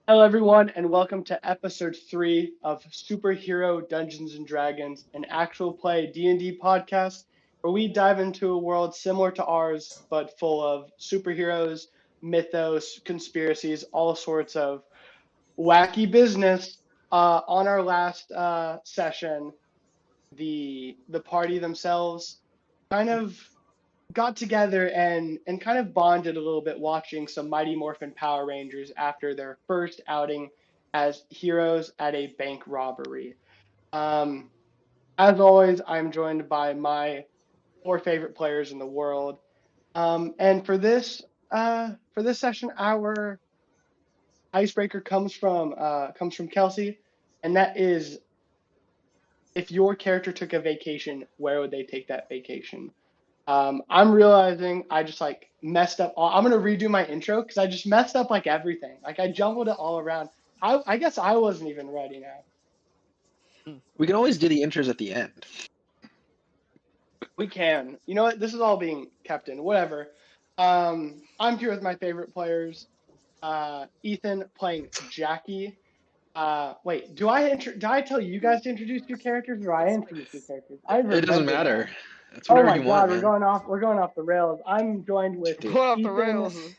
Hello, everyone, and welcome to episode 3 of Superhero Dungeons and Dragons, an actual play D&D podcast where we dive into a world similar to ours, but full of superheroes, mythos, conspiracies, all sorts of wacky business. On our last session, the party themselves kind of got together and kind of bonded a little bit watching some Mighty Morphin Power Rangers after their first outing as heroes at a bank robbery. Um, as always, I'm joined by my four favorite players in the world. And for this session, our icebreaker comes from Kelsey, and that is, if your character took a vacation, where would they take that vacation? I'm realizing I just like messed up. I'm gonna redo my intro because I just messed up like everything. Like I jumbled it all around. I guess I wasn't even ready now. We can always do the intros at the end. We can. You know what? This is all being kept in. Whatever. I'm here with my favorite players. Ethan playing Jackie. Wait, do I tell you guys to introduce your characters, or I introduce your characters? I It doesn't remember matter. now. It's Oh whatever my you want, God, man. we're going off the rails. Do Going off the Ethan. rails.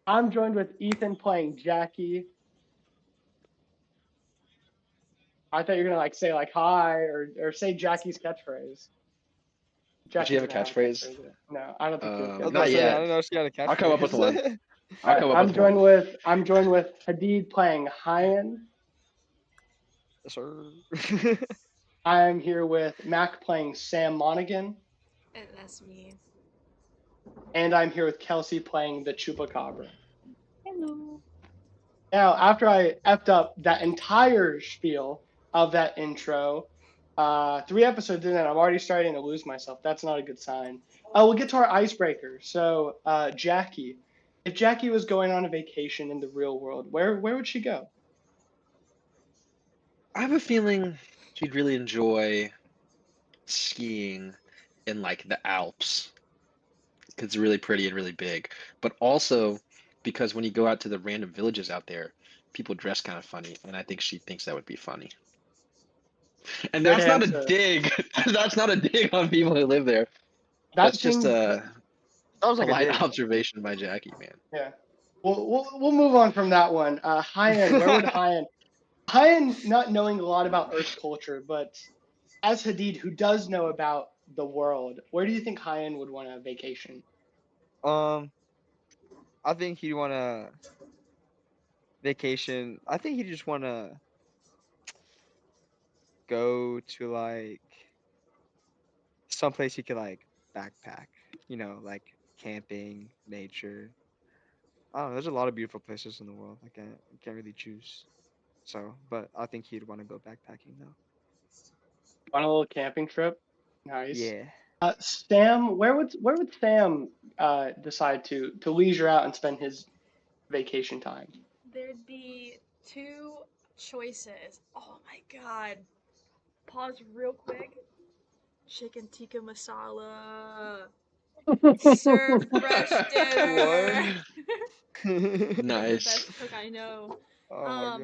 I'm joined with Ethan playing Jackie. I thought you were gonna like say like hi or say Jackie's catchphrase. Does she Jackie have a doesn't have a catchphrase? catchphree. No, I don't think she has a I was catchphrase. about to Not say, I yet. don't know if she got a I'll come up with one. catchphrase. All I'll right, come up with one. I'm joined with Hadid playing Hayyan. Yes, sir. I'm here with Mack playing Sam Monaghan, That's me. and I'm here with Kelsey playing the Chupacabra. Hello. Now, after I effed up that entire spiel of that intro, 3 episodes in, and I'm already starting to lose myself. That's not a good sign. We'll get to our icebreaker. So, Jackie, if Jackie was going on a vacation in the real world, where would she go? I have a feeling she'd really enjoy skiing in like the Alps because it's really pretty and really big. But also because when you go out to the random villages out there, people dress kind of funny, and I think she thinks that would be funny. And Good that's not a answer. dig. That's not a dig on people who live there. That That's just seems That was a like a light dig. observation by Jackie, man. yeah. We'll move on from that one. Hayyan, where would Hayyan, not knowing a lot about Earth culture, but as Hadid, who does know about the world, where do you think Hayyan would want a vacation? um, I think he'd want to vacation. I think he'd just want to go to like someplace he could like backpack. Like camping, nature. I don't know. There's a lot of beautiful places in the world. I can't really choose. So, but I think he'd want to go backpacking though. On a little camping trip? Nice. Yeah. Sam, where would Sam decide to leisure out and spend his vacation time? There'd be two choices. Oh my god. Pause real quick. Chicken tikka masala. Serve fresh dinner. What? I'm the Nice. best cook I know. Oh my Um,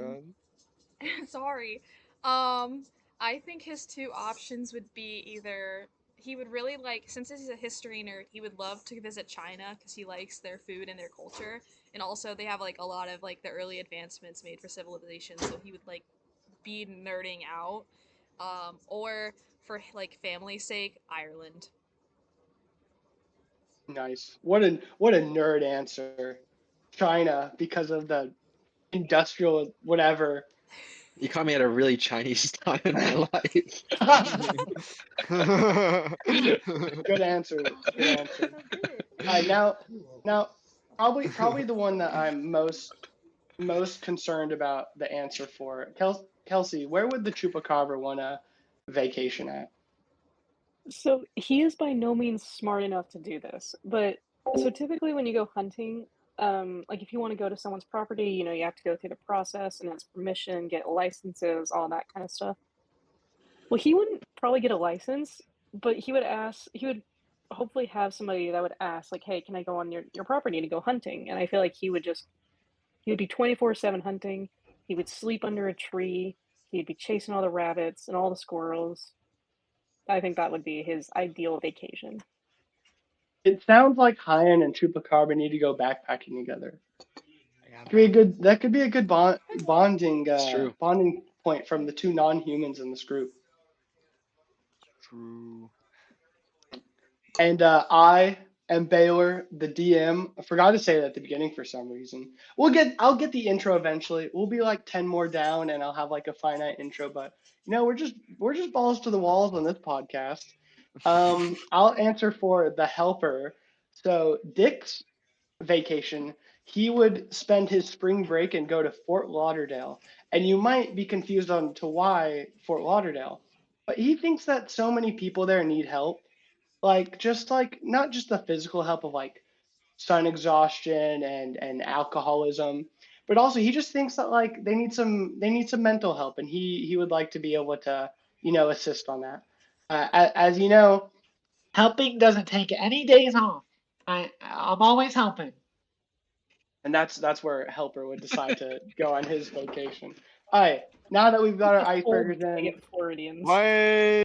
god. sorry. Um, I think his two options would be either he would really like, since he's a history nerd, he would love to visit China because he likes their food and their culture, and also they have like a lot of like the early advancements made for civilization, so he would like be nerding out. Or for like family's sake, Ireland. Nice. What a nerd answer. China because of the industrial whatever. You caught me at a really Chinese time in my life. Good answer. Good answer. So good. All right, now probably the one that I'm most concerned about the answer for. Kelsey, where would the Chupacabra want a vacation at? So he is by no means smart enough to do this, but so typically when you go hunting, like if you want to go to someone's property, you have to go through the process and ask permission, get licenses, all that kind of stuff. Well, he wouldn't probably get a license, but he would hopefully have somebody that would ask, like, hey, can I go on your property to go hunting? And I feel like he would just He would be 24/7 hunting. He would sleep under a tree. He'd be chasing all the rabbits and all the squirrels. I think that would be his ideal vacation. It sounds like Hayyan and Chupacabra need to go backpacking together. Yeah, Could be a man. good. That could be a good bonding It's true. bonding point from the two non-humans in this group. True. And I am Baylor, the DM. I forgot to say that at the beginning for some reason. I'll get the intro eventually. We'll be like 10 more down, and I'll have like a finite intro. But we're just balls to the walls on this podcast. I'll answer for the helper. So Dick's vacation, he would spend his spring break and go to Fort Lauderdale. And you might be confused on to why Fort Lauderdale, but he thinks that so many people there need help, like not just the physical help of like sun exhaustion and alcoholism, but also he just thinks that like they need some mental help, and he would like to be able to assist on that. As you know, helping doesn't take any days off. I'm always helping. And that's where helper would decide to go on his vacation. All right, now that we've got our The full icebreakers bag in, at Floridians. Why?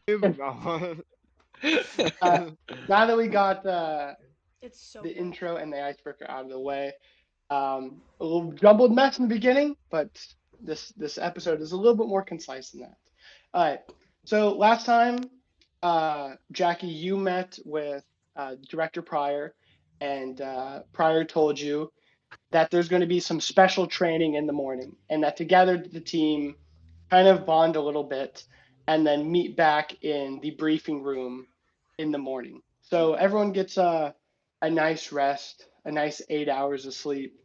now that we got It's so the good. intro and the icebreaker out of the way, a little jumbled mess in the beginning, but this episode is a little bit more concise than that. All right, so last time, Jackie, you met with Director Pryor, and Pryor told you that there's going to be some special training in the morning, and that together the team kind of bond a little bit and then meet back in the briefing room in the morning. So everyone gets a nice rest, a nice 8 hours of sleep.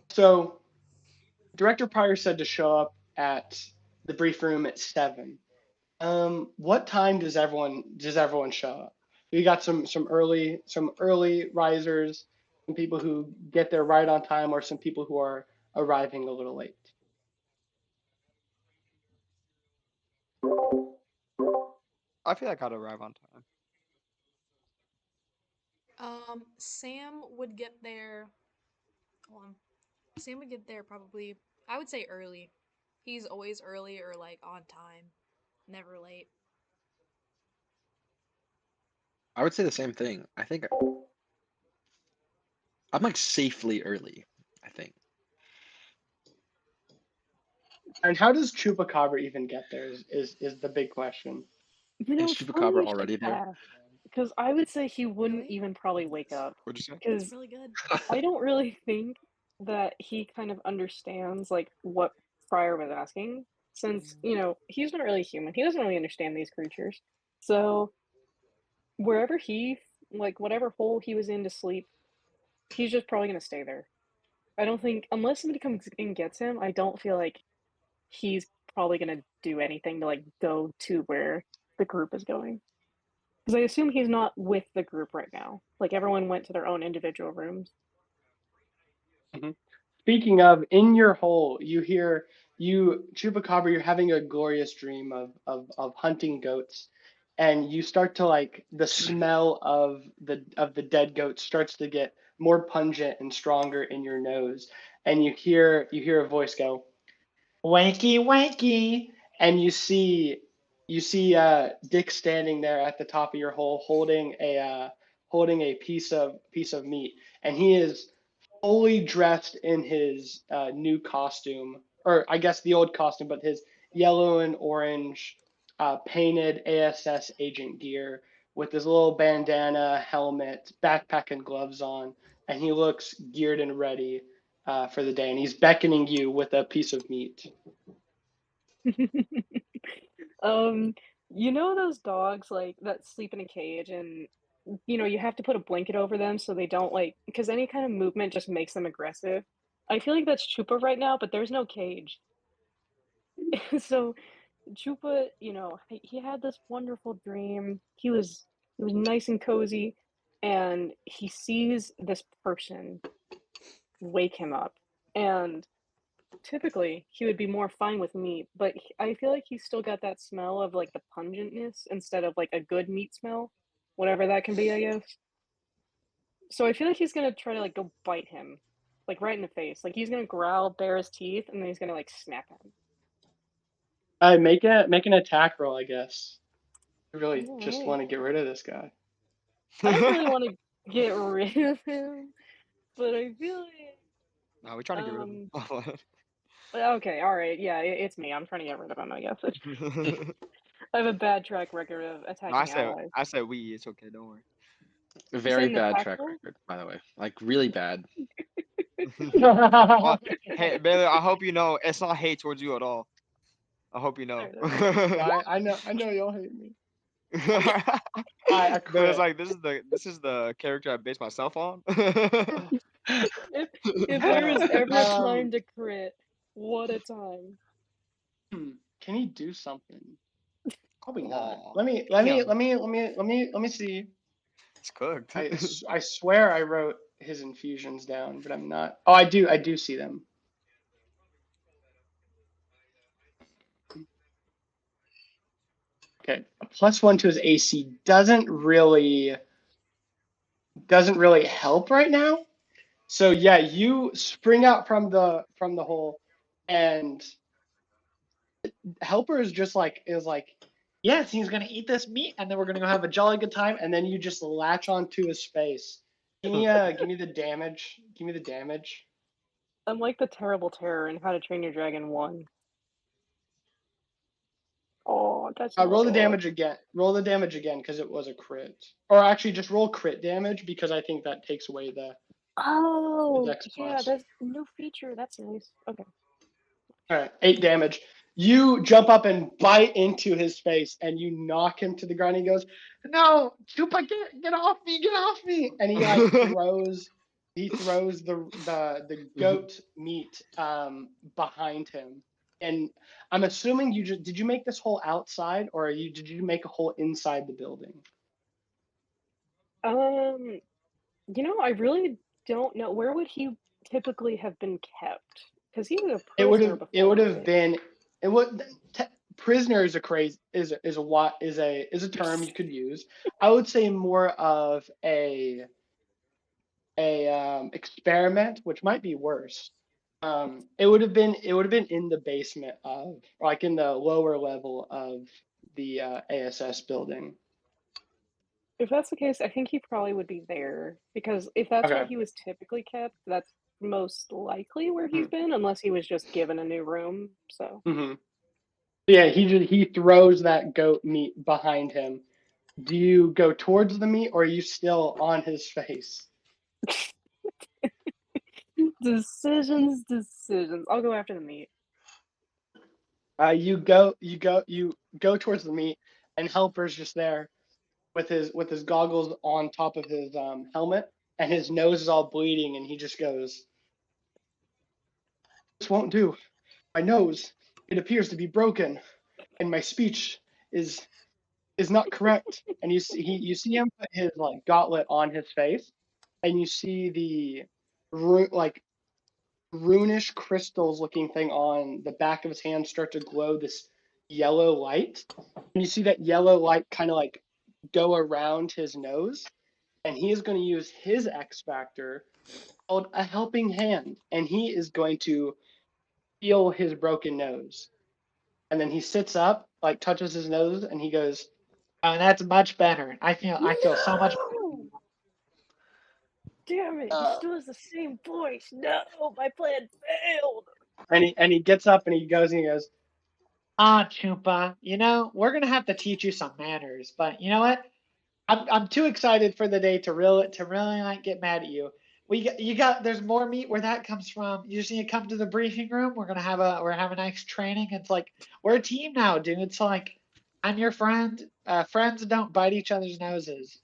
So Director Pryor said to show up at the brief room at 7. What time does everyone show up? We got some early risers, some people who get there right on time, or some people who are arriving a little late. I feel like I'd arrive on time. Sam would get there. Hold on. Sam would get there probably. I would say early. He's always early or like on time, never late. I would say the same thing. I think I'm like safely early, I think. And how does Chupacabra even get there is the big question. Is Funny Chupacabra you should already there? ask, because I would say he wouldn't Really? even probably wake up, What'd you say? It's because really good. I don't really think that he kind of understands like what Fryer was asking, since he's not really human. He doesn't really understand these creatures. So wherever whatever hole he was in to sleep, he's just probably gonna stay there. I don't think unless somebody comes and gets him, I don't feel like he's probably gonna do anything to like go to where the group is going. Because I assume he's not with the group right now. Like everyone went to their own individual rooms. Mm-hmm. Speaking of, in your hole, you hear Chupacabra, you're having a glorious dream of hunting goats, and you start to like the smell of the dead goat starts to get more pungent and stronger in your nose, and you hear a voice go, "Wanky, wanky," and you see Dick standing there at the top of your hole holding a piece of meat, and he is fully dressed in his new costume, or I guess the old costume, but his yellow and orange painted ASS agent gear with his little bandana, helmet, backpack, and gloves on, and he looks geared and ready for the day, and he's beckoning you with a piece of meat. um, those dogs like that sleep in a cage and you have to put a blanket over them so they don't like because any kind of movement just makes them aggressive. I feel like that's Chupa right now, but there's no cage. So Chupa, he had this wonderful dream. He was nice and cozy, and he sees this person wake him up. And typically, he would be more fine with meat, but I feel like he's still got that smell of like the pungentness instead of like a good meat smell, whatever that can be, I guess. So I feel like he's gonna try to like go bite him, like right in the face. Like he's gonna growl, bare his teeth, and then he's gonna like snap at him. Make an attack roll, I guess. I really just Alright. want to get rid of this guy. I don't really want to get rid of him, but I feel like No, we're trying to get rid of him. okay, all right, yeah, it's me. I'm trying to get rid of him, I guess. I have a bad track record of No, attacking allies. I said we. It's okay. Don't worry. Very saying the bad pack track roll? record, by the way. Like really bad. Well, hey, Baylor, I hope you know it's not hate towards you at all. I hope you know. Yeah, I know y'all hate me. I Baylor's quit. like, this is the character I base myself on. If there was ever a Um, time to crit, what a time. Can he do something? Probably not. Aw, Let me see. it's cooked. I swear I wrote his infusions down, but I'm not. Oh, I do see them. Okay, a +1 to his AC doesn't really help right now. So yeah, you spring out from the hole, and Helper is just like yes, he's gonna eat this meat, and then we're gonna go have a jolly good time, and then you just latch onto his face. Give me the damage. Give me the damage. Unlike the terrible terror in How to Train Your Dragon 1. Oh, that's not Roll the good. damage again. Roll the damage again because it was a crit. Or actually, just roll crit damage because I think that takes away the Oh, Dex yeah, plus. that's a new feature. That's nice. Okay. All right, 8 damage. You jump up and bite into his face, and you knock him to the ground. He goes, "No, Chupa, get off me! Get off me!" And he like throws the goat meat behind him. And I'm assuming did you make this hole outside, or did you make a hole inside the building? I really don't know. Where would he typically have been kept? Because he was a It would prisoner have before, right? been it would prisoner is a crazy is a term you could use. I would say more of a experiment, which might be worse. It would have been in the basement of, like, in the lower level of the ASS building. If that's the case, I think he probably would be there. Because if that's where Okay. he was typically kept, that's most likely where he's been, unless he was just given a new room. So. Mm-hmm. Yeah, he throws that goat meat behind him. Do you go towards the meat, or are you still on his face? Decisions. I'll go after the meat. You go towards the meat, and Helper's just there with his goggles on top of his helmet, and his nose is all bleeding, and he just goes, "This won't do. My nose, it appears to be broken, and my speech is not correct." And you see him put his like gauntlet on his face, and you see the runish crystals looking thing on the back of his hand start to glow this yellow light. And you see that yellow light kind of like go around his nose. And he is going to use his X Factor called a helping hand. And he is going to feel his broken nose. And then he sits up, like touches his nose, and he goes, "Oh, that's much better. I feel so much better." Damn it! He still has the same voice. No, my plan failed. And he gets up and he goes, "Ah, Chupa, we're gonna have to teach you some manners, but you know what? I'm too excited for the day to really like get mad at you. There's more meat where that comes from. You just need to come to the briefing room. We're have a nice training. It's like we're a team now, dude. It's like I'm your friend. Friends don't bite each other's noses."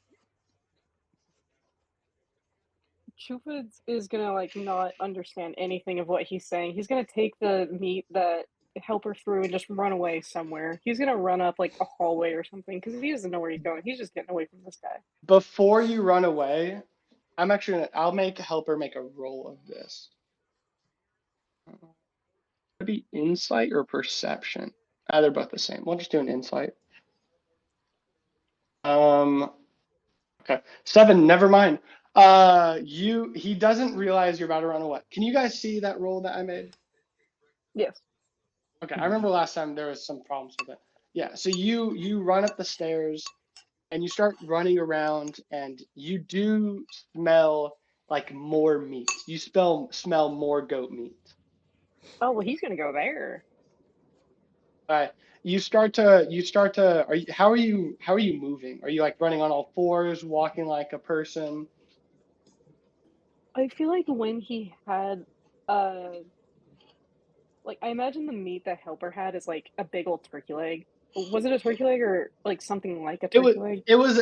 Chupa is gonna like not understand anything of what he's saying. He's gonna take the meat that Helper threw and just run away somewhere. He's gonna run up like a hallway or something because he doesn't know where he's going. He's just getting away from this guy. Before you run away, I'll make a Helper make a roll of this. Could be insight or perception. They're both the same. We'll just do an insight. Okay. 7, never mind. He doesn't realize you're about to run away. Can you guys see that roll that I made? Yes. Okay, I remember last time there was some problems with it. Yeah, so you run up the stairs and you start running around and you do smell like more meat. You smell more goat meat. Oh well, he's gonna go there. You start to how are you moving? Are you like running on all fours, walking like a person? I feel like when he had, uh, like I imagine the meat that Helper had is like a big old turkey leg. Was it a turkey leg or like something like a It was turkey leg? it was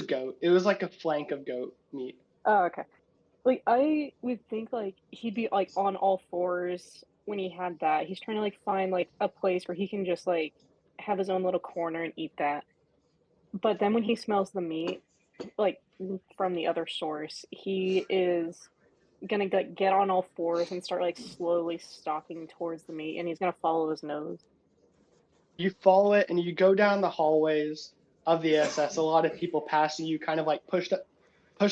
goat. It was like a flank of goat meat. Oh, okay. Like I would think like he'd be like on all fours when he had that. He's trying to like find like a place where he can just like have his own little corner and eat that. But then when he smells the meat, like from the other source, he is gonna like get on all fours and start like slowly stalking towards the meat, and he's gonna follow his nose. You follow it and you go down the hallways of the SS. A lot of people passing you kind of like push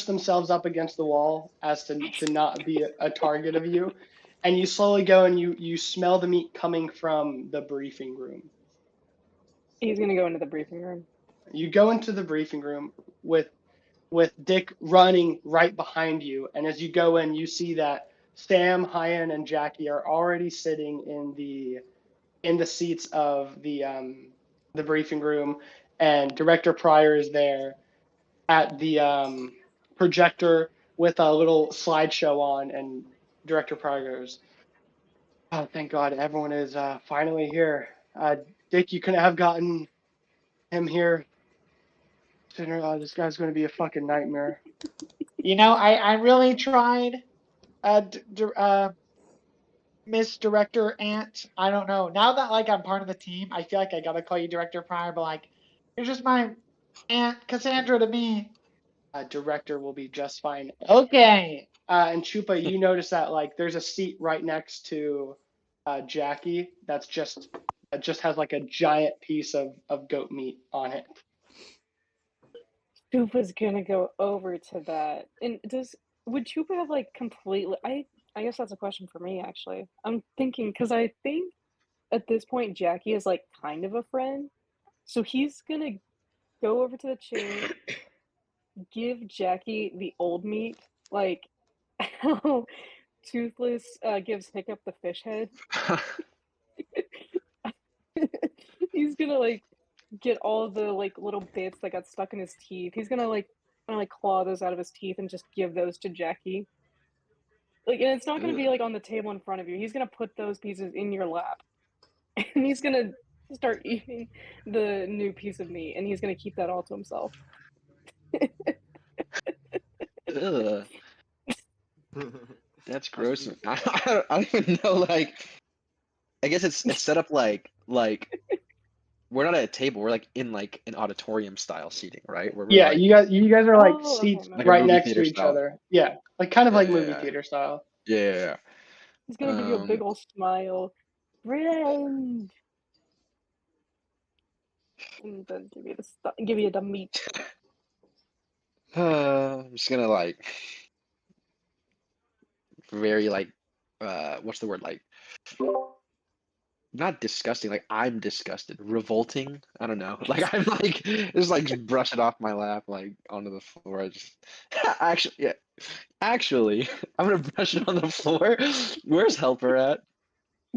themselves up against the wall as to not be a target of you. And you slowly go and you smell the meat coming from the briefing room. He's gonna go into the briefing room. You go into the briefing room with Dick running right behind you, and as you go in, you see that Sam, Hayyan, and Jackie are already sitting in the seats of the briefing room, and Director Pryor is there at the projector with a little slideshow on, and Director Pryor goes, "Oh, thank God, everyone is finally here. Dick, you couldn't have gotten him here sooner. This guy's going to be a fucking nightmare." I really tried, Miss Director Ant. I don't know. Now that like I'm part of the team, I feel like I gotta call you Director Pryor, but like you're just my Aunt Cassandra to me. Director will be just fine. Okay. And Chupa, you notice that like there's a seat right next to Jackie that just has like a giant piece of goat meat on it. Chupa's gonna go over to that. And would Chupa have like completely? I guess that's a question for me actually. I'm thinking because I think at this point Jackie is like kind of a friend, so he's gonna go over to the chair, give Jackie the old meat, like how Toothless gives Hiccup the fish head. He's gonna like get all the like little bits that got stuck in his teeth. He's gonna like claw those out of his teeth and just give those to Jackie. Like, and it's not gonna be like on the table in front of you. He's gonna put those pieces in your lap, and he's gonna start eating the new piece of meat, and he's gonna keep that all to himself. Ugh, that's gross. I don't even know. Like, I guess it's set up like we're not at a table. We're like in like an auditorium style seating, right? Where we're Yeah, like you guys are like Oh, seats okay, like a nice. right movie next to theater each style. other. Yeah, like kind of like movie Yeah, theater style. yeah. He's gonna give you a big old smile, friend, and then give you the meat. I'm just gonna like very like what's the word, like not disgusting, like I'm disgusted, revolting, I don't know. Like I'm like just like just brush it off my lap like onto the floor. I just actually I'm gonna brush it on the floor. Where's Helper at?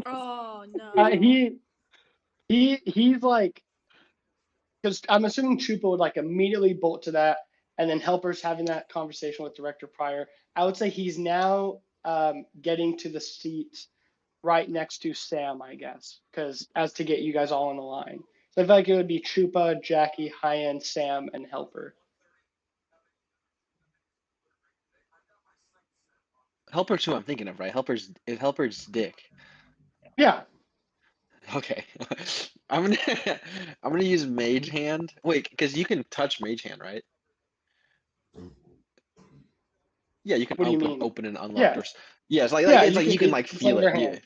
Oh no. He's like, because I'm assuming Chupa would like immediately bolt to that, and then Helper's having that conversation with Director Pryor. I would say he's now getting to the seat right next to Sam, I guess, because as to get you guys all in the line. So I feel like it would be Chupa, Jackie, Hayyan, Sam, and Helper. Helper's who I'm thinking of, right? Helper's Dick. Yeah. Okay. I'm gonna I'm gonna use Mage Hand. Wait, because you can touch Mage Hand, right? Yeah, you can What do you mean? open and unlock Yeah. doors. Yeah, it's like Yeah. it's like you can like It's on feel your it. Yeah. hand.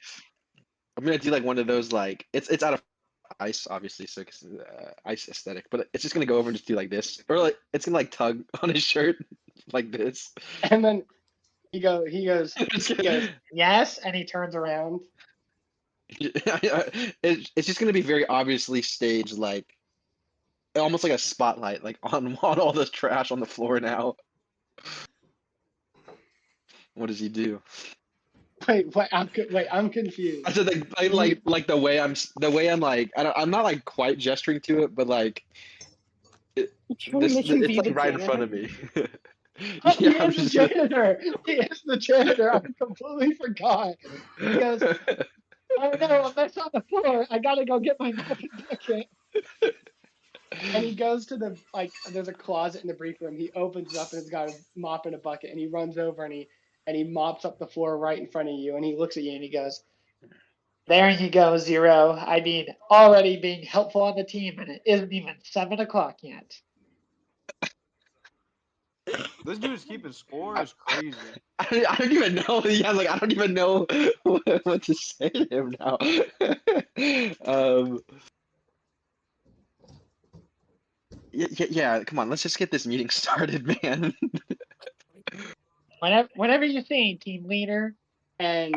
I'm gonna do like one of those like it's out of ice, obviously, so it's ice aesthetic, but it's just gonna go over and just do like this, or like it's gonna like tug on his shirt. like this. And then he goes, Yes, and he turns around. It's just gonna be very obviously staged, like almost like a spotlight, like on all the trash on the floor now. What does he do? wait, I'm confused. I said like the way I'm like I'm not like quite gesturing to it, but like You trying to make him it's be the like right in front janitor? of me. He Yeah, I'm is the just janitor. He is the janitor. I completely forgot. He goes, oh no, a mess on the floor. I gotta go get my mop and bucket. And he goes to the there's a closet in the brief room. He opens it up and it's got a mop and a bucket. And he runs over and he mops up the floor right in front of you. And he looks at you and he goes, There you go, Zero. I mean, already being helpful on the team, and it isn't even 7 o'clock yet. This dude is keeping score is crazy. I don't even know. Yeah, like I don't even know what to say to him now. Yeah. Come on, let's just get this meeting started, man. Whatever you say, team leader. and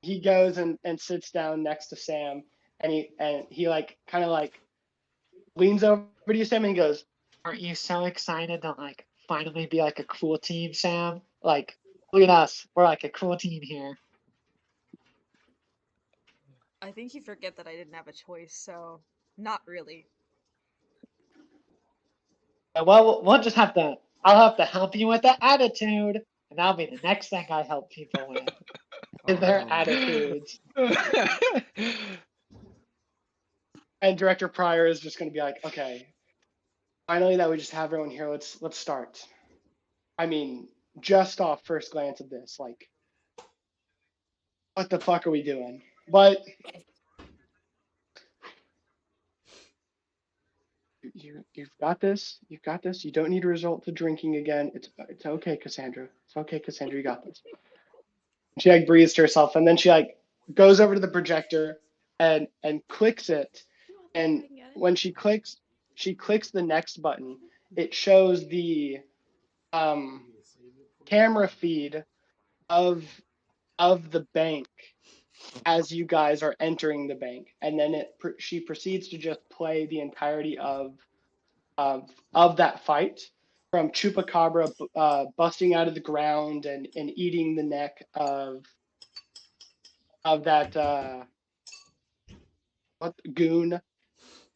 he goes and sits down next to Sam. And he like kind of like leans over to you, Sam, and he goes, Aren't you so excited to like finally be like a cool team, Sam? Like, look at us. We're like a cool team here. I think you forget that I didn't have a choice, so not really. Well, we'll just have to. I'll have to help you with the attitude, and that'll be the next thing I help people with. Is their Oh, attitudes. and Director Pryor is just going to be like, okay, finally that we just have everyone here. Let's start. I mean, just off first glance of this, like, what the fuck are we doing? But you've got this. You've got this. You don't need to resort to drinking again. It's okay, Cassandra. It's okay, Cassandra. You got this. She like breathes to herself, and then she like goes over to the projector and clicks it. And when she clicks the next button. It shows the camera feed of the bank as you guys are entering the bank, and then she proceeds to just play the entirety of that fight from Chupacabra busting out of the ground and eating the neck of that goon,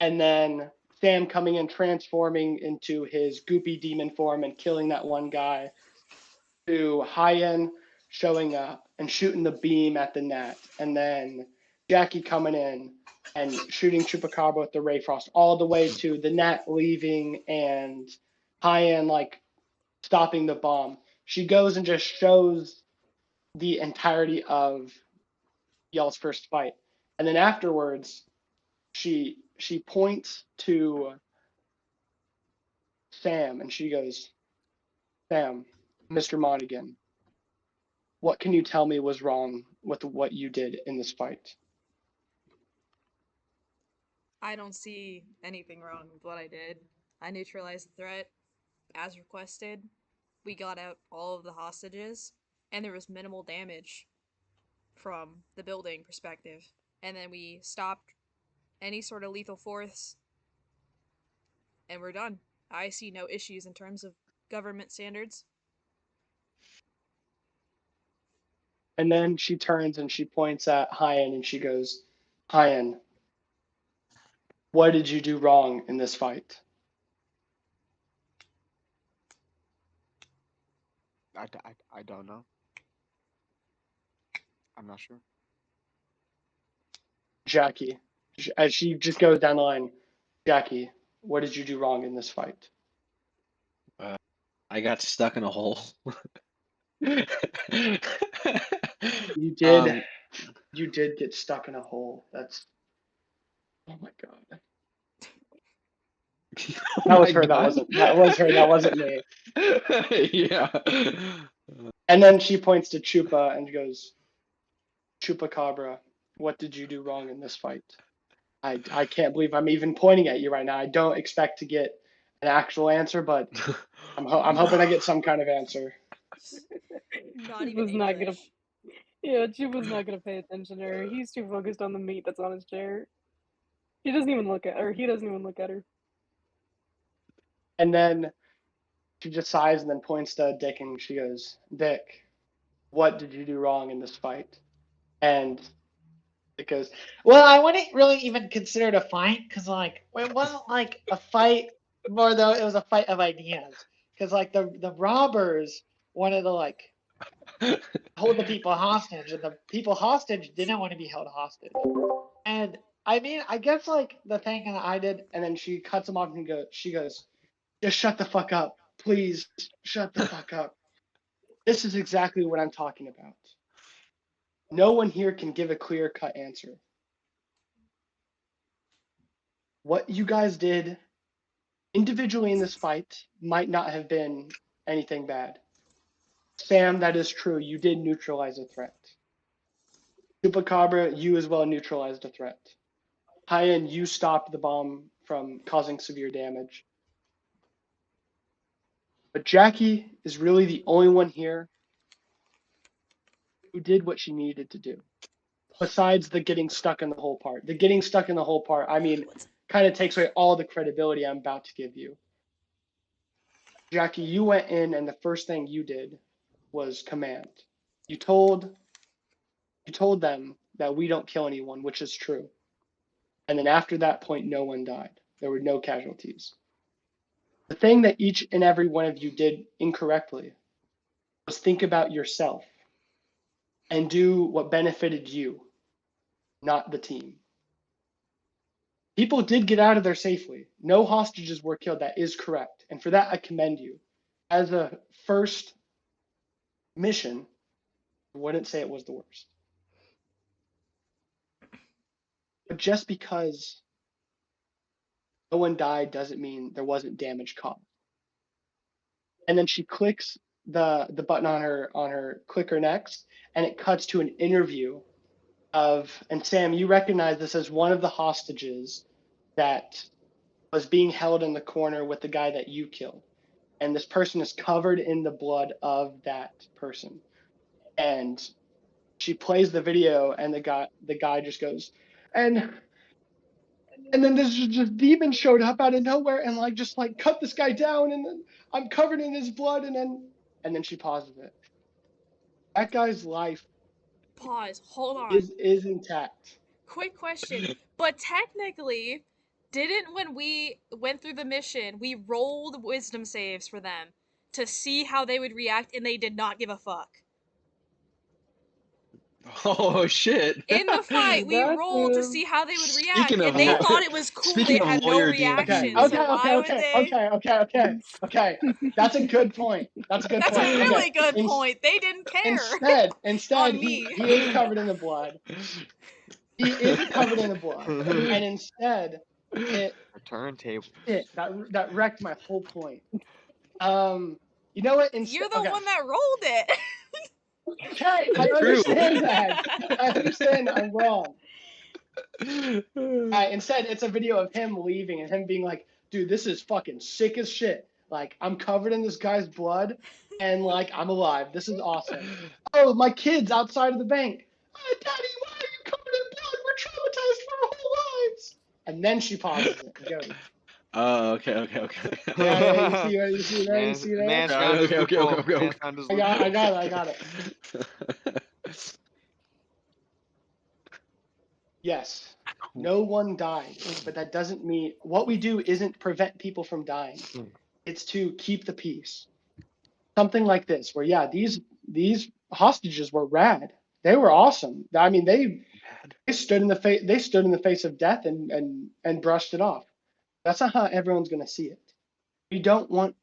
and then Sam coming in transforming into his goopy demon form and killing that one guy, to Hayyan showing up and shooting the beam at the net, and then Jackie coming in and shooting Chupacabra with the Ray Frost, all the way to the net leaving and Hayyan like stopping the bomb. She goes and just shows the entirety of y'all's first fight, and then afterwards, she points to Sam and she goes, "Sam, Mr. Monaghan, what can you tell me was wrong with what you did in this fight?" I don't see anything wrong with what I did. I neutralized the threat as requested. We got out all of the hostages, and there was minimal damage from the building perspective. And then we stopped any sort of lethal force, and we're done. I see no issues in terms of government standards. And then she turns and she points at Hayyan and she goes, "Hayyan, what did you do wrong in this fight?" I don't know. I'm not sure. Jackie, as she just goes down the line, "Jackie, what did you do wrong in this fight?" I got stuck in a hole. You did. You did get stuck in a hole. That's, oh my god. That was her. That was her. That wasn't me. Yeah. And then she points to Chupa and goes, "Chupacabra, what did you do wrong in this fight?" I can't believe I'm even pointing at you right now. I don't expect to get an actual answer, but I'm hoping I get some kind of answer. Not Chupa's even not English. Yeah, Chupa's not gonna pay attention to her. He's too focused on the meat that's on his chair. He doesn't even look at her. He doesn't even look at her. And then she just sighs and then points to Dick and she goes, Dick, what did you do wrong in this fight? And Dick goes, Well, I wouldn't really even consider it a fight because, like, it wasn't like a fight, more though it was a fight of ideas. Because, like, the robbers wanted to, like, hold the people hostage, and the people hostage didn't want to be held hostage. And I mean, I guess, like, the thing that I did, and then she cuts him off and she goes, just shut the fuck up. Please shut the fuck up. This is exactly what I'm talking about. No one here can give a clear-cut answer. What you guys did individually in this fight might not have been anything bad. Sam, that is true. You did neutralize a threat. Chupacabra, you as well neutralized a threat. Hayyan, you stopped the bomb from causing severe damage. But Jackie is really the only one here who did what she needed to do. Besides the getting stuck in the hole part. The getting stuck in the hole part, I mean, kind of takes away all the credibility I'm about to give you. Jackie, you went in and the first thing you did was command. You told them that we don't kill anyone, which is true. And then after that point, no one died. There were no casualties. The thing that each and every one of you did incorrectly was think about yourself and do what benefited you, not the team. People did get out of there safely. No hostages were killed. That is correct. And for that, I commend you. As a first mission, I wouldn't say it was the worst. But just because no one died doesn't mean there wasn't damage caused. And then she clicks the button on her clicker next, and it cuts to an interview of, and Sam, you recognize this as one of the hostages that was being held in the corner with the guy that you killed. And this person is covered in the blood of that person. And she plays the video, and the guy just goes, and then this just demon showed up out of nowhere and just cut this guy down, and then I'm covered in his blood, and then she pauses it. That guy's life Pause. Hold on. is intact. Quick question. But technically, didn't when we went through the mission, we rolled wisdom saves for them to see how they would react, and they did not give a fuck. Oh shit! In the fight, we That rolled to too. see how they would react, Speaking of and they Okay. thought it was cool. Speaking They of had no lawyer D&D, reaction. really. So why would they? Okay. That's a good point. That's a good That's point. a really Okay. good point. They didn't care. Instead, On me. he is covered in the blood. He is covered in the blood, and instead, A turntable. that wrecked my whole point. You know what? You're the one that rolled it. Okay, I True. understand that. I understand I'm wrong. Instead, it's a video of him leaving and him being like, dude, this is fucking sick as shit. I'm covered in this guy's blood and I'm alive. This is awesome. Oh, my kid's outside of the bank. Oh, Daddy, why are you covered in blood? We're traumatized for our whole lives. And then she pauses it and goes, Oh, okay. yeah, you see that? Man's found his Okay. loophole. Man's found his I loophole. got it. Yes, no one died, but that doesn't mean what we do isn't prevent people from dying. It's to keep the peace. Something like this, where these hostages were rad. They were awesome. I mean, they stood in the face. They stood in the face of death and brushed it off. That's not how everyone's gonna see it. We don't want,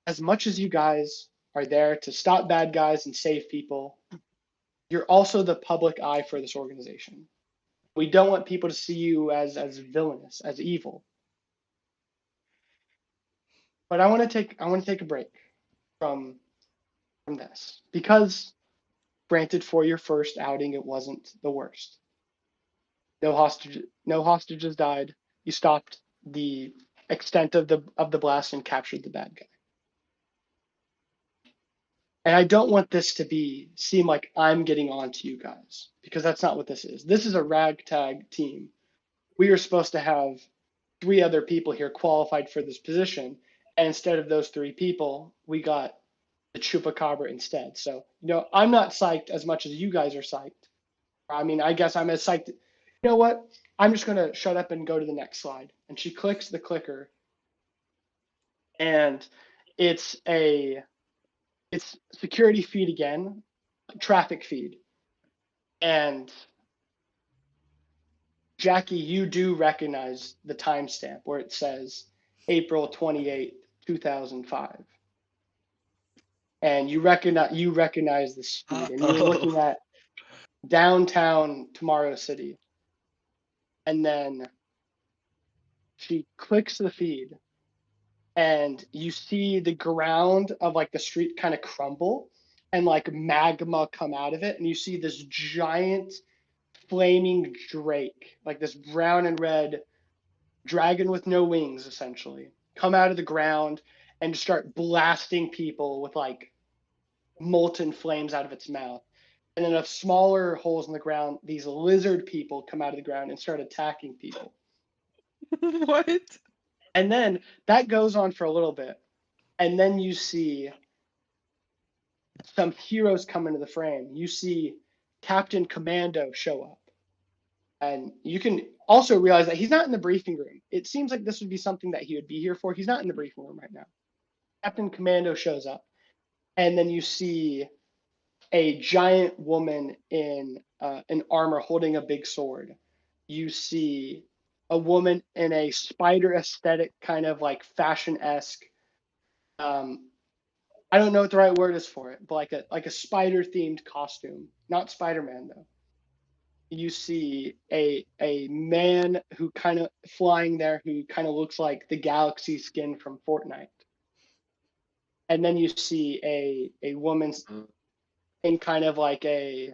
as much as you guys are there to stop bad guys and save people, you're also the public eye for this organization. We don't want people to see you as villainous, as evil. But I want to take a break from this because, granted, for your first outing, it wasn't the worst. No hostages died. You stopped the extent of the blast and captured the bad guy. And I don't want this to seem like I'm getting on to you guys, because that's not what this is. This is a ragtag team. We are supposed to have 3 other people here qualified for this position, and instead of those 3 people, we got the Chupacabra instead. So, I'm not psyched as much as you guys are psyched. I mean, I guess I'm as psyched. You know what? I'm just going to shut up and go to the next slide. And she clicks the clicker, and it's security feed again, traffic feed. And Jackie, you do recognize the timestamp where it says April 28th, 2005. And you recognize the speed, and you're looking at downtown Tomorrow City. And then she clicks the feed, and you see the ground of like the street kind of crumble and like magma come out of it, and you see this giant flaming drake, like this brown and red dragon with no wings, essentially, come out of the ground and start blasting people with like molten flames out of its mouth. And then of smaller holes in the ground, these lizard people come out of the ground and start attacking people. What? And then that goes on for a little bit. And then you see some heroes come into the frame. You see Captain Commando show up. And you can also realize that he's not in the briefing room. It seems like this would be something that he would be here for. He's not in the briefing room right now. Captain Commando shows up. And then you see a giant woman in an armor holding a big sword. You see a woman in a spider aesthetic, kind of like fashion-esque. I don't know what the right word is for it, but like a spider-themed costume. Not Spider-Man though. You see a man who kind of flying there, who kind of looks like the Galaxy skin from Fortnite. And then you see a woman in kind of a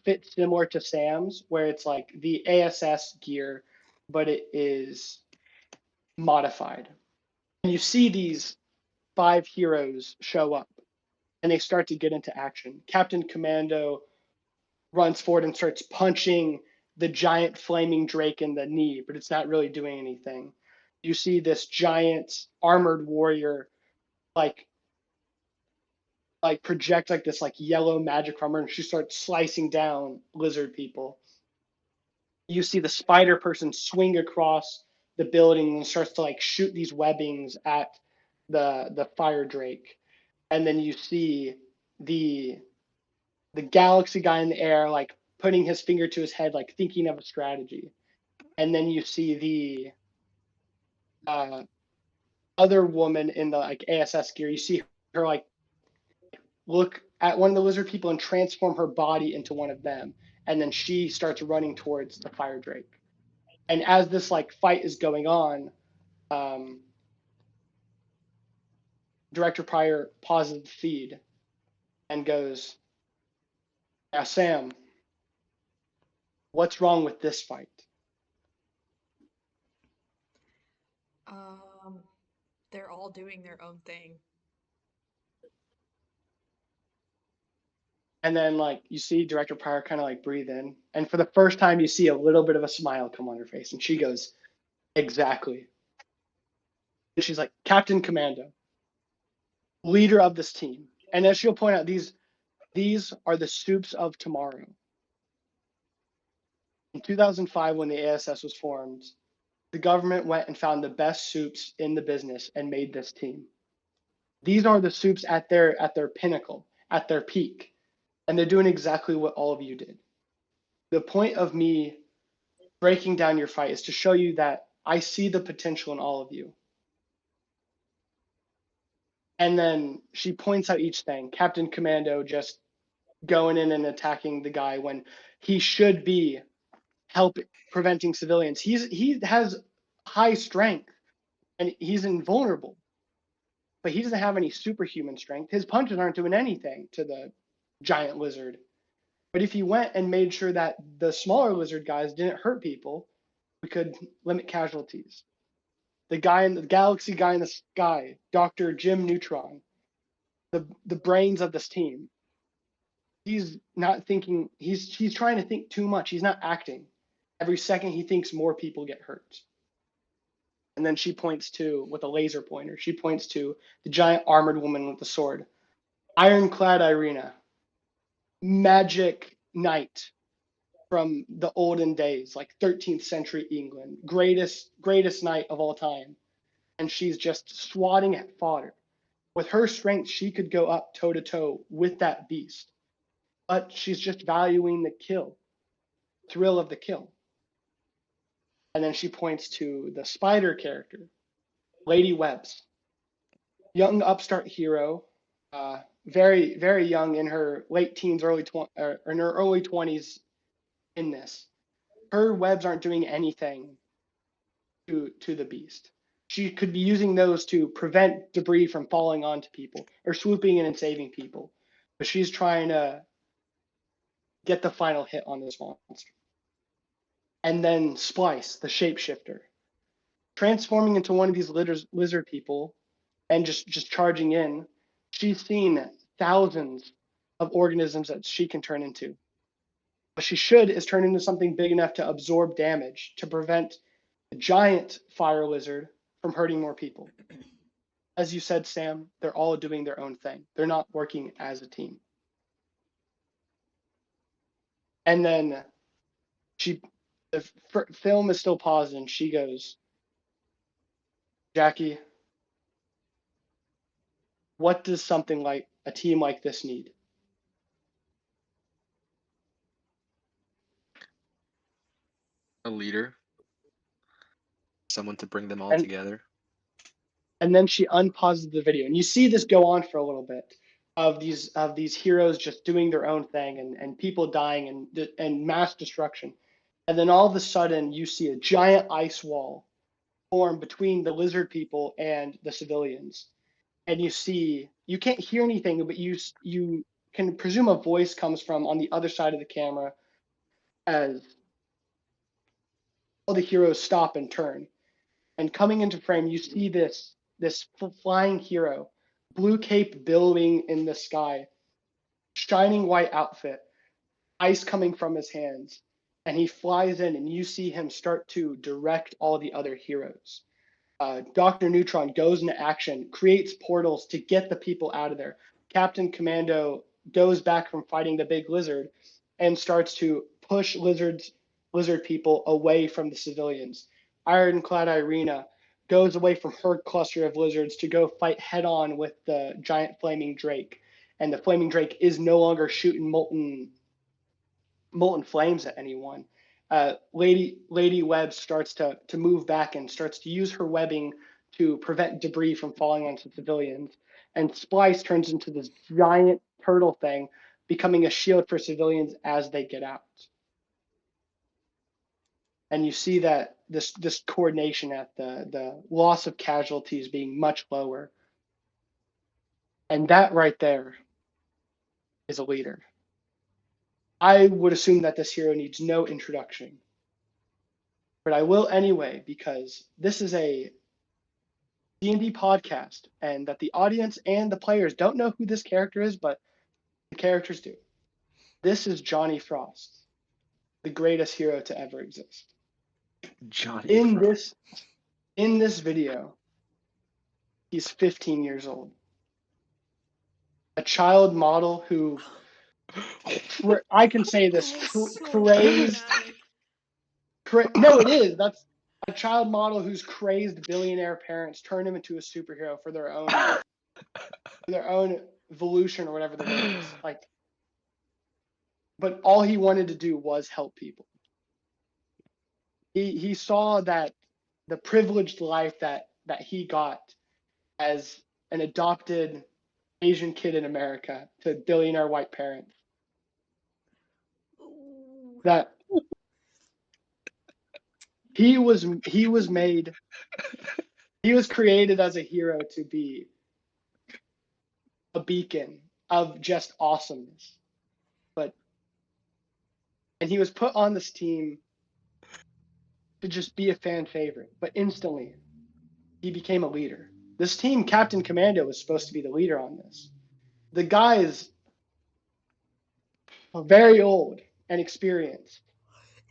fit similar to Sam's, where it's like the ASS gear, but it is modified. And you see these 5 heroes show up, and they start to get into action. Captain Commando runs forward and starts punching the giant flaming drake in the knee, but it's not really doing anything. You see this giant armored warrior like project like this like yellow magic armor, and she starts slicing down lizard people. You see the spider person swing across the building and starts to like shoot these webbings at the fire drake. And then you see the galaxy guy in the air like putting his finger to his head, like thinking of a strategy. And then you see the other woman in the like ASS gear. You see her like look at one of the lizard people and transform her body into one of them, and then she starts running towards the fire drake. And as this like fight is going on, Director Pryor pauses the feed and goes, "Yeah, Sam, what's wrong with this fight?" They're all doing their own thing. And then like you see Director Pryor kind of like breathe in, and for the first time you see a little bit of a smile come on her face, and she goes, "Exactly." And she's like, "Captain Commando, leader of this team." And as she'll point out, these are the soups of tomorrow. In 2005, when the ASS was formed, the government went and found the best soups in the business and made this team. These are the soups at their pinnacle, at their peak, and they're doing exactly what all of you did. The point of me breaking down your fight is to show you that I see the potential in all of you. And then she points out each thing. Captain Commando just going in and attacking the guy when he should be preventing civilians. He has high strength and he's invulnerable, but he doesn't have any superhuman strength. His punches aren't doing anything to the giant lizard. But if he went and made sure that the smaller lizard guys didn't hurt people, we could limit casualties. the galaxy guy in the sky, Dr. Jim Neutron, the brains of this team. He's not thinking. He's trying to think too much. He's not acting. Every second he thinks more people get hurt. And then she points to, with a laser pointer, she points to the giant armored woman with the sword. Ironclad Irina, magic knight from the olden days, like 13th century England, greatest knight of all time. And she's just swatting at fodder. With her strength, she could go up toe to toe with that beast. But she's just valuing the kill, thrill of the kill. And then she points to the spider character, Lady Webbs, young upstart hero, very, very young, in her late teens, in her early 20s in this. Her webs aren't doing anything to the beast. She could be using those to prevent debris from falling onto people or swooping in and saving people. But she's trying to get the final hit on this monster. And then Splice, the shapeshifter, transforming into one of these lizard people and just charging in. She's seen thousands of organisms that she can turn into. What she should is turn into something big enough to absorb damage, to prevent the giant fire lizard from hurting more people. As you said, Sam, they're all doing their own thing. They're not working as a team. And then the film is still paused, and she goes, Jackie, what does something like a team like this need? A leader, someone to bring them all And together. and then she unpauses the video, and you see this go on for a little bit of these heroes just doing their own thing, and people dying and mass destruction. And then all of a sudden you see a giant ice wall form between the lizard people and the civilians. And you can't hear anything, but you can presume a voice comes from on the other side of the camera as all the heroes stop and turn. And coming into frame, you see this flying hero, blue cape billowing in the sky, shining white outfit, ice coming from his hands, and he flies in, and you see him start to direct all the other heroes. Dr. Neutron goes into action, creates portals to get the people out of there. Captain Commando goes back from fighting the big lizard and starts to push lizard people away from the civilians. Ironclad Irina goes away from her cluster of lizards to go fight head on with the giant flaming drake. And the flaming drake is no longer shooting molten flames at anyone. Lady Webb starts to move back and starts to use her webbing to prevent debris from falling onto civilians. And Splice turns into this giant turtle thing, becoming a shield for civilians as they get out. And you see that this coordination at the loss of casualties being much lower. And that right there is a leader. I would assume that this hero needs no introduction, but I will anyway, because this is a D&D podcast, and that the audience and the players don't know who this character is, but the characters do. This is Johnny Frost, the greatest hero to ever exist. Johnny Frost. In this video, he's 15 years old. A child model who, I can say this, That is so crazed. dramatic. No, it is. That's a child model whose crazed billionaire parents turn him into a superhero for their own evolution or whatever the word is. Like, but all he wanted to do was help people. He saw that the privileged life that he got as an adopted Asian kid in America to billionaire white parents. Ooh. That he was created as a hero to be a beacon of just awesomeness. And he was put on this team to just be a fan favorite, but instantly he became a leader. This team, Captain Commando, was supposed to be the leader on this. The guy is very old and experienced.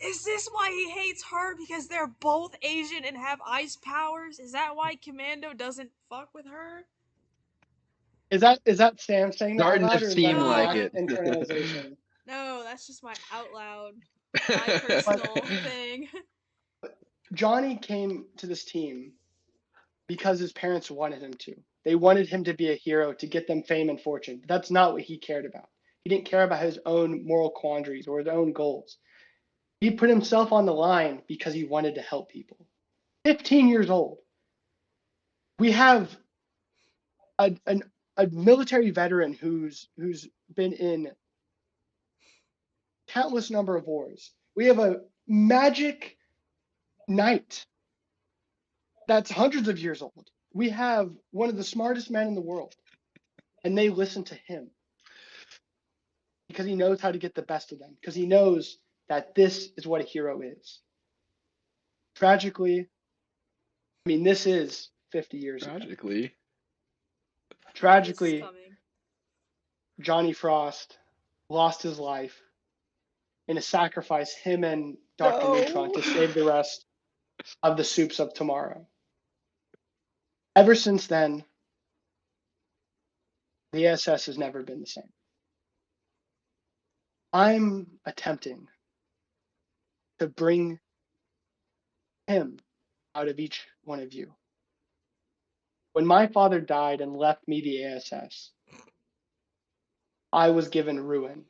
Is this why he hates her? Because they're both Asian and have ice powers? Is that why Commando doesn't fuck with her? Is that Sam saying that out Starting to loud, or is that seem a like Mack it. internalization? No, that's just my out loud, my personal thing. Johnny came to this team because his parents wanted him to. They wanted him to be a hero to get them fame and fortune. But that's not what he cared about. He didn't care about his own moral quandaries or his own goals. He put himself on the line because he wanted to help people. 15 years old. We have a military veteran who's been in countless number of wars. We have a magic knight that's hundreds of years old. We have one of the smartest men in the world, and they listen to him because he knows how to get the best of them, because he knows that this is what a hero is. Tragically, I mean, this is 50 years ago. Tragically, Coming. Johnny Frost lost his life in a sacrifice, him and Dr. Neutron, to save the rest of the soups of tomorrow. Ever since then, the ASS has never been the same. I'm attempting to bring him out of each one of you. When my father died and left me the ASS, I was given ruin.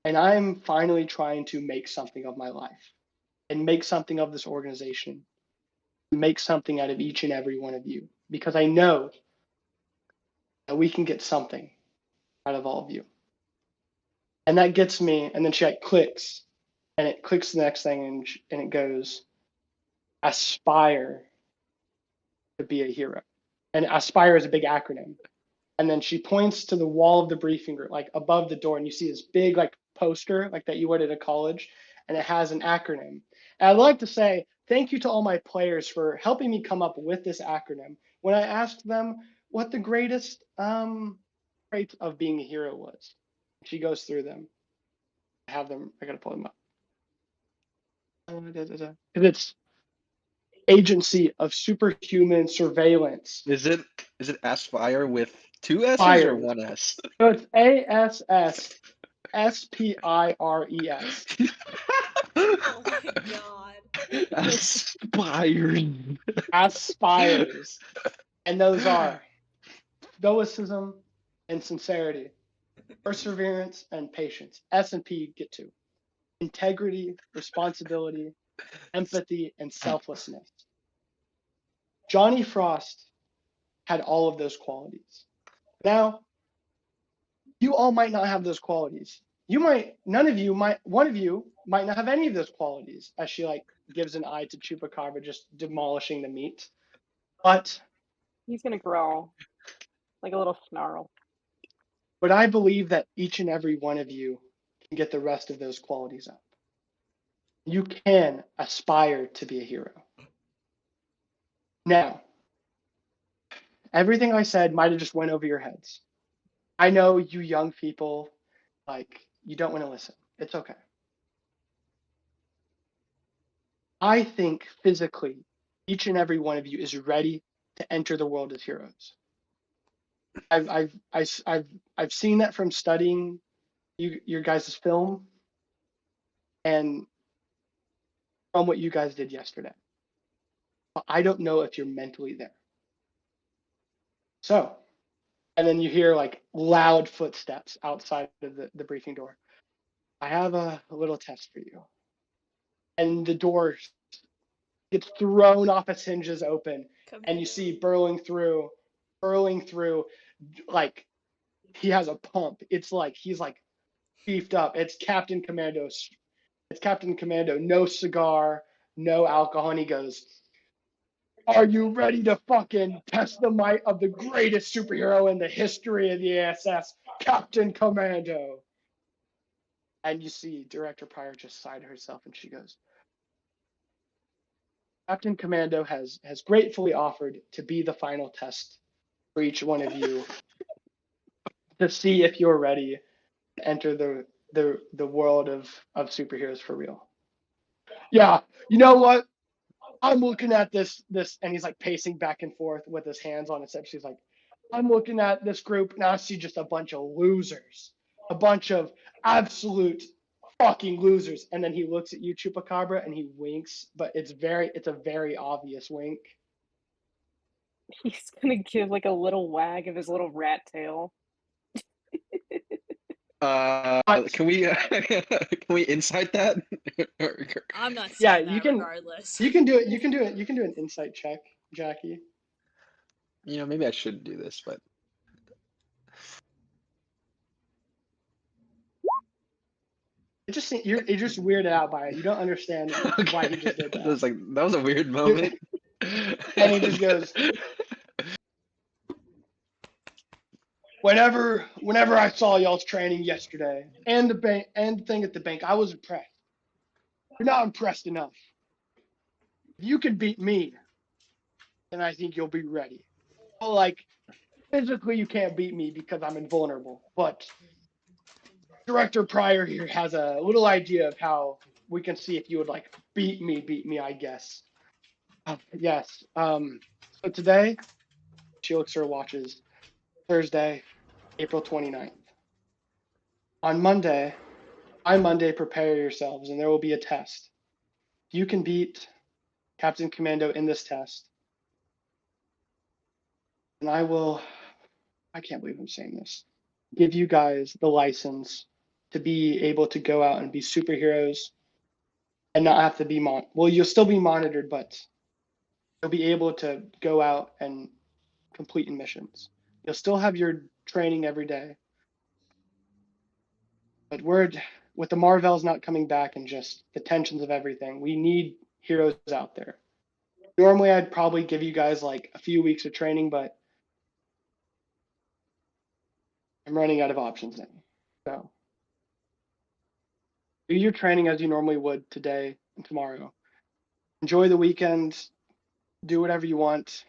And I'm finally trying to make something of my life and make something of this organization, make something out of each and every one of you, because I know that we can get something out of all of you. And that gets me, and then she like clicks, and it clicks the next thing, and it goes, aspire to be a hero. And aspire is a big acronym. And then she points to the wall of the briefing room, like above the door, and you see this big like poster, like that you would at a college, and it has an acronym. And I'd like to say thank you to all my players for helping me come up with this acronym. When I asked them what the greatest trait of being a hero was, she goes through them. I have them. I gotta pull them up. Because it's agency of superhuman surveillance. Is it Aspire with two S's or Spires. one S? So it's ASSSPIRES. Oh my god. Aspire. Aspires. And those are stoicism and sincerity, perseverance and patience. S and P get to integrity, responsibility, empathy, and selflessness. Johnny Frost had all of those qualities. Now, you all might not have those qualities. One of you might not have any of those qualities, as she like gives an eye to Chupacabra just demolishing the meat. But He's gonna growl like a little snarl. I believe that each and every one of you can get the rest of those qualities up. You can aspire to be a hero. Now, everything I said might have just went over your heads. I know you young people, like, you don't want to listen. It's okay. I think physically, each and every one of you is ready to enter the world as heroes. I've seen that from studying your guys' film and from what you guys did yesterday. But I don't know if you're mentally there. So, and then you hear like loud footsteps outside of the briefing door. I have a little test for you. And the door gets thrown off its hinges open, and you see burrowing through, like he has a pump. It's like he's like beefed up. It's Captain Commando. It's Captain Commando. No cigar, no alcohol. And he goes, "Are you ready to fucking test the might of the greatest superhero in the history of the ASS, Captain Commando?" And you see Director Pryor just sigh to herself, and she goes, Captain Commando has gratefully offered to be the final test for each one of you to see if you're ready to enter the world of superheroes for real. Yeah, you know what? I'm looking at this, and he's like pacing back and forth with his hands on his hips. He's like, I'm looking at this group, and I see just a bunch of losers, a bunch of absolute fucking losers. And then he looks at you, Chupacabra, and he winks, but it's a very obvious wink. He's gonna give like a little wag of his little rat tail. Can we insight that? I'm not Yeah, saying that you can. regardless. You can do it. You can do it. You can do an insight check, Jackie. Maybe I should do this, but You're just weirded out by it. You don't understand why he just did that. It was like that was a weird moment. And he just goes, whenever I saw y'all's training yesterday and the bank and the thing at the bank, I was impressed. You're not impressed enough. If you can beat me, then I think you'll be ready. Well, like physically you can't beat me because I'm invulnerable, but Director Pryor here has a little idea of how we can see if you would like beat me, I guess. Yes. So today, she looks at her watches. Thursday, April 29th. On Monday, prepare yourselves, and there will be a test. If you can beat Captain Commando in this test, and I can't believe I'm saying this, give you guys the license to be able to go out and be superheroes and not have to be well, you'll still be monitored, but you'll be able to go out and complete missions. You'll still have your training every day. But with the Marvels not coming back and just the tensions of everything, we need heroes out there. Normally, I'd probably give you guys like a few weeks of training, but I'm running out of options now. So do your training as you normally would today and tomorrow. Enjoy the weekend. Do whatever you want.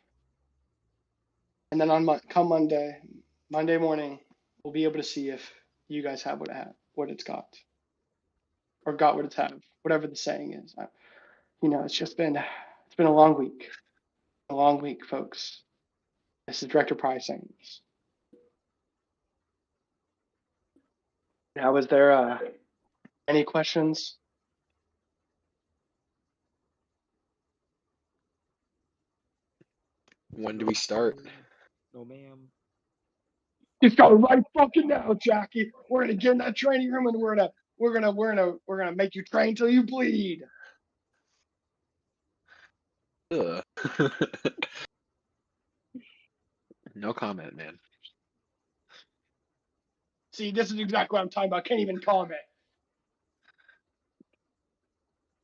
And then come Monday morning, we'll be able to see if you guys have what it's got, or got what it's have, whatever the saying is. It's been a long week. A long week, folks. This is Director Price saying this. Now, is there any questions? when do we start? No, ma'am. You start right fucking now, Jackie. We're gonna get in that training room and we're gonna make you train till you bleed. Ugh. No comment, man. See, this is exactly what I'm talking about. Can't even comment.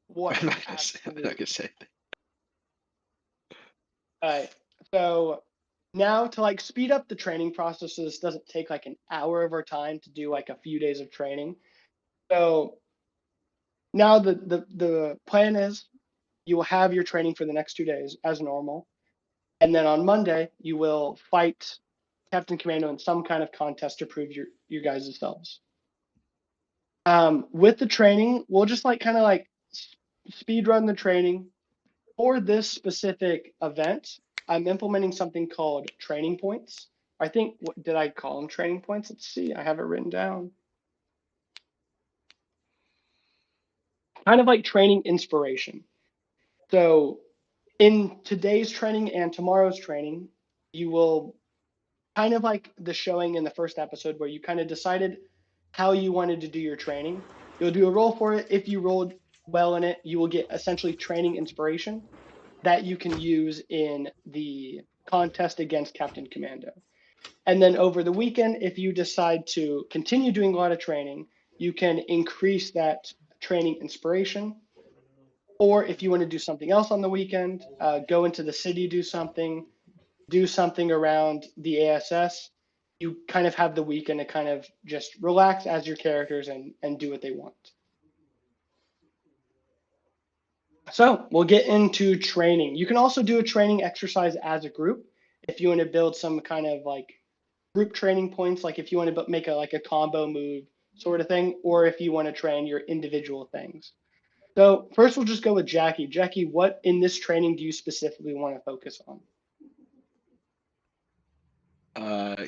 What? I'm not gonna say anything. All right. So now to like speed up the training process, so this doesn't take like an hour of our time to do like a few days of training. So now the plan is you will have your training for the next 2 days as normal, and then on Monday you will fight Captain Commando in some kind of contest to prove your guys' selves. With the training, we'll just like kind of like speed run the training for this specific event. I'm implementing something called training points. I think, what did I call them? Training points? Let's see. I have it written down. Kind of like training inspiration. So in today's training and tomorrow's training, you will kind of like the showing in the first episode where you kind of decided how you wanted to do your training. You'll do a roll for it. If you rolled well in it, you will get essentially training inspiration that you can use in the contest against Captain Commando. And then over the weekend, if you decide to continue doing a lot of training, you can increase that training inspiration. Or if you want to do something else on the weekend, go into the city, do something around the ASS, you kind of have the weekend to kind of just relax as your characters and do what they want. So we'll get into training. You can also do a training exercise as a group if you want to build some kind of like group training points, like if you want to make a combo move sort of thing, or if you want to train your individual things. So first we'll just go with Jackie. Jackie, what in this training do you specifically want to focus on?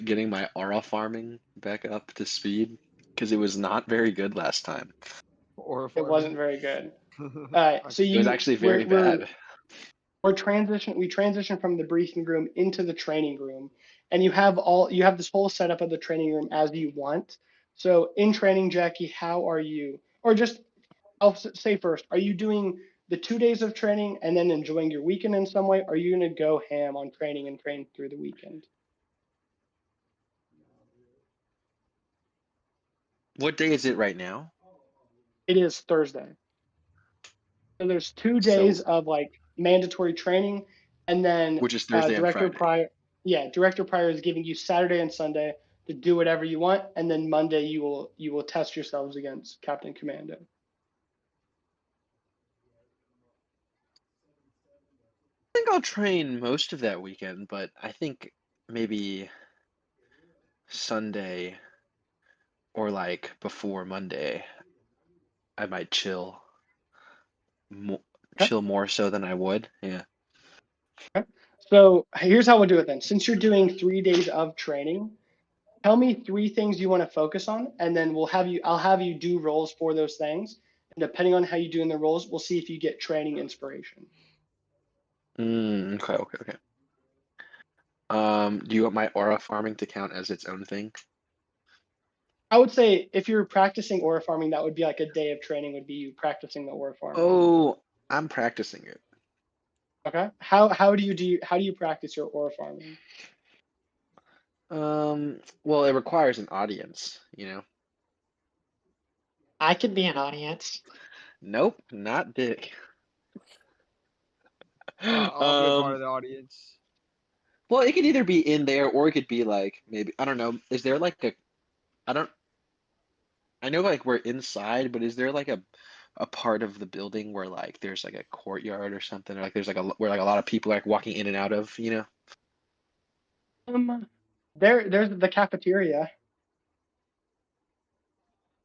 Getting my aura farming back up to speed because it was not very good last time. Or It wasn't farming. very good. So It was actually very bad. we transition from the briefing room into the training room, and you have this whole setup of the training room as you want. So in training, Jackie, how are you? Or just I'll say first, are you doing the 2 days of training and then enjoying your weekend in some way? Or are you going to go ham on training and train through the weekend? What day is it right now? It is Thursday. So there's 2 days So, of like mandatory training, and then which is Thursday and Director Friday. Pryor is giving you Saturday and Sunday to do whatever you want, and then Monday you will test yourselves against Captain Commando. I think I'll train most of that weekend, but I think maybe Sunday or like before Monday, I might chill Okay. more so than I would. Yeah. Okay. So here's how we'll do it then. Since you're doing 3 days of training, tell me 3 things you want to focus on, and then I'll have you do roles for those things. And depending on how you do in the roles, we'll see if you get training inspiration. Okay. Do you want my aura farming to count as its own thing? I would say if you're practicing aura farming, that would be like a day of training would be you practicing the aura farming. Oh, I'm practicing it. Okay. How do you practice your aura farming? Well, it requires an audience, you know. I could be an audience. Nope, not Dick. I'll be a part of the audience. Well, it could either be in there or it could be like maybe I don't know. Is there like I don't I know like we're inside, but is there like a part of the building where like there's like a courtyard or something, or like there's like where like a lot of people are like walking in and out of, you know? There's the cafeteria.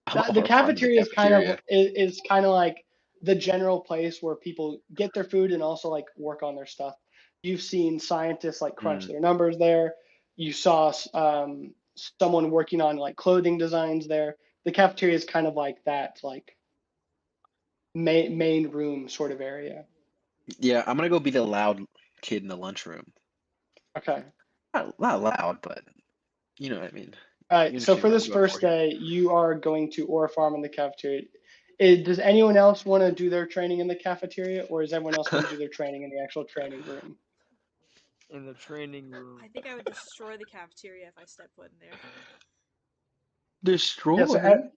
I'll The aura farm in the cafeteria cafeteria. is kind of like the general place where people get their food and also like work on their stuff. You've seen scientists like crunch Mm. their numbers there. You saw someone working on like clothing designs there. The cafeteria is kind of like that like main room sort of area. Yeah, I'm gonna go be the loud kid in the lunchroom. Okay. Not loud, but you know what I mean. All You right. So understand for what I'm this going for first here. day, you are going to aura farm in the cafeteria. Does anyone else want to do their training in the cafeteria, or is everyone else going to do their training in the actual training room? In the training room. I think I would destroy the cafeteria if I stepped foot in there. Yeah. So Destroy.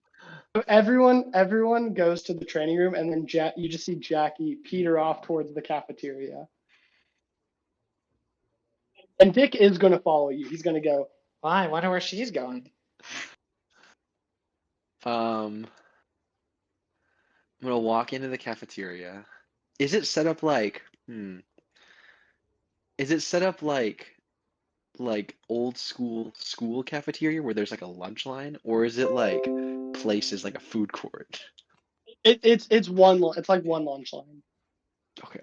everyone goes to the training room, and then you just see Jackie peter off towards the cafeteria. And Dick is going to follow you. He's going to go. Why? I wonder where she's going. I'm gonna walk into the cafeteria. Is it set up like Is it set up like old school cafeteria where there's like a lunch line, or is it like places like a food court? It's like one lunch line. Okay.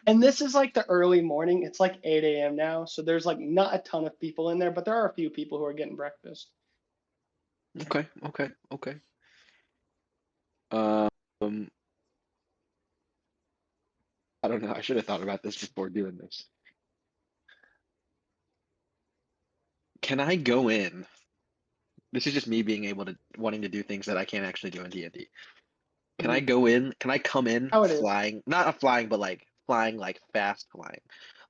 And this is like the early morning. It's like 8 a.m. now, so there's like not a ton of people in there, but there are a few people who are getting breakfast. Okay. Um, I don't know. I should have thought about this before doing this. Can I go in? This is just me being able to wanting to do things that I can't actually do in D&D. Can I go in? Can I come in How it is. flying? Not a flying, but like flying, like fast flying,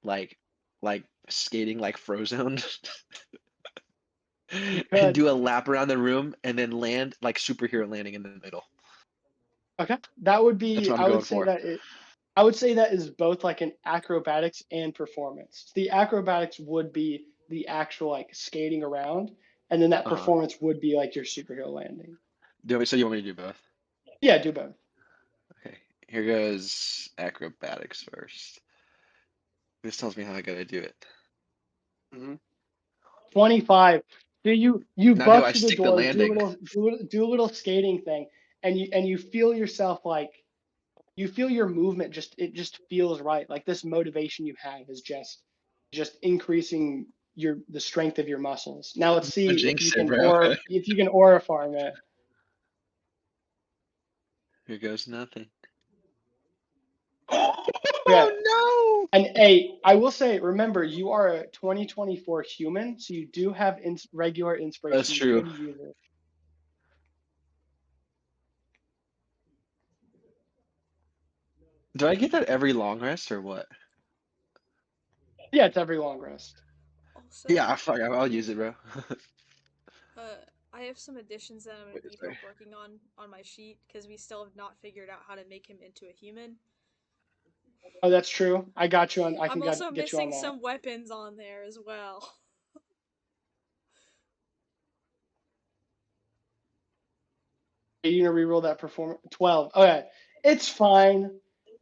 like like skating, like Frozone, and Good. do a lap around the room and then land like superhero landing in the middle. Okay. That would That's be, what I'm going for. I would say that is both like an acrobatics and performance. The acrobatics would be the actual like skating around, and then that performance would be like your superhero landing. So you want me to do both? Yeah, do both. Okay. Here goes acrobatics first. This tells me how I gotta do it. 25. So you Now, do bust I through the stick the door, landing? do a little skating thing, and you feel yourself like you feel your movement just feels right. Like this motivation you have is just increasing the strength of your muscles. Now let's No see jinx it, bro. if you can aura farm it. Here goes nothing. Yeah. Oh And hey, I will say, remember, you are a 2024 human, so you do have regular no! inspiration. That's You true. could use it. Do I get that every long rest or what? Yeah, it's every long rest. Also, Yeah, fuck, I'll use it, bro. I have some additions that I'm gonna Wait, need sorry. help working on my sheet because we still have not figured out how to make him into a human. Oh, that's true. I got you on. I can I'm also get you on missing that. some weapons on there as well. You gonna reroll that performance? 12. Okay, it's fine.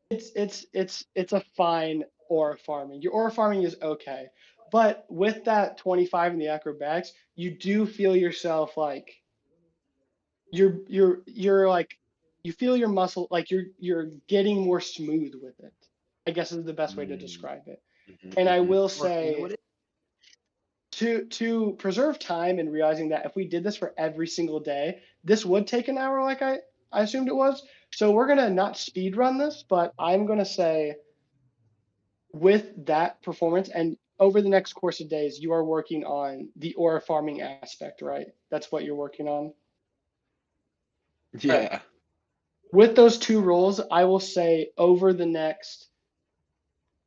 It's a fine aura farming. Your aura farming is okay, but with that 25 in the acrobatics, you do feel yourself like you're like you feel your muscle like you're getting more smooth with it. I guess is the best way to describe it. And I will Working say with it. to preserve time and realizing that if we did this for every single day, this would take an hour like I assumed it was. So we're gonna not speed run this, but I'm gonna say with that performance and over the next course of days, you are working on the aura farming aspect, right? That's what you're working on. Okay. Yeah. With those two rolls, I will say over the next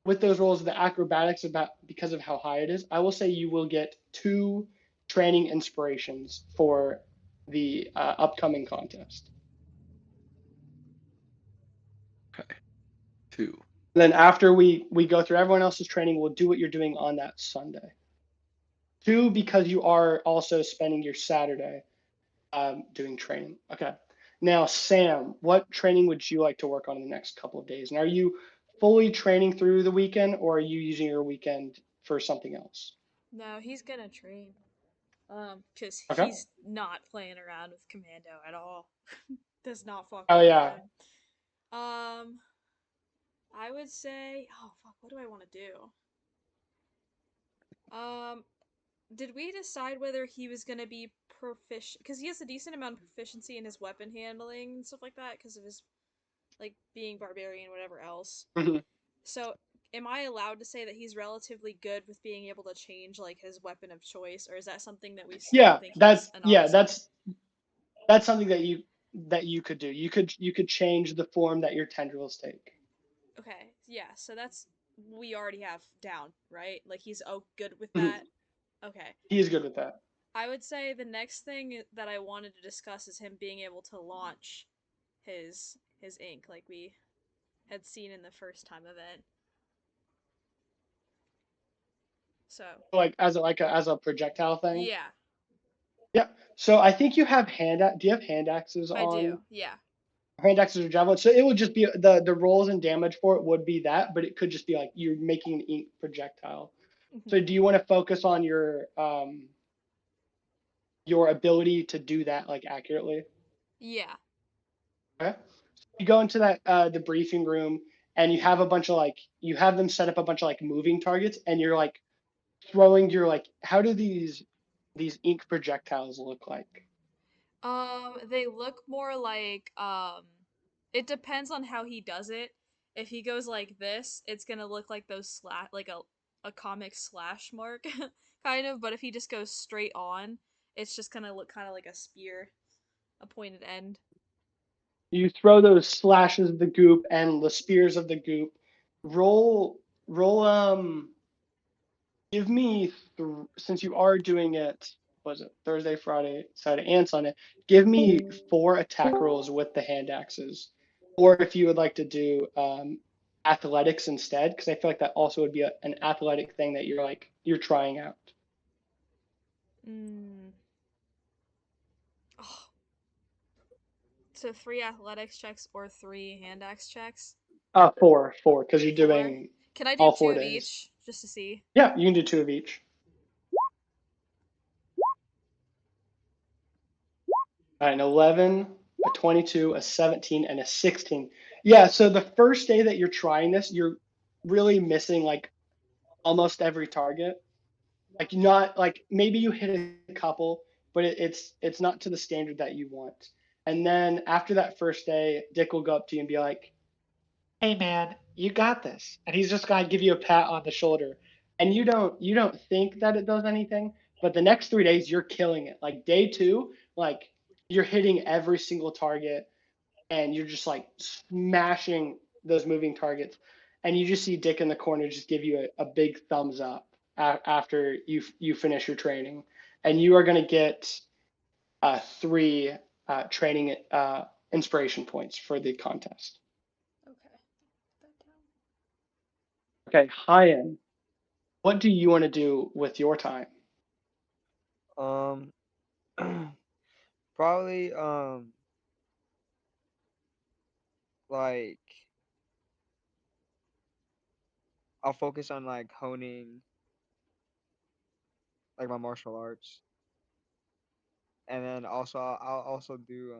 with those rolls, the acrobatics about because of how high it is, I will say you will get 2 training inspirations for the upcoming contest. Okay. 2. Then after we go through everyone else's training, we'll do what you're doing on that Sunday. 2 because you are also spending your Saturday doing training. Okay. Now, Sam, what training would you like to work on in the next couple of days? And are you fully training through the weekend, or are you using your weekend for something else? No, he's gonna train. Cause Okay. he's not playing around with Commando at all. Does not fuck Oh with yeah. him. Um, I would say, oh fuck, what do I want to do? Did we decide whether he was gonna be proficient? Because he has a decent amount of proficiency in his weapon handling and stuff like that, because of his like being barbarian, whatever else. Mhm. So, am I allowed to say that he's relatively good with being able to change like his weapon of choice, or is that something that we still Yeah, think he's a yeah, novice in? that's something that you could do. You could change the form that your tendrils take. Okay, yeah, so that's we already have down, right? Like he's good with Mhm. that. Okay. He is good with that. I would say the next thing that I wanted to discuss is him being able to launch his ink like we had seen in the first time event. So, Like as a projectile thing. yeah, Yeah. So I think you have do you have hand axes I do. on Yeah. hand axes or javelin? So it would just be the rolls and damage for it would be that, but it could just be like you're making an ink projectile. Mm-hmm. So do you want to focus on your ability to do that like accurately? Yeah. Okay. You go into that the briefing room and you have a bunch of like you have them set up a bunch of like moving targets and you're like throwing your like how do these ink projectiles look like? They look more like it depends on how he does it. If he goes like this, it's gonna look like those like a comic slash mark kind of, but if he just goes straight on, it's just gonna look kind of like a spear, a pointed end. You throw those slashes of the goop and the spears of the goop. Roll give me since you are doing it was it Thursday, Friday, Saturday, and Sunday, give me 4 attack rolls with the hand axes. Or if you would like to do athletics instead, because I feel like that also would be an athletic thing that you're trying out. Mm. Oh. So 3 athletics checks or 3 hand axe checks. 4, because you're 4. doing Can I do all 2 4 of days. each just to see? Yeah, you can do 2 of each. All right, an 11, a 22, a 17, and a 16. Yeah, so the first day that you're trying this, you're really missing like almost every target. Like not like maybe you hit a couple, but it's not to the standard that you want. And then after that first day, Dick will go up to you and be like, "Hey man, you got this." And he's just gonna give you a pat on the shoulder. And you don't think that it does anything, but the next 3 days you're killing it. Like day 2, like you're hitting every single target and you're just like smashing those moving targets. And you just see Dick in the corner just give you a big thumbs up after you finish your training, and you are going to get 3 training inspiration points for the contest. Okay. Put that down. Okay, Hayyan, what do you want to do with your time? Um, probably like I'll focus on like honing like my martial arts, and then also I'll also do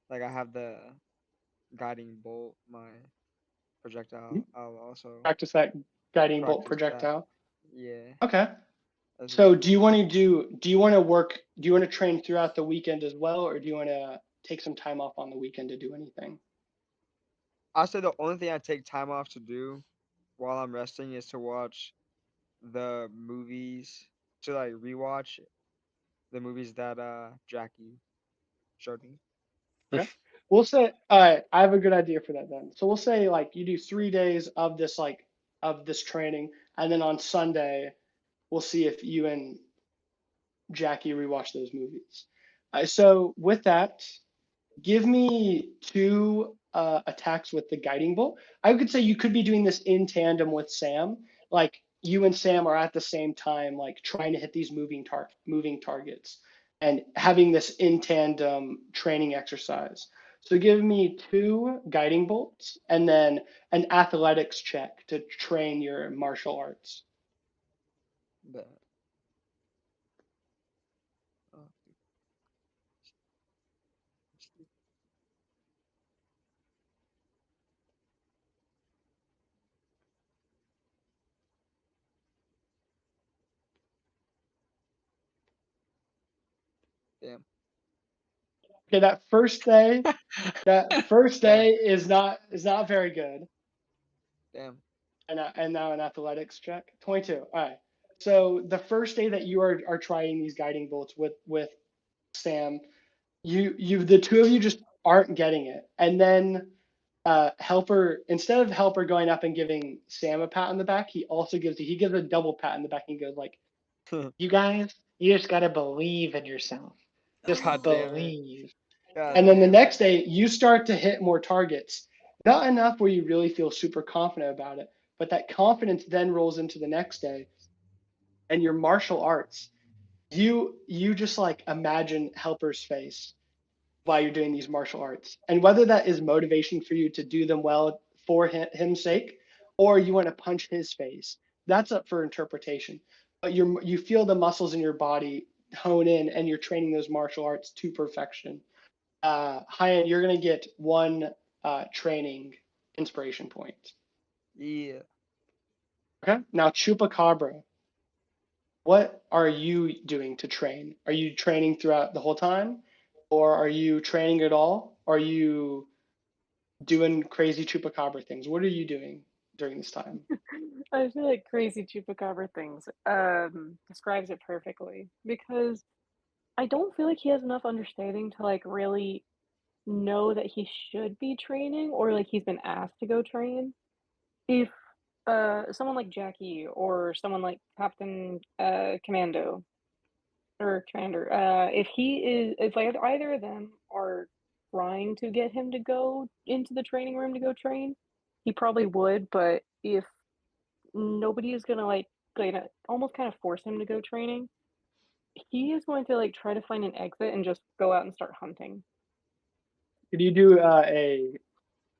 like I have the guiding bolt, my projectile. I'll also Practice that guiding bolt practice that. projectile. Yeah, Okay. as So well. do you want to train throughout the weekend as well, or do you want to take some time off on the weekend to do anything? I say the only thing I take time off to do while I'm resting is to watch the movies, to like rewatch the movies that Jackie showed me. Okay. We'll say, all right, I have a good idea for that then. So we'll say like you do 3 days of this training, and then on Sunday we'll see if you and Jackie rewatch those movies. So with that, give me 2 attacks with the guiding bolt. I could say you could be doing this in tandem with Sam. Like you and Sam are at the same time, like trying to hit these moving targets and having this in tandem training exercise. So give me 2 guiding bolts and then an athletics check to train your martial arts. But oh, damn, Okay, that first damn, day is not very good. damn. And now an athletics check. 22. All right. So the first day that you are trying these guiding bolts with Sam, you the 2 of you just aren't getting it. And then Helper, instead of Helper going up and giving Sam a pat on the back, he gives a double pat on the back and goes like, You guys, you just gotta believe in yourself. Just God Oh. damn it. believe. God and then the damn it. next day you start to hit more targets. Not enough where you really feel super confident about it, but that confidence then rolls into the next day and your martial arts. You just like imagine Helper's face while you're doing these martial arts, and whether that is motivation for you to do them well for him's sake, or you want to punch his face, that's up for interpretation. But you feel the muscles in your body hone in, and you're training those martial arts to perfection. Hayyan, you're gonna get 1 training inspiration point. Yeah. Okay. Now Chupacabra, what are you doing to train? Are you training throughout the whole time? Or are you training at all? Are you doing crazy chupacabra things? What are you doing during this time? I feel like crazy chupacabra things describes it perfectly because I don't feel like he has enough understanding to like really know that he should be training or like he's been asked to go train. If someone like Jackie or someone like Captain Commando or Commander, if like either of them are trying to get him to go into the training room to go train, he probably would. But if nobody is gonna like gonna almost kind of force him to go training, he is going to like try to find an exit and just go out and start hunting. Could you do a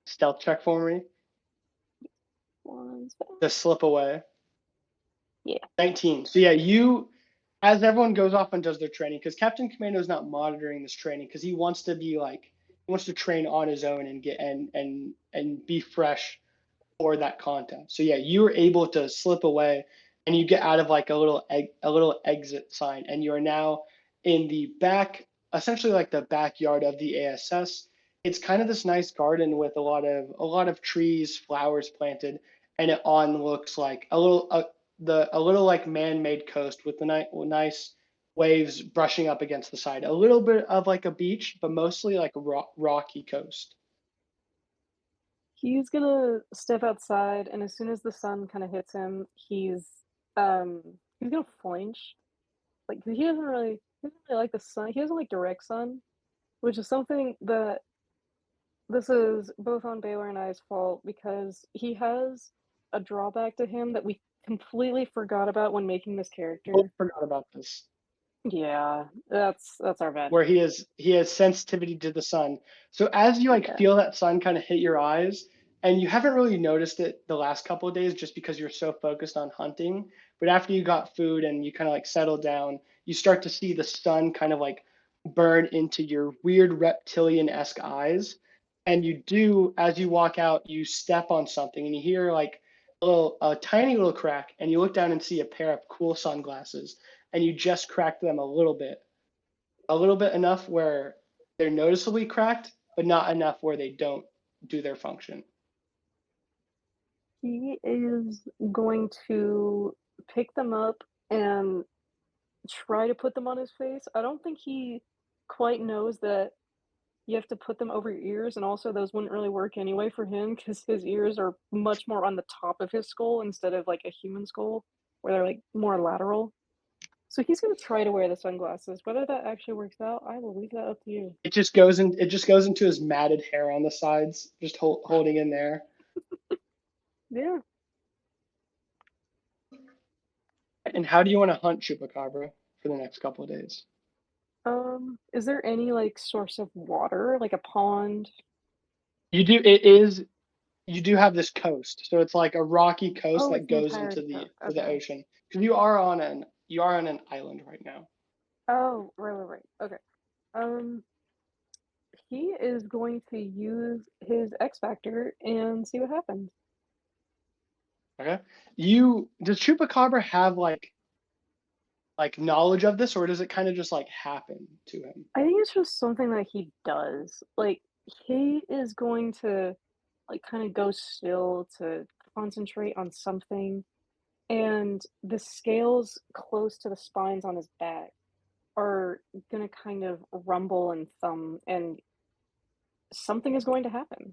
stealth check for me? One sec. To slip away. Yeah. 19. So yeah, you, as everyone goes off and does their training, because Captain Commando is not monitoring this training because he wants to be like, he wants to train on his own and get and be fresh for that contest. So yeah, you were able to slip away and you get out of like a little exit sign, and you are now in the back, essentially like the backyard of the ASS. It's kind of this nice garden with a lot of trees, flowers planted, and it on looks like a little like man-made coast with the nice waves brushing up against the side. A little bit of like a beach, but mostly like a rocky coast. He's gonna step outside, and as soon as the sun kind of hits him, he's gonna flinch. Like 'cause he doesn't really like the sun. He doesn't like direct sun, which is something that this is both on Baylor and I's fault because he has a drawback to him that we completely forgot about when making this character. Totally forgot about this. Yeah, that's our bad. Where he has sensitivity to the sun. So as you like Yeah. feel that sun kind of hit your eyes, and you haven't really noticed it the last couple of days just because you're so focused on hunting, but after you got food and you kind of like settle down, you start to see the sun kind of like burn into your weird reptilian-esque eyes. And you do, as you walk out, you step on something and you hear like a tiny little crack, and you look down and see a pair of cool sunglasses, and you just cracked them a little bit enough where they're noticeably cracked, but not enough where they don't do their function. He is going to pick them up and try to put them on his face. I don't think he quite knows that you have to put them over your ears, and also those wouldn't really work anyway for him because his ears are much more on the top of his skull instead of like a human skull, where they're like more lateral. So he's gonna try to wear the sunglasses. Whether that actually works out, I will leave that up to you. It just goes into his matted hair on the sides, just holding in there. Yeah. And how do you want to hunt Chupacabra for the next couple of days? Is there any like source of water, like a pond? You do have this coast, so it's like a rocky coast Oh, it's that the goes entire into the coast. to the Okay. ocean. Because you are on an island right now. Oh, right. Okay. Um, he is going to use his X Factor and see what happens. Okay. Does Chupacabra have like knowledge of this, or does it kind of just like happen to him? I think it's just something that he does. Like, he is going to, like, kind of go still to concentrate on something, and the scales close to the spines on his back are gonna kind of rumble and thumb, and something is going to happen.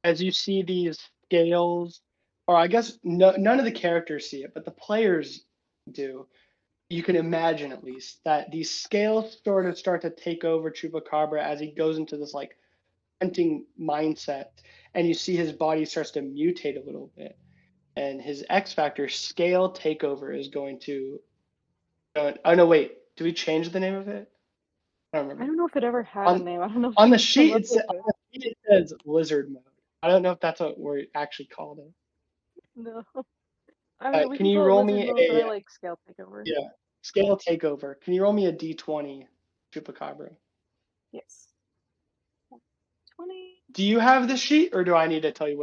As you see these scales, or I guess none of the characters see it, but the players do. You can imagine at least that these scales sort of start to take over Chupacabra as he goes into this like hunting mindset, and you see his body starts to mutate a little bit, and his X Factor scale takeover is going to. Oh no, wait. Do we change the name of it? I don't I remember. don't know if it ever had a On name. I don't know if on we the could come sheet up with it. it says lizard mode. I don't know if that's what we're actually called it. No. I mean, we Can can you call it roll lizard me mode, but I a like scale takeover. yeah scale takeover? Can you roll me a d20 Chupacabra? Yes. 20. Do you have the sheet, or do I need to tell you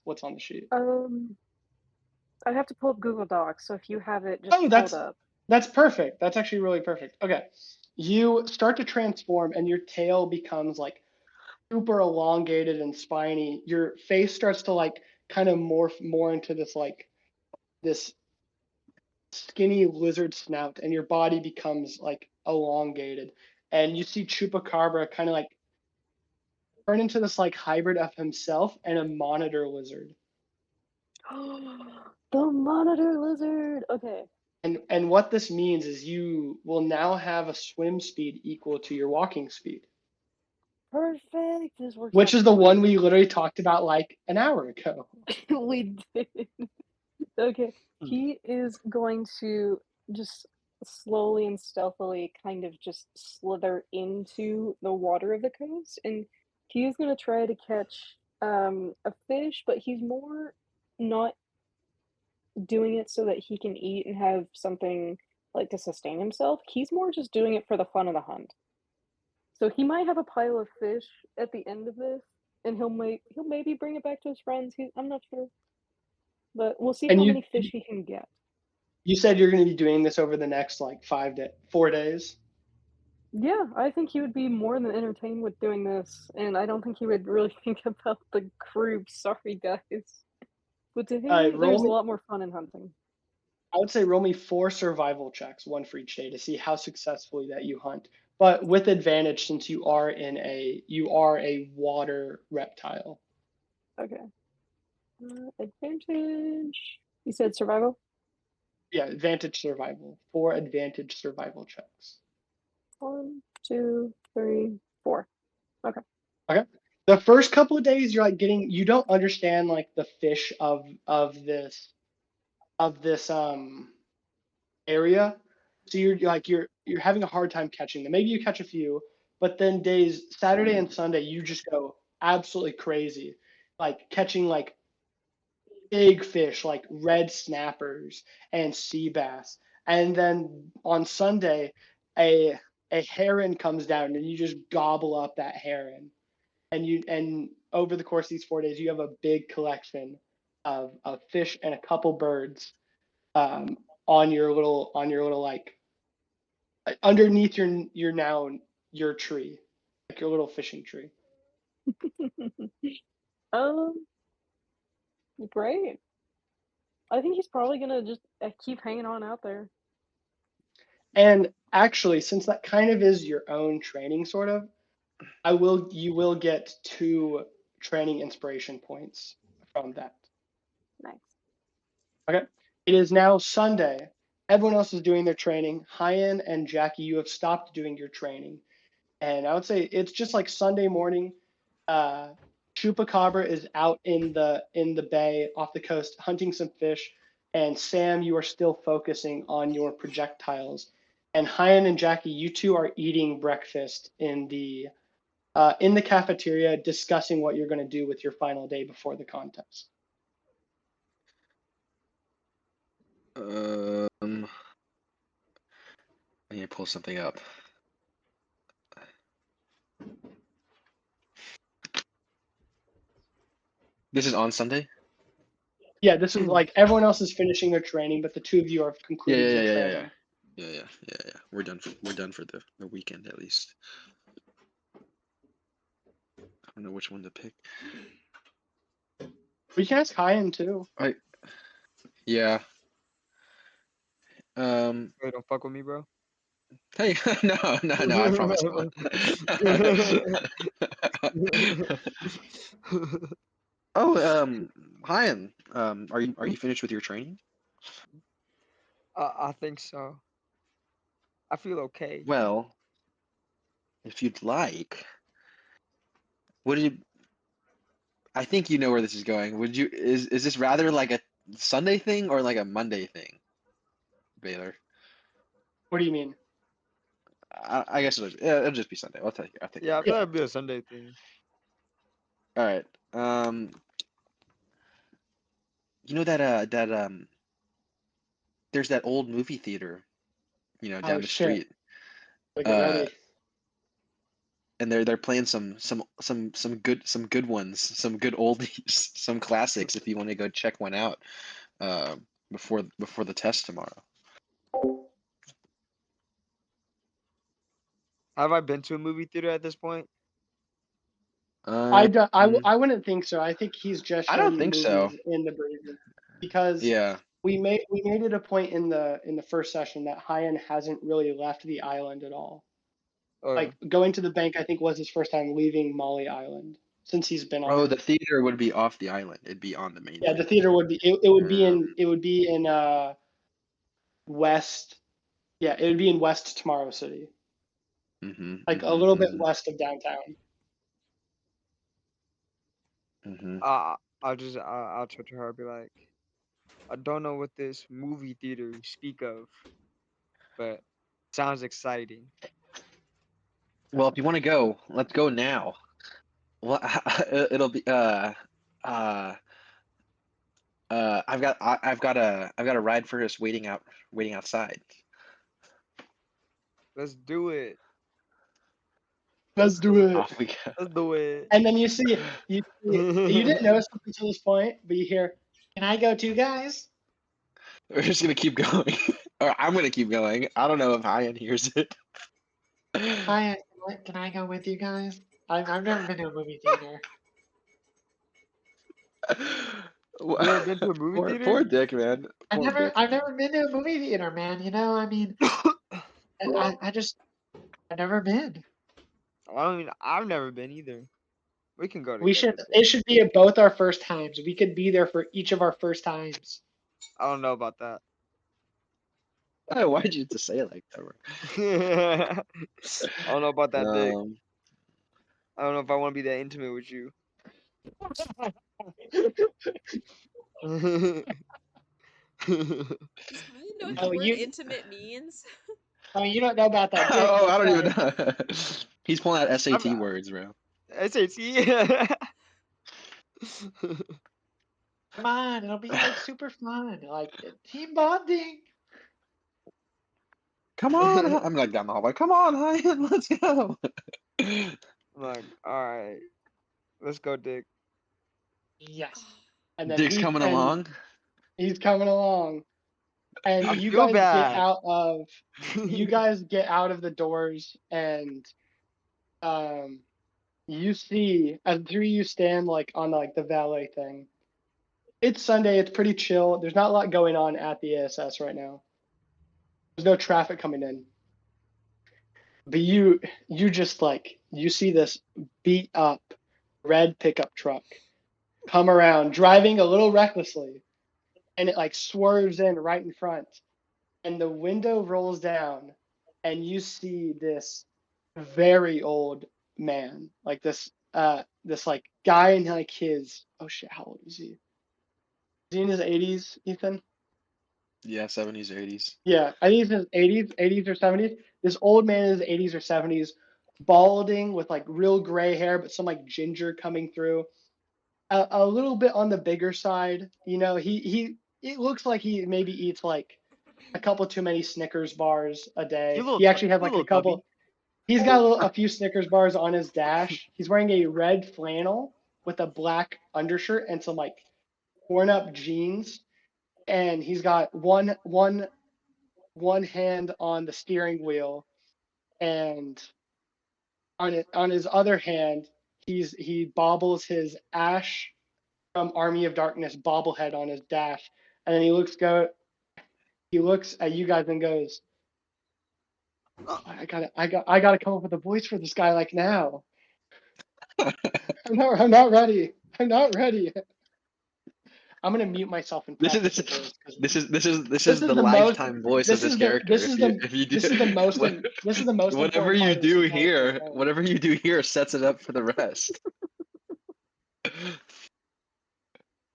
what's on the sheet? I'd have to pull up Google Docs, so if you have it just Oh, pulled up. that's perfect. That's actually really perfect. Okay, you start to transform, and your tail becomes like super elongated and spiny. Your face starts to like kind of morph more into this skinny lizard snout, and your body becomes like elongated. And you see Chupacabra kind of like turn into this like hybrid of himself and a monitor lizard. The monitor lizard. Okay. And what this means is you will now have a swim speed equal to your walking speed, Perfect. This works which out is the one we perfect. literally talked about like an hour ago. We did. Okay. He is going to just slowly and stealthily kind of just slither into the water of the coast, and he is gonna try to catch a fish, but he's more not doing it so that he can eat and have something like to sustain himself. He's more just doing it for the fun of the hunt. So he might have a pile of fish at the end of this, and he'll maybe bring it back to his friends. I'm not sure, but we'll see And how many fish he can get. you said you're going to be doing this over the next like 4 days. Yeah, I think he would be more than entertained with doing this, and I don't think he would really think about the group. Sorry, guys. But to him, Roll there's a me. lot more fun in hunting. I would say roll me 4 survival checks, one for each day, to see how successfully that you hunt. But with advantage, since you are a water reptile. Okay. Advantage. You said survival? Yeah, advantage survival. 4 advantage survival checks. 1, 2, 3, 4. Okay. Okay. The first couple of days, you're like you don't understand like the fish of this area, so you're having a hard time catching them. Maybe you catch a few, but then days Saturday and Sunday, you just go absolutely crazy, like catching like big fish like red snappers and sea bass. And then on Sunday, a a heron comes down and you just gobble up that heron. And over the course of these 4 days, you have a big collection of fish and a couple birds on your little like underneath your tree, like your little fishing tree. Um, great. I think he's probably gonna just keep hanging on out there. And actually, since that kind of is your own training, sort of, you will get 2 training inspiration points from that. Nice. Okay. It is now Sunday. Everyone else is doing their training. Hayyan and Jackie, you have stopped doing your training. And I would say it's just like Sunday morning. Uh, Chupacabra is out in the bay off the coast hunting some fish, and Sam, you are still focusing on your projectiles. And Hayyan and Jackie, you two are eating breakfast in the cafeteria, discussing what you're going to do with your final day before the contest. I need to pull something up. This is on Sunday? Yeah, this is like everyone else is finishing their training, but the two of you have concluded your training. Yeah. We're done for the weekend at least. I don't know which one to pick. We can ask Hayyan too. Yeah. Wait, don't fuck with me, bro. Hey, no, I promise I won't. Oh, Hayyan, are you finished with your training? I think so. I feel okay. Well, if you'd like, I think you know where this is going. Is this rather like a Sunday thing or like a Monday thing, Baylor? What do you mean? I guess it'll just be Sunday. I'll take Yeah, I it. feel like it'd be a Sunday thing. All right. You know that there's that old movie theater, down Oh the shit. street. Gotta get ready. And they're playing some good ones, some good oldies, some classics. If you want to go check one out, before the test tomorrow. Have I been to a movie theater at this point? I, Um, do, I wouldn't think so. I think he's just I shown don't you think so. movies in the briefing because Yeah. we made it a point in the first session that Hayyan hasn't really left the island at all. Oh, Like going to the bank, I think was his first time leaving Molly Island since he's been on Oh, Earth. the theater would be off the island. It'd be on the mainland. Yeah, the theater would be it would be in west. Yeah, it would be in West Tomorrow City, like a little bit west of downtown. I'll turn to her and be like, I don't know what this movie theater you speak of. but sounds exciting. Well, if you want to go, let's go now. Well, it'll be uh I've got a ride for us waiting outside. Let's do it. Let's do it. Off we go. Let's do it. And then you didn't notice up until this point, but you hear, Can I go too, guys? We're just gonna keep going, or I'm gonna keep going. I don't know if Hayyan hears it. Hi, can I go with you guys? I've never been to a movie theater. You ever been to a movie theater? Poor Dick, man. I've Poor never Dick. I've never been to a movie theater, man. You know, I mean, I've never been. I mean, I've never been either. We can go We together. should. It should be at both our first times. We could be there for each of our first times. I don't know about that. Why'd you just say it like that, bro? I don't know about that, Dick. Um, I don't know if I want to be that intimate with you. Does Hayyan know what the Oh, word you- intimate means? I mean, you don't know about that. Dick, oh, but, I don't even like, know. He's pulling out SAT I'm- words, bro. SAT. Come on, it'll be like super fun, like team bonding. Come on, I'm like down the hallway. Come on, Hayyan, let's go. I'm like, all right, let's go, Dick. Yes. and then Dick's coming along. He's coming along, and I you feel guys bad. get out of the doors, and you see as the three of you stand like on like the valet thing. It's Sunday. It's pretty chill. There's not a lot going on at the ASS right now. There's no traffic coming in. But you just like you see this beat up red pickup truck come around driving a little recklessly, and it like swerves in right in front, and the window rolls down, and you see this very old man, like this like guy in like his, oh shit, how old is he? Is he in his 80s, Ethan? Yeah, 70s, 80s. Yeah, I think he's in his 80s or 70s. This old man in his 80s or 70s, balding with like real gray hair, but some like ginger coming through. A little bit on the bigger side. You know, it looks like he maybe eats like a couple too many Snickers bars a day. He actually has like a couple. He's got a few Snickers bars on his dash. He's wearing a red flannel with a black undershirt and some like torn up jeans, and he's got one hand on the steering wheel, and on his other hand, he bobbles his Ash from Army of Darkness bobblehead on his dash, and then he looks at you guys and goes, I gotta come up with a voice for this guy like now. I'm not ready. I'm not ready. I'm gonna mute myself and This practice is the voice. this is is the the lifetime voice of this this is the character. this is the If you do, this is the most this is the most whatever important you part of this do entire here, campaign. whatever you do here sets it up for the rest.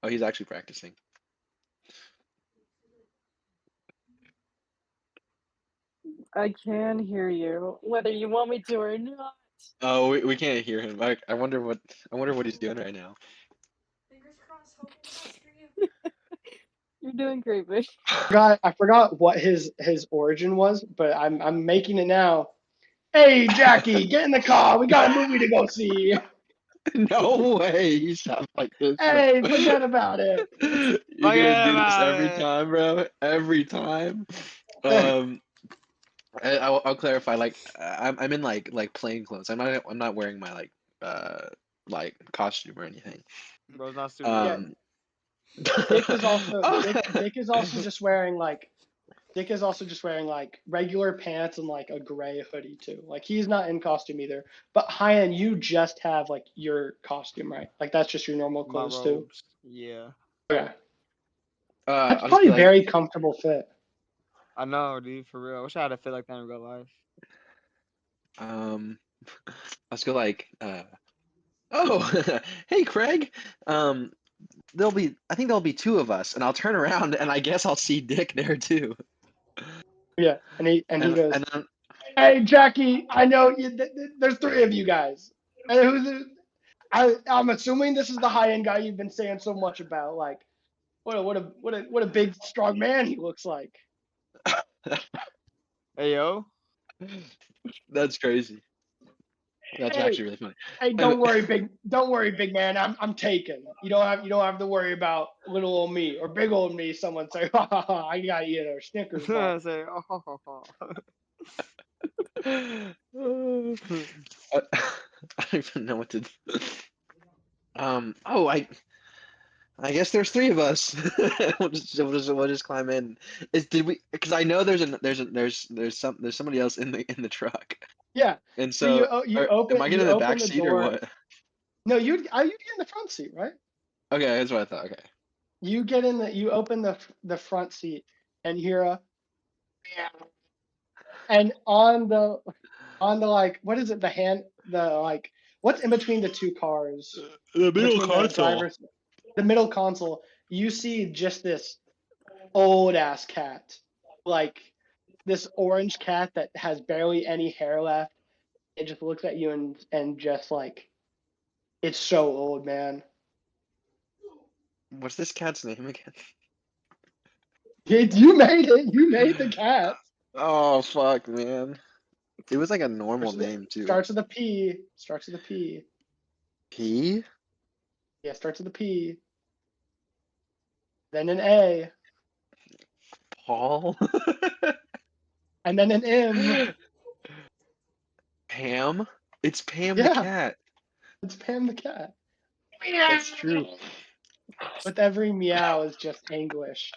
Oh, he's actually practicing. I can hear you, whether you want me to or not. Oh, we can't hear him. I wonder what he's doing right now. Fingers crossed, hoping the best for you. You're doing great, bitch. I forgot what his origin was, but I'm making it now. Hey Jackie, get in the car. We got a movie to go see. No way, you sound like this. Bro. Hey, forget about it. You're Forget gonna do this about every it. time, bro. Every time. I'll clarify. Like, I'm in like plain clothes. I'm not wearing my like costume or anything. Bro's not super. Dick is also Oh. Dick is also just wearing like regular pants and like a gray hoodie too. Like he's not in costume either. But Hayyan, you just have like your costume, right? Like that's just your normal My clothes too. robes. Yeah. Okay. I'll That's just probably be like, very comfortable fit. I know, dude. For real. I wish I had a fit like that in real life. let's go like, oh, hey Craig. I think there'll be two of us, and I'll turn around and I guess I'll see Dick there too. Yeah, and he goes, and then, "Hey, Jackie, I know there's three of you guys. And I'm assuming this is the high end guy you've been saying so much about. Like, what a big strong man he looks like. Hey yo. that's crazy. That's Hey, actually really funny. hey, And- don't worry, big man. I'm taken. You don't have to worry about little old me or big old me. Someone say, ha ha ha, I gotta eat a Snickers bar. Say, oh, ho, ho, ho. I don't even know what to do. Oh, I guess there's three of us. We'll just climb in. Did we? Because I know there's somebody else in the truck. Yeah. And So so, am I getting in you the open back the seat or door. what? No, you'd get in the front seat, right? Okay, that's what I thought. Okay. You open the front seat and hear a meow. And on the like, what is it, what's in between the two cars, The in middle between the console. driver's, the middle console, you see just this old ass cat, like this orange cat that has barely any hair left. It just looks at you and just like, it's so old, man. What's this cat's name again? You made it. You made the cat. Oh fuck, man. It was like a normal name too. Starts with a P. Starts with a P. P? Yeah, starts with a P. Then an A. Paul? And then an M. Pam? It's Pam the Yeah, cat. it's Pam the cat. That's true. With every meow is just anguish.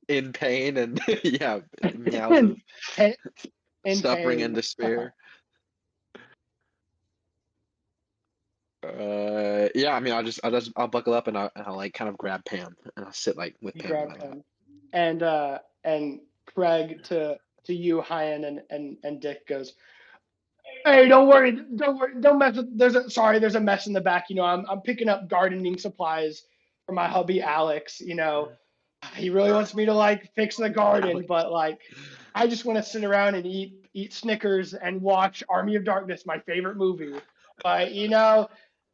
In pain and yeah, meows of in, pa- in suffering and pain. despair. Yeah, I mean, I'll buckle up and I'll like kind of grab Pam and I'll sit like with You Pam in grab my lap. him. And Craig to you, Hayyan and Dick goes, "Hey, don't worry, don't mess with. There's a mess in the back. You know, I'm picking up gardening supplies for my hubby Alex. You know, he really wants me to like fix the garden, but like, I just want to sit around and eat Snickers and watch Army of Darkness, my favorite movie. But you know,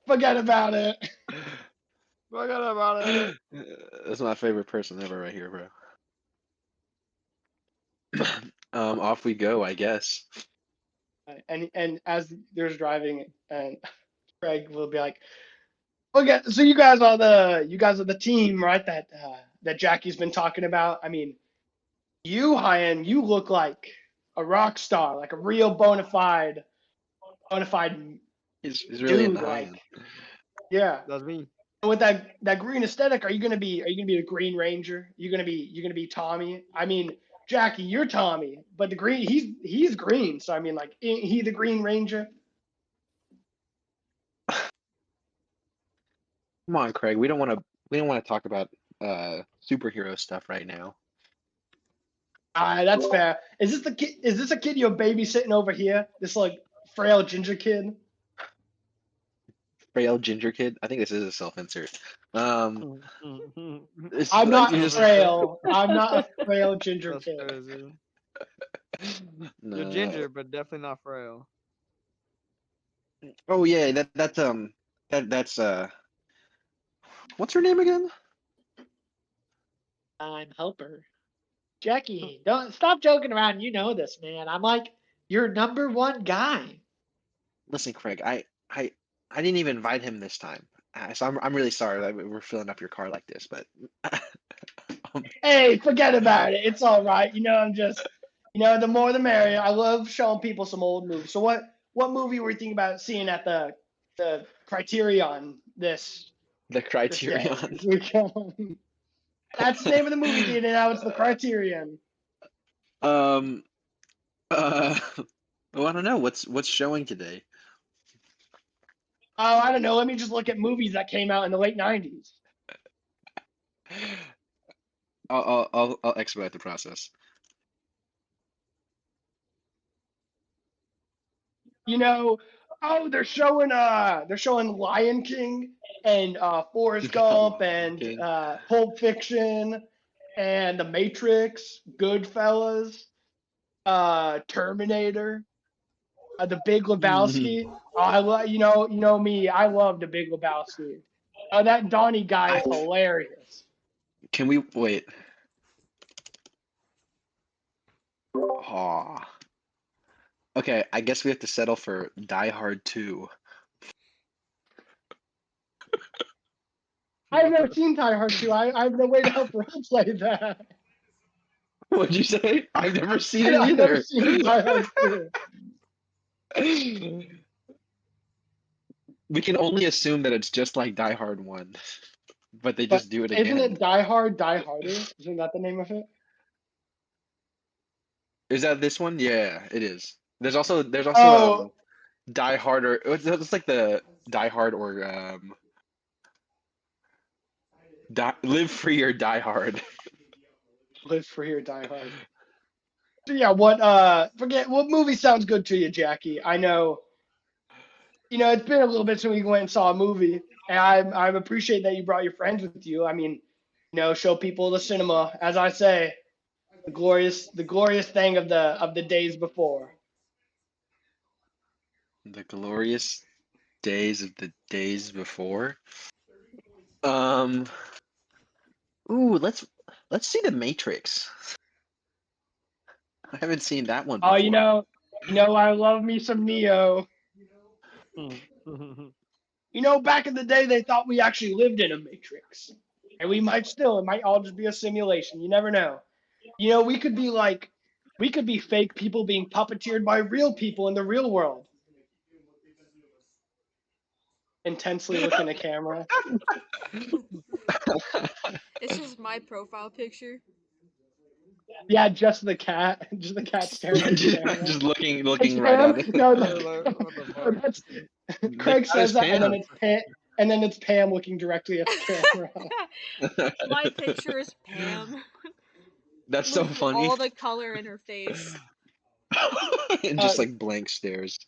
forget about it." Forget about it. That's my favorite person ever right here, bro. Off we go, I guess. And as there's driving, and Craig will be like, "Okay, so you guys are the team, right? That Jackie's been talking about. I mean, you, Hayyan, you look like a rock star, like a real bona fide He's really in dude. the high Like, end. yeah. That's me. And with that green aesthetic, are you gonna be the Green Ranger? You gonna be Tommy? I mean, Jackie, you're Tommy, but the green he's green. So I mean, like, he the Green Ranger. Come on, Craig. We don't want to talk about superhero stuff right now. That's fair. Is this the kid? Is this a kid you're babysitting over here? This like frail ginger kid? Frail ginger kid. I think this is a self-insert. It's I'm like not you just frail. I'm not a frail ginger That's kid. crazy. You're no. ginger, but definitely not frail. Oh yeah, that's what's her name again? I'm Helper. Jackie, don't stop joking around. You know this, man. I'm like your number one guy. Listen, Craig, I didn't even invite him this time. So I'm really sorry that we're filling up your car like this, but Hey, forget about it. It's all right. You know, the more the merrier. I love showing people some old movies. So what movie were you thinking about seeing at the Criterion this the day? Criterion. That's the name of the movie theater now. It's the Criterion. Um well, I don't know what's showing today. Oh, I don't know. Let me just look at movies that came out in the late '90s. I'll expedite the process. You know, oh, they're showing Lion King and Forrest Gump Lion and King. Pulp Fiction and The Matrix, Goodfellas. Terminator, the Big Lebowski. Oh, I love you know me. I love the Big Lebowski. Oh, that Donnie guy is hilarious. Can we wait? Aw. Okay, I guess we have to settle for Die Hard 2. I've never seen Die Hard 2. I have no way to help roleplay that. What'd you say? I've never seen it I've never either. seen Die Hard 2. We can only assume that it's just like Die Hard 1, but they But just do it isn't again. it Die Hard, Die Harder? Isn't that the name of it? Is that this one? Yeah, it is. There's also Oh, Die Harder. It's like the Die Hard or Live Free or Die Hard. Live Free or Die Hard. So yeah, forget what movie sounds good to you, Jackie? I know, it's been a little bit since we went and saw a movie, and I appreciate that you brought your friends with you. I mean, show people the cinema, as I say, the glorious thing of the days before. The glorious days of the days before. Ooh, let's see The Matrix. I haven't seen that one Oh, before. I love me some Neo. Back in the day, they thought we actually lived in a matrix, and we might still. It might all just be a simulation. You never know. We could be fake people being puppeteered by real people in the real world. Intensely looking at camera. It's just my profile picture. Yeah, just the cat staring at the camera. Just looking It's right Pam. at it. No, What the fuck? that's The Craig cat is says that, and then Pam. it's Pam looking directly at the camera. My picture is Pam. That's so With funny. all the color in her face. And just like blank stares.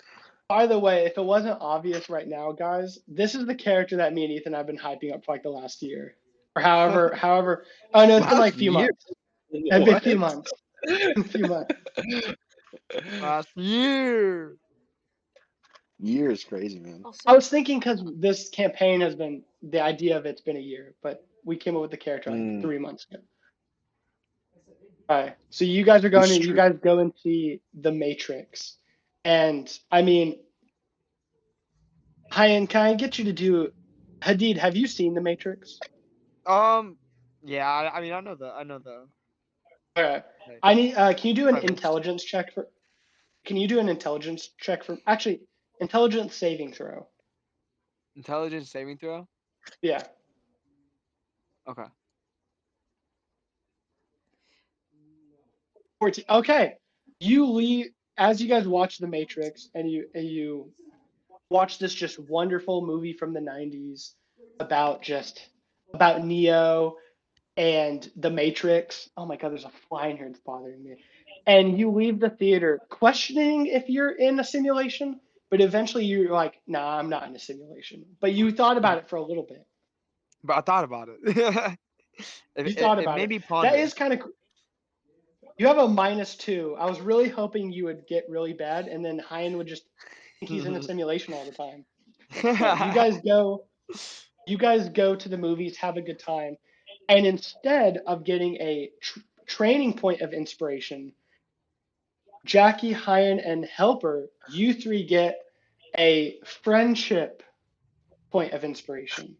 By the way, if it wasn't obvious right now, guys, this is the character that me and Ethan have been hyping up for like the last year, or however. Oh no, it's been like a few months. It's been a few months. A few months. Last year. Year is crazy, man. I was thinking because this campaign the idea of it's been a year, but we came up with the character like 3 months ago. All right, so you guys go and see The Matrix, and I mean, Hayyan, can I get you to do? Hadid, have you seen The Matrix? Yeah. I mean, I know the. All right, Like, I need. Can you do an premise. intelligence check for? Can you do an intelligence check for? Actually, intelligence saving throw. Intelligence saving throw. Yeah. Okay. 14. Okay. You leave as you guys watch The Matrix, and you watch this just wonderful movie from the 90s about Neo and The Matrix. Oh my God, there's a fly in here that's bothering me. And you leave the theater questioning if you're in a simulation, but eventually you're like, nah, I'm not in a simulation. But you thought about it for a little bit. But I thought about it. You thought about made it. me That ponder. is kind of. You have a -2. I was really hoping you would get really bad, and then Hayyan would just think he's in a simulation all the time. But you guys go to the movies, have a good time, and instead of getting a training point of inspiration, Jackie, Hayyan, and Helper, you three get a friendship point of inspiration.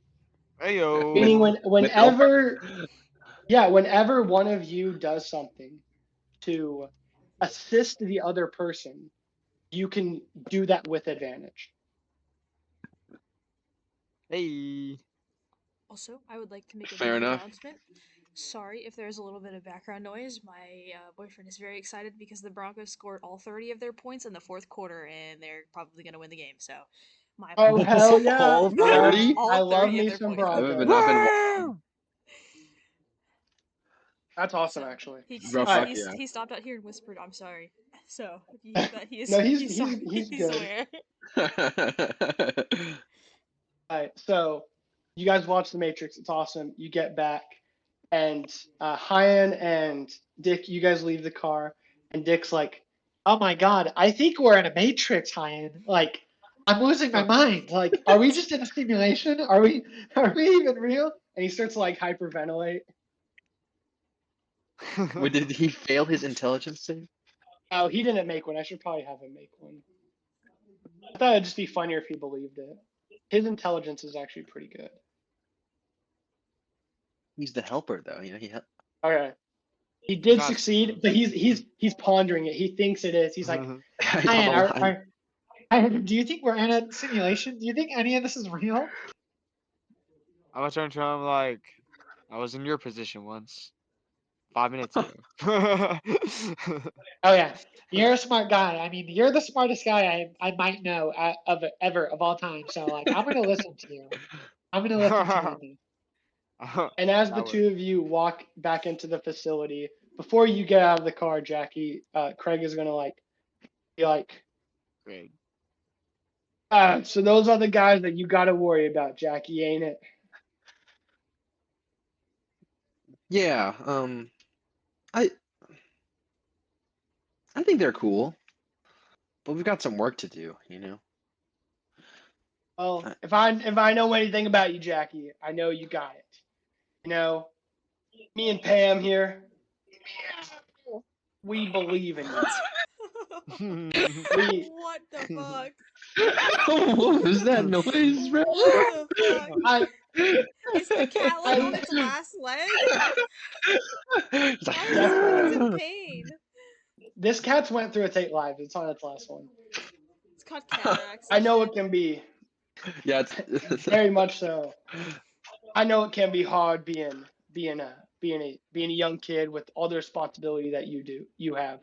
Heyo. Meaning With Helper. whenever one of you does something to assist the other person, you can do that with advantage. Hey. Also, I would like to make a Fair brief enough. announcement. Sorry if there's a little bit of background noise. My boyfriend is very excited because the Broncos scored all 30 of their points in the fourth quarter, and they're probably going to win the game. So, my Oh apologies. hell yeah! All 30? I love 30 of me their some points. I haven't Broncos. not been watching. That's awesome, So, actually. Bro, fuck yeah. he stopped out here and whispered, "I'm sorry." So if you hear that, he is No, he's sorry. he's He's good. aware. All right, so you guys watch The Matrix. It's awesome. You get back, and Hayyan and Dick, you guys leave the car, and Dick's like, Oh my god, I think we're in a Matrix, Hayyan. Like, I'm losing my mind. Like, are we just in a simulation? Are we even real? And he starts to like hyperventilate. Did he fail his intelligence save? Oh, he didn't make one. I should probably have him make one. I thought it'd just be funnier if he believed it. His intelligence is actually pretty good. He's the helper, though. Okay. He did not succeed, smart. but he's pondering it. He thinks it is. He's like, He's on the Hayyan, line. Hayyan, do you think we're in a simulation? Do you think any of this is real? I'm gonna turn to him like, I was in your position once, 5 minutes ago. Oh yeah, you're a smart guy. I mean, you're the smartest guy I might know of all time. So like, I'm gonna listen to you. I'm gonna listen to you. On this. and as the That would- two of you walk back into the facility, before you get out of the car, Jackie, Craig is gonna like be like, Great. so those are the guys that you got to worry about, Jackie, ain't it? Yeah. I think they're cool, but we've got some work to do. Well, if I know anything about you, Jackie, I know you got it. Me and Pam here, we believe in you. What the fuck? What was that noise, bro? What the fuck? I Is the cat like on its last leg? It's Why like, is it in pain? this cat's went through its 8 lives. It's on its last one. It's called cataracts. I know it can be yeah, very much so. I know it can be hard being a young kid with all the responsibility that you have.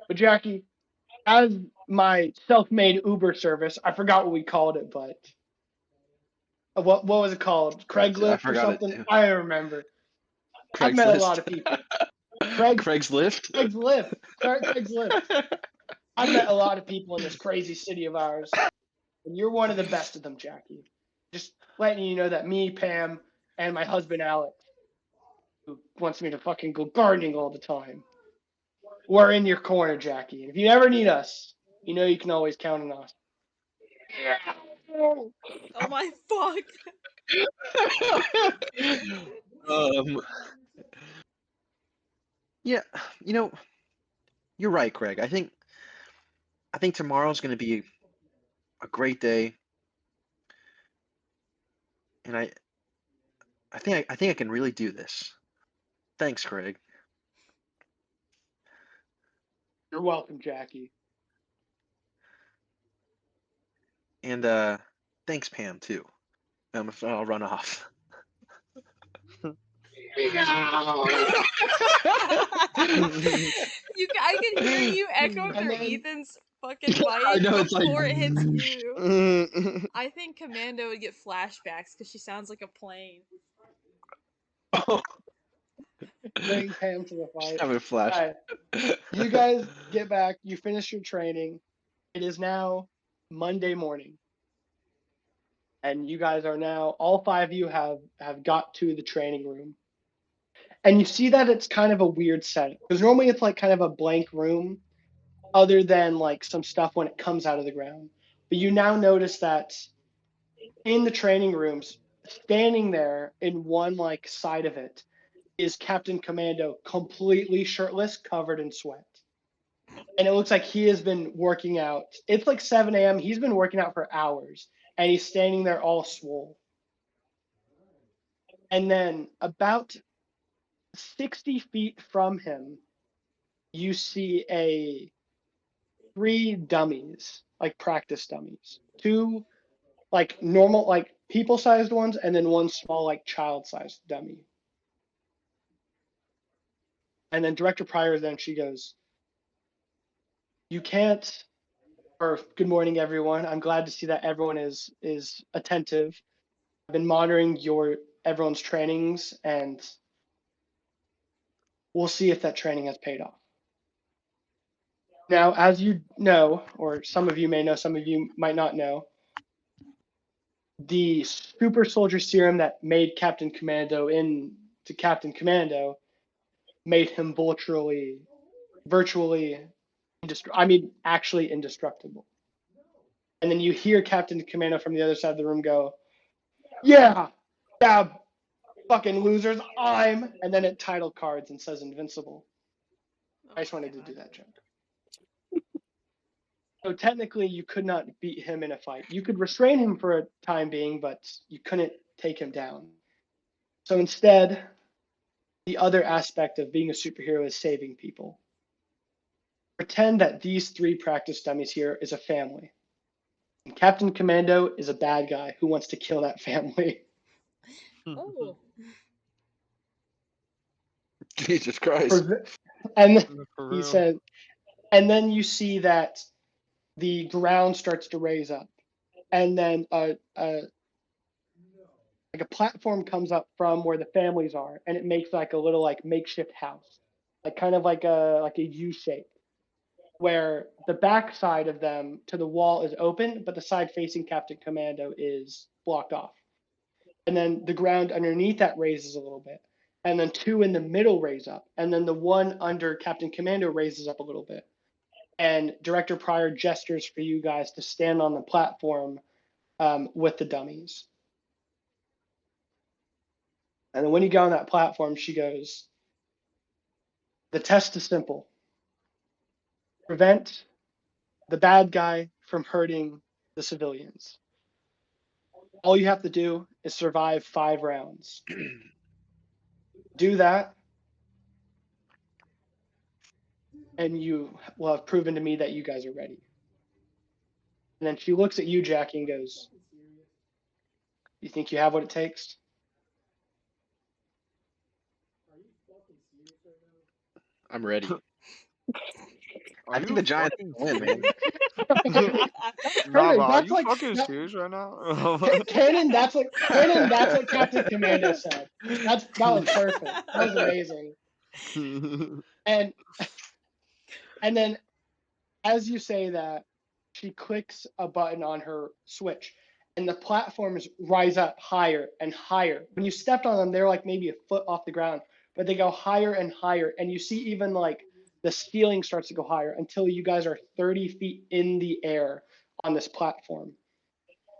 But Jackie, as my self-made Uber service, I forgot what we called it, but what was it called? I Craigslist or forgot it something? too. I don't remember. I've met a lot of Craigslist. people. Craigslist. Craigslist. I've met a lot of people in this crazy city of ours, and you're one of the best of them, Jackie. Just letting you know that me, Pam, and my husband Alex, who wants me to fucking go gardening all the time, we're in your corner, Jackie. And if you ever need us, you know you can always count on us. Oh my fuck. Yeah, you're right, Craig. I think tomorrow's going to be a great day, and I think I can really do this. Thanks, Craig. You're welcome, Jackie. And thanks, Pam, too. I'll run off. I can hear you echo And through then- Ethan's fucking mic I know, it's like- before it hits you. I think Commando would get flashbacks because she sounds like a plane. Bring Pam to the fight. Have a flash. Alright, you guys get back. You finish your training. It is now Monday morning. And you guys are now, all 5 of you have got to the training room. And you see that it's kind of a weird setting. Because normally it's like kind of a blank room, other than like some stuff when it comes out of the ground. But you now notice that in the training rooms, standing there in one like side of it, is Captain Commando, completely shirtless, covered in sweat. And it looks like he has been working out. It's like 7 a.m. He's been working out for hours, and he's standing there all swole. And then about 60 feet from him, you see 3 dummies, like practice dummies. 2 like normal, like people-sized ones, and then 1 small, like child-sized dummy. And then Director Pryor, then she goes, "You can't," or "Good morning, everyone. I'm glad to see that everyone is attentive. I've been monitoring everyone's trainings, and we'll see if that training has paid off." Now, as you know, or some of you may know, some of you might not know, the super soldier serum that made Captain Commando into Captain Commando made him vulturally virtually actually indestructible. And then you hear Captain Commando from the other side of the room go, yeah, fucking losers, and then it title cards and says invincible. I just wanted to do that joke. So technically, you could not beat him in a fight. You could restrain him for a time being, but you couldn't take him down. So instead, the other aspect of being a superhero is saving people. Pretend that these 3 practice dummies here is a family. And Captain Commando is a bad guy who wants to kill that family. Oh. Jesus Christ. And For he real. said, and then you see that the ground starts to raise up, and then like a platform comes up from where the families are, and it makes like a little like makeshift house, like kind of like a U shape, where the back side of them to the wall is open, but the side facing Captain Commando is blocked off. And then the ground underneath that raises a little bit, and then 2 in the middle raise up, and then the one under Captain Commando raises up a little bit. And Director Pryor gestures for you guys to stand on the platform with the dummies. And then when you get on that platform, she goes, the test is simple. Prevent the bad guy from hurting the civilians. All you have to do is survive 5 rounds. Do that, and you will have proven to me that you guys are ready. And then she looks at you, Jackie, and goes, you think you have what it takes? I'm ready. Are I you think the Giants fucking win, man. Nah, bro, are That's you like fucking serious right now? Canon. That's what Captain Commando said. That was perfect. That was amazing. And then as you say that, she clicks a button on her switch, and the platforms rise up higher and higher. When you stepped on them, they're like maybe a foot off the ground, but they go higher and higher, and you see even like the ceiling starts to go higher until you guys are 30 feet in the air on this platform.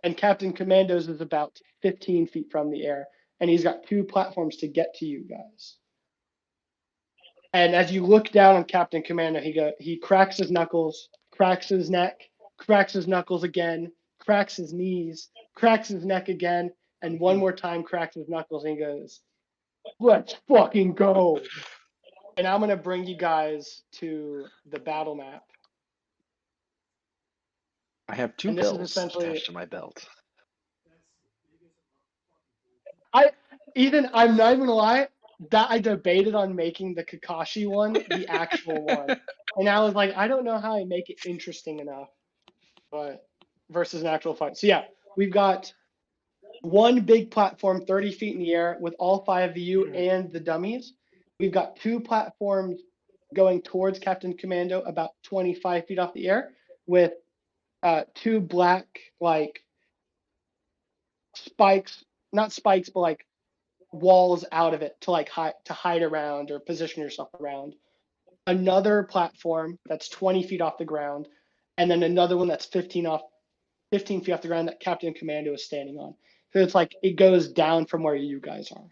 And Captain Commando's is about 15 feet from the air, and he's got 2 platforms to get to you guys. And as you look down on Captain Commando, he cracks his knuckles, cracks his neck, cracks his knuckles again, cracks his knees, cracks his neck again, and one more time cracks his knuckles, and he goes, let's fucking go. And I'm going to bring you guys to the battle map. I have 2 And this is bells essentially- attached to my belt. Ethan, I'm not even gonna lie, that I debated on making the Kakashi one the actual one. And I was like, I don't know how I make it interesting enough, but versus an actual fight. So yeah, we've got one big platform 30 feet in the air with all 5 of you and the dummies. We've got 2 platforms going towards Captain Commando about 25 feet off the air with 2 black like spikes, not spikes, but like walls out of it to like hide around or position yourself around. Another platform that's 20 feet off the ground, and then another one that's 15 feet off the ground that Captain Commando is standing on. So it's like it goes down from where you guys are.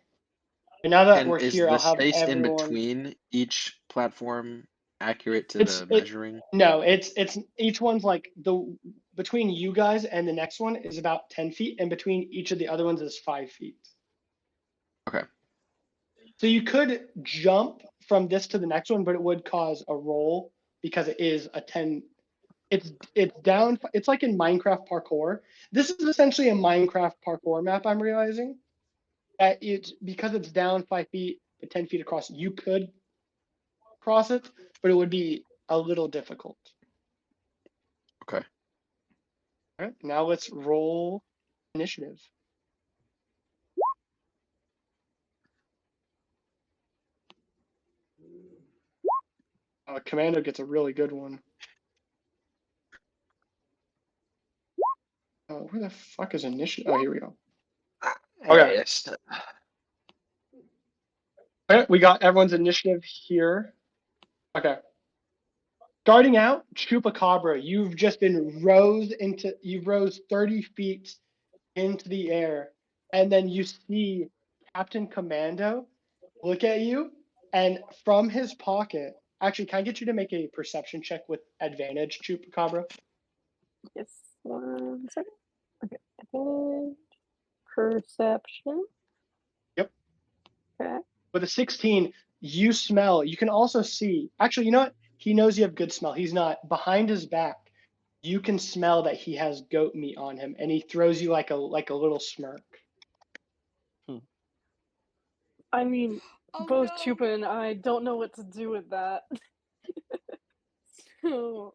And now that And we're is here, the I'll have space in everyone. between each platform accurate to the measuring? No, it's each one's like between you guys and the next one is about 10 feet, and between each of the other ones is 5 feet. Okay. So you could jump from this to the next one, but it would cause a roll because it is a 10. It's down. It's like in Minecraft parkour. This is essentially a Minecraft parkour map. I'm realizing that it's because it's down 5 feet, but 10 feet across. You could cross it, but it would be a little difficult. Okay. All right. Now let's roll initiative. Commando gets a really good one. Where the fuck is initiative? Oh, here we go. Okay. Yes. Okay, we got everyone's initiative here. Okay. Starting out, Chupacabra, you've rose 30 feet into the air, and then you see Captain Commando look at you, and from his pocket, actually, can I get you to make a perception check with advantage, Chupacabra? Yes, 1 second. Okay, advantage, perception. Yep. Okay. With a 16, you smell. You can also see. Actually, you know what? He knows you have good smell. He's not behind his back. You can smell that he has goat meat on him, and he throws you like a little smirk. I mean, Oh both no. Chupa and I don't know what to do with that. So,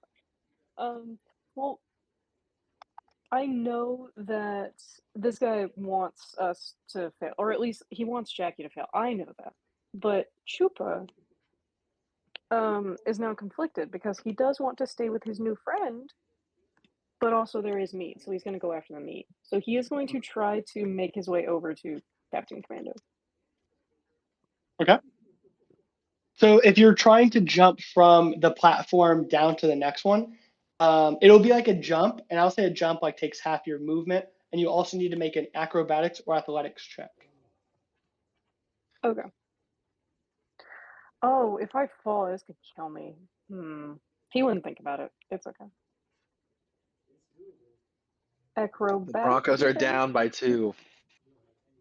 well, I know that this guy wants us to fail, or at least he wants Jackie to fail. I know that. But Chupa is now conflicted because he does want to stay with his new friend, but also there is meat, so he's going to go after the meat. So he is going to try to make his way over to Captain Commando. Okay. So if you're trying to jump from the platform down to the next one, it'll be like a jump, and I'll say a jump like takes half your movement, and you also need to make an acrobatics or athletics check. Okay. Oh, if I fall, this could kill me. He wouldn't think about it. It's okay. Acrobatics. The Broncos are you said? down by 2.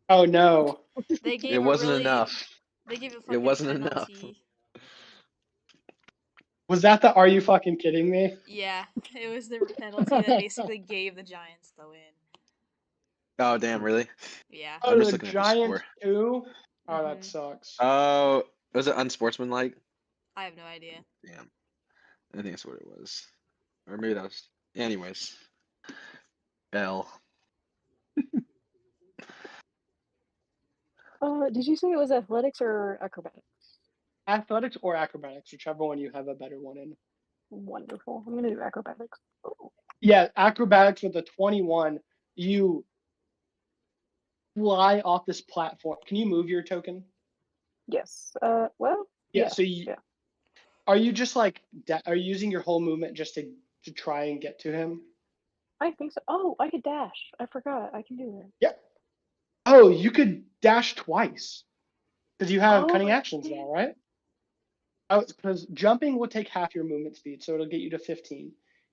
Oh no. They gave It wasn't really, enough. They gave a It fucking wasn't enough. penalty. Was that the are you fucking kidding me? Yeah, it was the penalty that basically gave the Giants the win. Oh, damn, really? Yeah. Oh, I'm just the looking at the Giants score. too? Oh, that Mhm. sucks. Oh, was it unsportsmanlike? I have no idea. Damn. I think that's what it was. Or maybe that was. Anyways. L. Did you say it was athletics or acrobatics? Athletics or acrobatics, whichever one you have a better one in. Wonderful. I'm gonna do acrobatics. Oh. Yeah, acrobatics with a 21, you fly off this platform. Can you move your token? Yes. Well. Yeah, Yeah. so are you just like are you using your whole movement just to try and get to him? I think so. Oh, I could dash. I forgot. I can do that. Yep. Oh, you could dash twice because you have Oh, cunning I actions can. now, right? Oh, because jumping will take half your movement speed, so it'll get you to 15.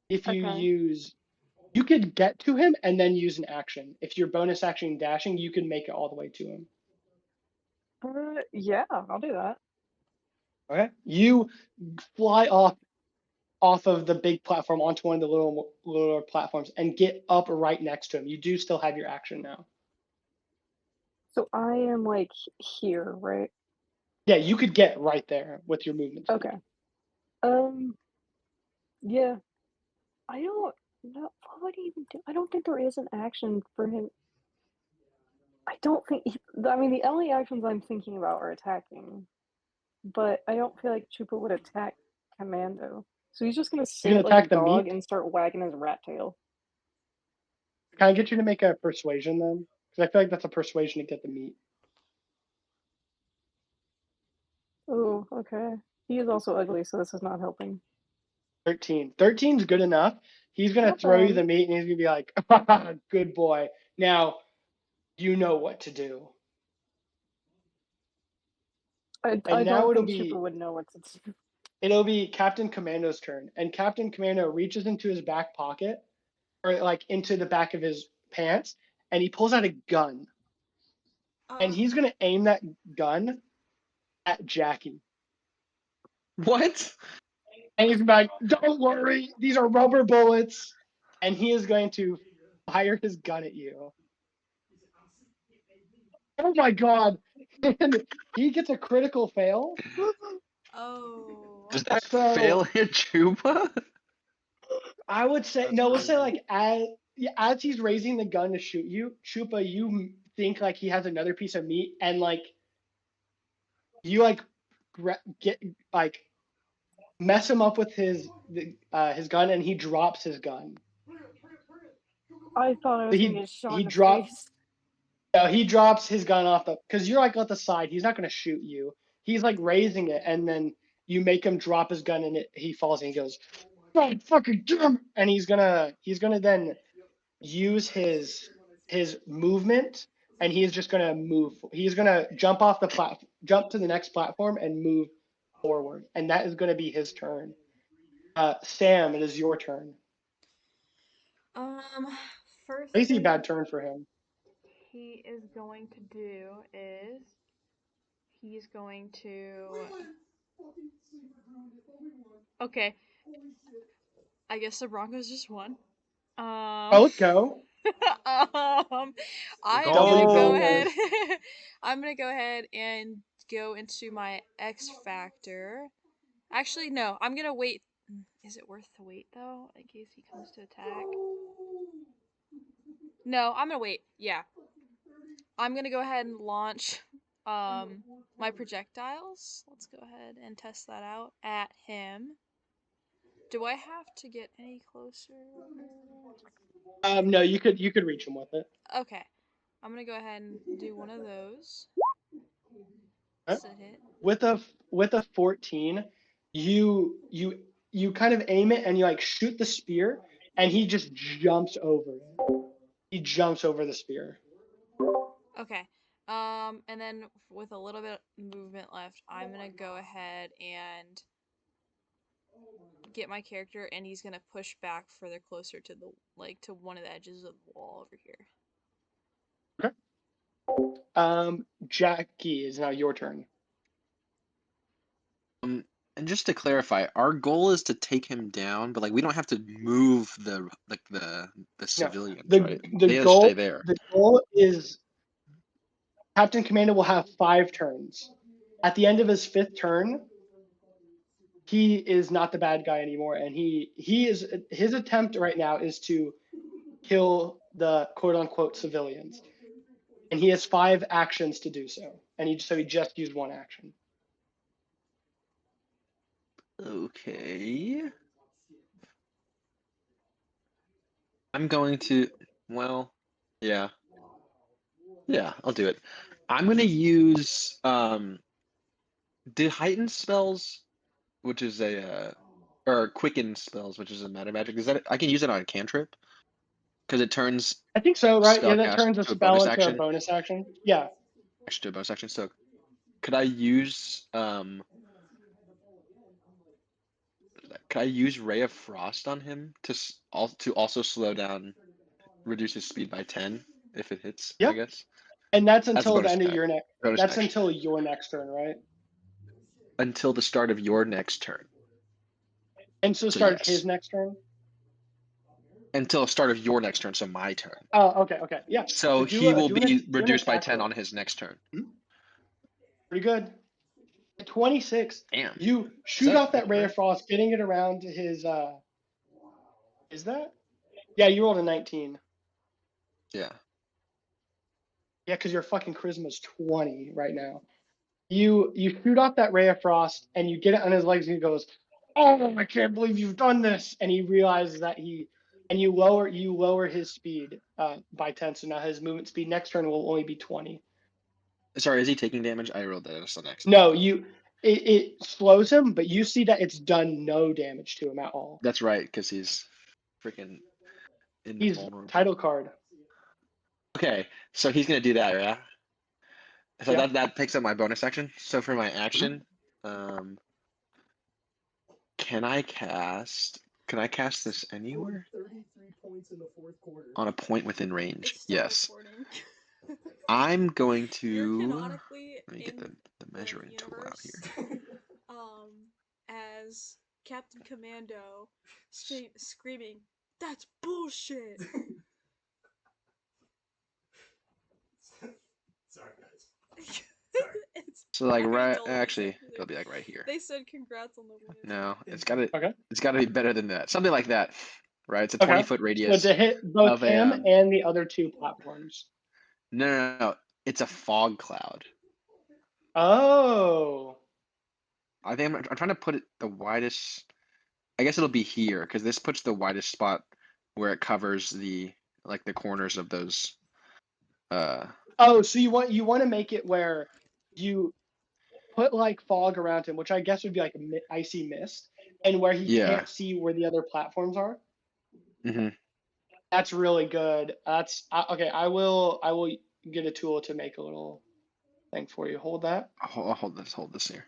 If you Okay. you could get to him and then use an action. If your bonus action dashing, you can make it all the way to him. Yeah, I'll do that. Okay. You fly off of the big platform onto one of the little platforms and get up right next to him. You do still have your action now. So I am like here, right? Yeah, you could get right there with your movement speed. Okay. Yeah. I don't know. What would he even do? I don't think there is an action for him. I don't think. I mean, the only actions I'm thinking about are attacking, but I don't feel like Chupa would attack Commando. So he's just gonna You can sit like a attack the dog meat. and start wagging his rat tail. Can I get you to make a persuasion then? Because I feel like that's a persuasion to get the meat. Oh, okay. He is also ugly, so this is not helping. 13. 13's good enough. He's gonna Not throw you bad. the meat and he's gonna be like, good boy. Now you know what to do. I And now don't think Chupa would know what to do. it'll be Captain Commando's turn. And Captain Commando reaches into his back pocket, or like into the back of his pants, and he pulls out a gun. And he's gonna aim that gun at Jackie. What? And he's like, don't worry, these are rubber bullets. And he is going to fire his gun at you. Oh my god. And he gets a critical fail. Oh. Does that So fail hit Chupa? I would say, That's no, let's say crazy. like as he's raising the gun to shoot you, Chupa, you think like he has another piece of meat, and like you like get like mess him up with his gun, and he drops his gun. I thought I So was gonna get shot in the dropped. face. No, he drops his gun off because you're like at the side. He's not gonna shoot you. He's like raising it, and then you make him drop his gun and he falls and he goes, "God fucking damn!" And he's gonna then use his movement, and he's just gonna move. He's gonna jump off the jump to the next platform and move forward, and that is gonna be his turn. Sam, it is your turn. First Crazy thing bad turn for him. he is going to do is he's going to. Okay. I guess the Broncos just won. Oh, let's go. I'm gonna go ahead. I'm gonna go ahead and go into my X Factor. Actually, no. I'm gonna wait. Is it worth to wait though, in case he comes to attack? No, I'm gonna wait. Yeah, I'm gonna go ahead and launch my projectiles. Let's go ahead and test that out at him. Do I have to get any closer? No, you could reach him with it. Okay, I'm gonna go ahead and do one of those. Okay. That's a hit. With a 14, you kind of aim it and you like shoot the spear, and he just jumps over it. He jumps over the spear. Okay. And then with a little bit of movement left, I'm gonna go ahead and get my character, and he's gonna push back further closer to the to one of the edges of the wall over here. Jackie, is now your turn. And just to clarify, our goal is to take him down, but like we don't have to move the civilians, right? The They just goal stay there. the goal is Captain Commando will have 5 turns. At the end of his 5th turn, he is not the bad guy anymore, and he is his attempt right now is to kill the quote unquote civilians, and he has 5 actions to do so, and he just used 1 action. Okay. I'm going to, well, yeah, I'll do it. I'm gonna use did heightened spells, which is a or quicken spells, which is a meta magic. Is that I can use it on a cantrip because it turns I think so, right? Yeah, that spellcast turns a to a spell bonus into a action. bonus action. Yeah. Actually, to a bonus action. So, could I use Could I use Ray of Frost on him to also slow down, reduce his speed by 10 if it hits? Yeah. I guess. And that's That's a until the bonus end of attack. your next. Bonus That's action. until your next turn, right? Until the start of your next turn. And so So start yes. his next turn. Until the start of your next turn, so my turn. Oh, okay, yeah. So he will be reduced by 10 on his next turn. Pretty good. 26. Damn. You shoot off that ray of frost, getting it around his. Is that? Yeah, you rolled a 19. Yeah. Yeah, because your fucking charisma's 20 right now. You shoot off that ray of frost, and you get it on his legs, and he goes, "Oh, I can't believe you've done this!" And he realizes that you lower his speed by 10, so now his movement speed next turn will only be 20. Sorry, is he taking damage? I rolled that as the next. No, it slows him, but you see that it's done no damage to him at all. That's right, because he's freaking invulnerable. He's title card. Okay, so he's gonna do that, yeah? So Yeah. that picks up my bonus action. So for my action, can I cast this anywhere? On a point within range. Yes. I'm going to. You're canonically let me get the measuring tool out here. As Captain Commando, screaming, "That's bullshit!" Sorry, guys. So like right, actually, it'll be like right here. They said congrats on the win. No, it's gotta be better than that. Something like that, right? It's a Okay. 20-foot radius. So to hit both of him and the other 2 platforms. No. It's a fog cloud. Oh. I think I'm trying to put it the widest. I guess it'll be here because this puts the widest spot where it covers the corners of those. Oh, so you want to make it where you put like fog around him, which I guess would be like a icy mist, and where he Yeah. can't see where the other platforms are. Hmm. That's really good. Okay. I will get a tool to make a little thing for you. Hold that. I'll hold this here.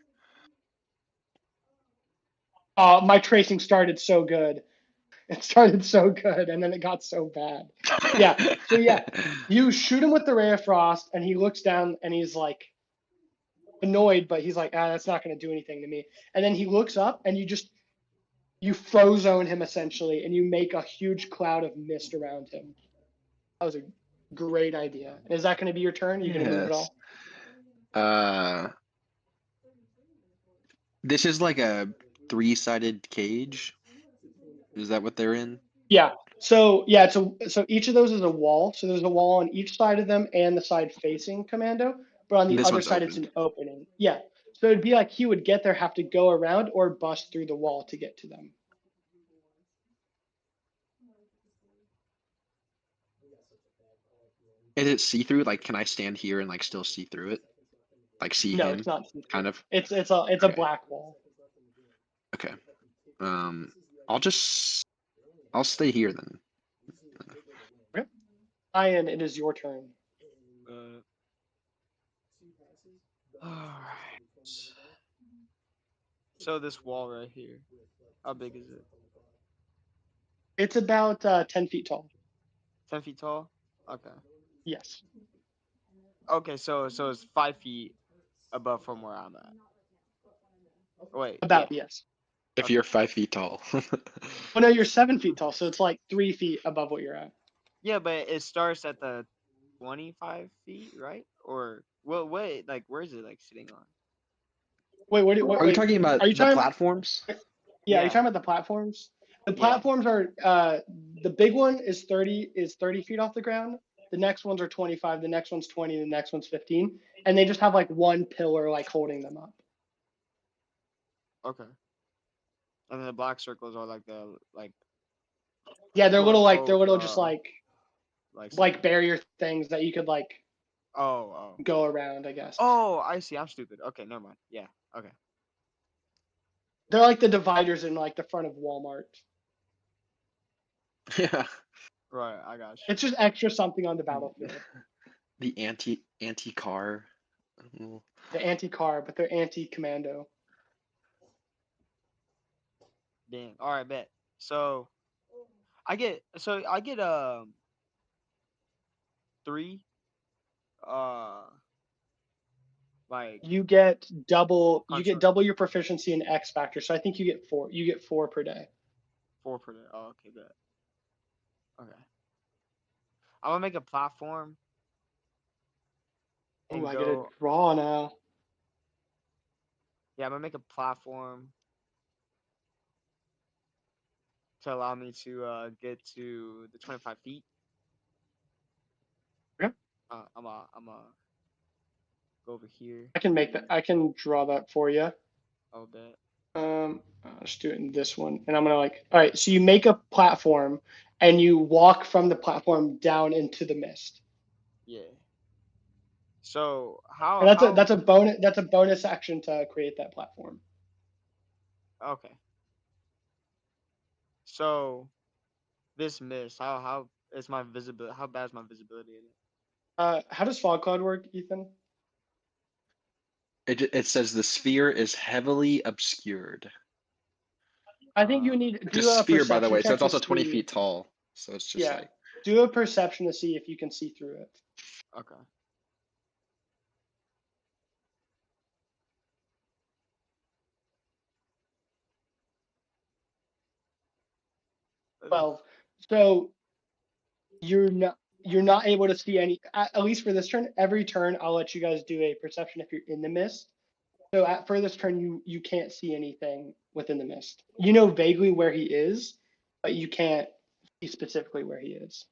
My tracing started so good. It started so good, and then it got so bad. Yeah. So yeah, you shoot him with the ray of frost, and he looks down, and he's like annoyed, but he's like, that's not going to do anything to me. And then he looks up, and you frozone him essentially, and you make a huge cloud of mist around him. That was a great idea. Is that going to be your turn? Are you going to move at Yes. all? This is like a 3-sided cage. Is that what they're in? Yeah. So so each of those is a wall. So there's a wall on each side of them and the side facing Commando, but on And the this other one's side it's open. an opening. Yeah. So it'd be like he would get there, have to go around or bust through the wall to get to them. Is it see-through? Like, can I stand here and like still see through it? Like see No, him, it's not see-through. kind of. It's a Okay. black wall. Okay. I'll stay here then. Okay. Hayyan, it is your turn. All right. So this wall right here, how big is it? It's about 10 feet tall. 10 feet tall. Okay. Yes. Okay. So it's 5 feet above from where I'm at. Wait. About, Yeah. yes. If Okay. you're 5 feet tall. Oh no, you're 7 feet tall, so it's like 3 feet above what you're at. Yeah, but it starts at the 25 feet, right? Or well, wait, like where is it like sitting on? Wait, Are you talking about are you the talking? platforms? Yeah, are you Yeah. talking about the platforms? The Yeah. platforms are the big one is 30 feet off the ground. The next ones are 25. The next one's 20. The next one's 15, and they just have like one pillar like holding them up. Okay. And then the black circles are like the Yeah, quote they're unquote little just like like ceiling. barrier things that you could like Oh. go around, I guess. Oh, I see. I'm stupid. Okay, never mind. Yeah. Okay. They're like the dividers in like the front of Walmart. Yeah. Right, I got you. It's just extra something on the battlefield. The anti-car. Oh. The anti-car, but they're anti-commando. Damn. All right, bet. So I get 3 uh like You get construct double your proficiency in X factor. So I think you get 4. You get 4 per day. 4 per day. Oh, okay, bet. Okay. I'm gonna make a platform Oh, and I get a go. draw now. Yeah, I'm gonna make a platform to allow me to get to the 25 feet. Okay. I'm go over here. I can make that. I can draw that for you. I'll bet. I'll just do it in this one, and I'm gonna like. All right, so you make a platform, and you walk from the platform down into the mist. Yeah. So And how that's a bonus action to create that platform. okay. So this mist, how is my visibility? How bad is my visibility in it? How does fog cloud work, Ethan? It says the sphere is heavily obscured. I think you Uh, need It's a do a sphere, by the perception way, so check it's to also 20 see. feet tall. So it's just Yeah, like, do a perception to see if you can see through it. okay. 12. So you're not able to see any, at least for this turn. Every turn I'll let you guys do a perception if you're in the mist. So for this turn you can't see anything within the mist. You know vaguely where he is, but you can't see specifically where he is.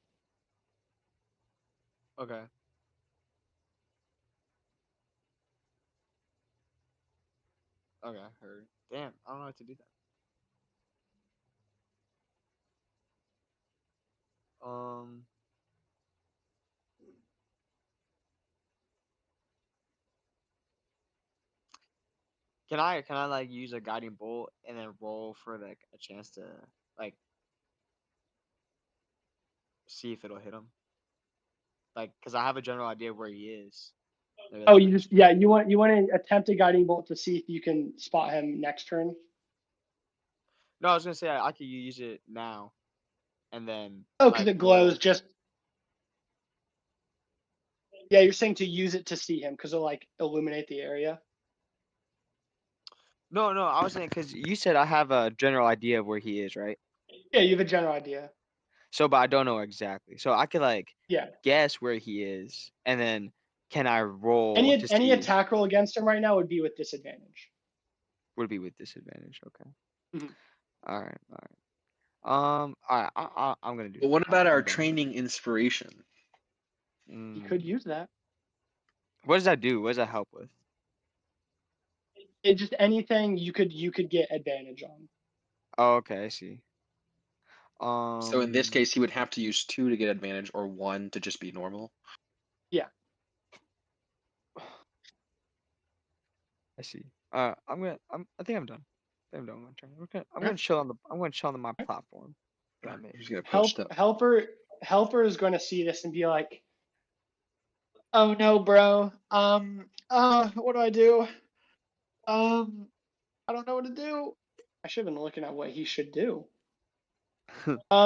Okay. Okay. Heard. Damn. I don't know how to do that. Can I like use a guiding bolt and then roll for like a chance to like see if it'll hit him? Like, cause I have a general idea of where he is. Maybe Oh, that's you what just yeah, you want to attempt a guiding bolt to see if you can spot him next turn. No, I was gonna say I could use it now, and then Oh, because like it glows. roll. Just yeah, you're saying to use it to see him because it'll like illuminate the area. No, I was saying because you said I have a general idea of where he is, right? Yeah, you have a general idea. So, but I don't know exactly. So I could like Yeah. guess where he is, and then can I roll to Any see? attack roll against him right now would be with disadvantage. Would be with disadvantage. Okay. Mhm. All right. All right. I'm gonna do But that. what about our I'm done. training inspiration? You could Mm. use that. What does that do? What does that help with? It just anything you could get advantage on. Oh, okay. I see. So in this case, he would have to use 2 to get advantage, or 1 to just be normal. Yeah. I see. I think I'm done. I think I'm done with my turn. I'm Okay. gonna chill on the. I'm gonna chill on my platform that I made. He's gonna post up. Helper is going to see this and be like, Oh no, bro. What do I do? I don't know what to do. I should have been looking at what he should do.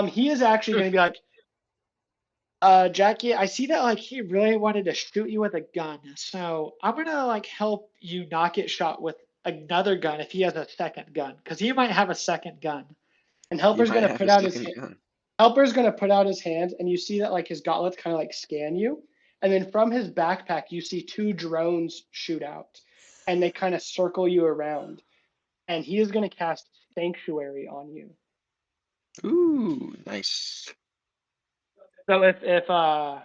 He is actually going to be like, Jackie, I see that like he really wanted to shoot you with a gun, so I'm gonna like help you not get shot with another gun if he has a second gun, because he might have a second gun. and He Helper's might going to have put a out his second gun. Helper's going to put out his hands, and you see that like his gauntlets kind of like scan you, and then from his backpack you see 2 drones shoot out, and they kind of circle you around, and he is going to cast Sanctuary on you. Ooh, nice. So if 11,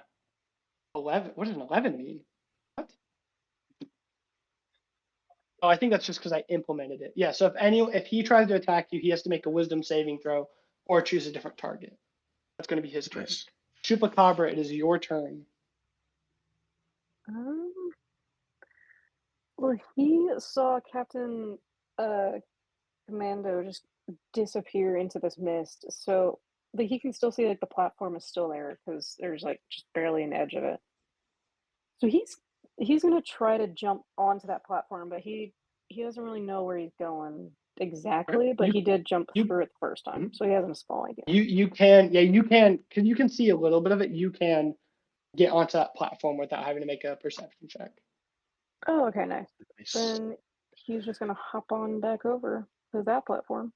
what does an 11 mean? What? Oh, I think that's just because I implemented it. Yeah. So if he tries to attack you, he has to make a Wisdom saving throw or choose a different target. That's going to be his turn. Nice. Chupacabra, it is your turn. Well, he saw Captain Commando just disappear into this mist, so but he can still see like the platform is still there because there's like just barely an edge of it. So he's gonna try to jump onto that platform, but he doesn't really know where he's going exactly. But he did jump You through it the first time, so he has a small idea. you can because you can see a little bit of it. You can get onto that platform without having to make a perception check. Oh, okay, nice. Nice. Then he's just gonna hop on back over to that platform.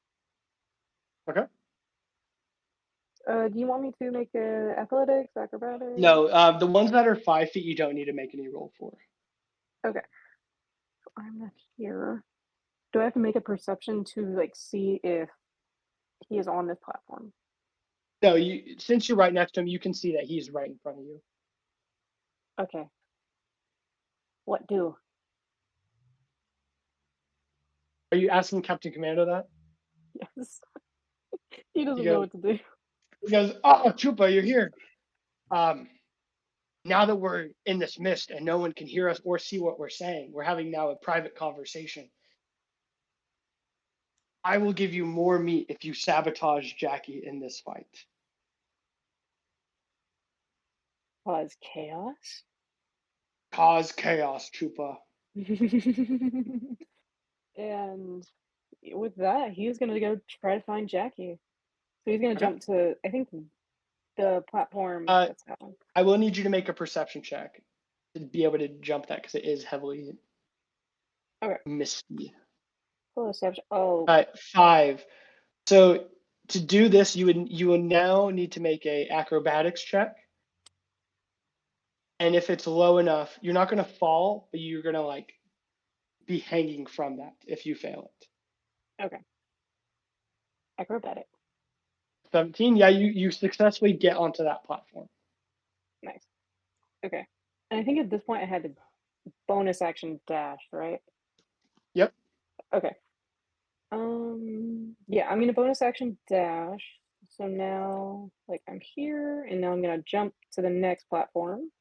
Okay. Do you want me to make a athletics, acrobatics? No, the ones that are 5 feet, you don't need to make any roll for. Okay. I'm not here. Do I have to make a perception to like see if he is on this platform? No, since you're right next to him, you can see that he's right in front of you. Okay. What do? Are you asking Captain Commando that? Yes. He doesn't You know go- what to do. He goes, "Oh, Chupa, you're here. Now that we're in this mist and no one can hear us or see what we're saying, we're having now a private conversation. I will give you more meat if you sabotage Jackie in this fight." Cause chaos? Cause chaos, Chupa. And with that, he's gonna go try to find Jackie. So he's gonna Okay. jump to, I think, the platform that's that one. I will need you to make a perception check to be able to jump that because it is heavily misty. Oh, 5. So to do this, you would now need to make a acrobatics check. And if it's low enough, you're not going to fall, but you're going to like be hanging from that if you fail it. okay. Acrobatic. 17. Yeah, you successfully get onto that platform. Nice. Okay. And I think at this point I had the bonus action dash, right? Yep. Okay. Yeah, I'm gonna bonus action dash. So now, like, I'm here, and now I'm gonna jump to the next platform.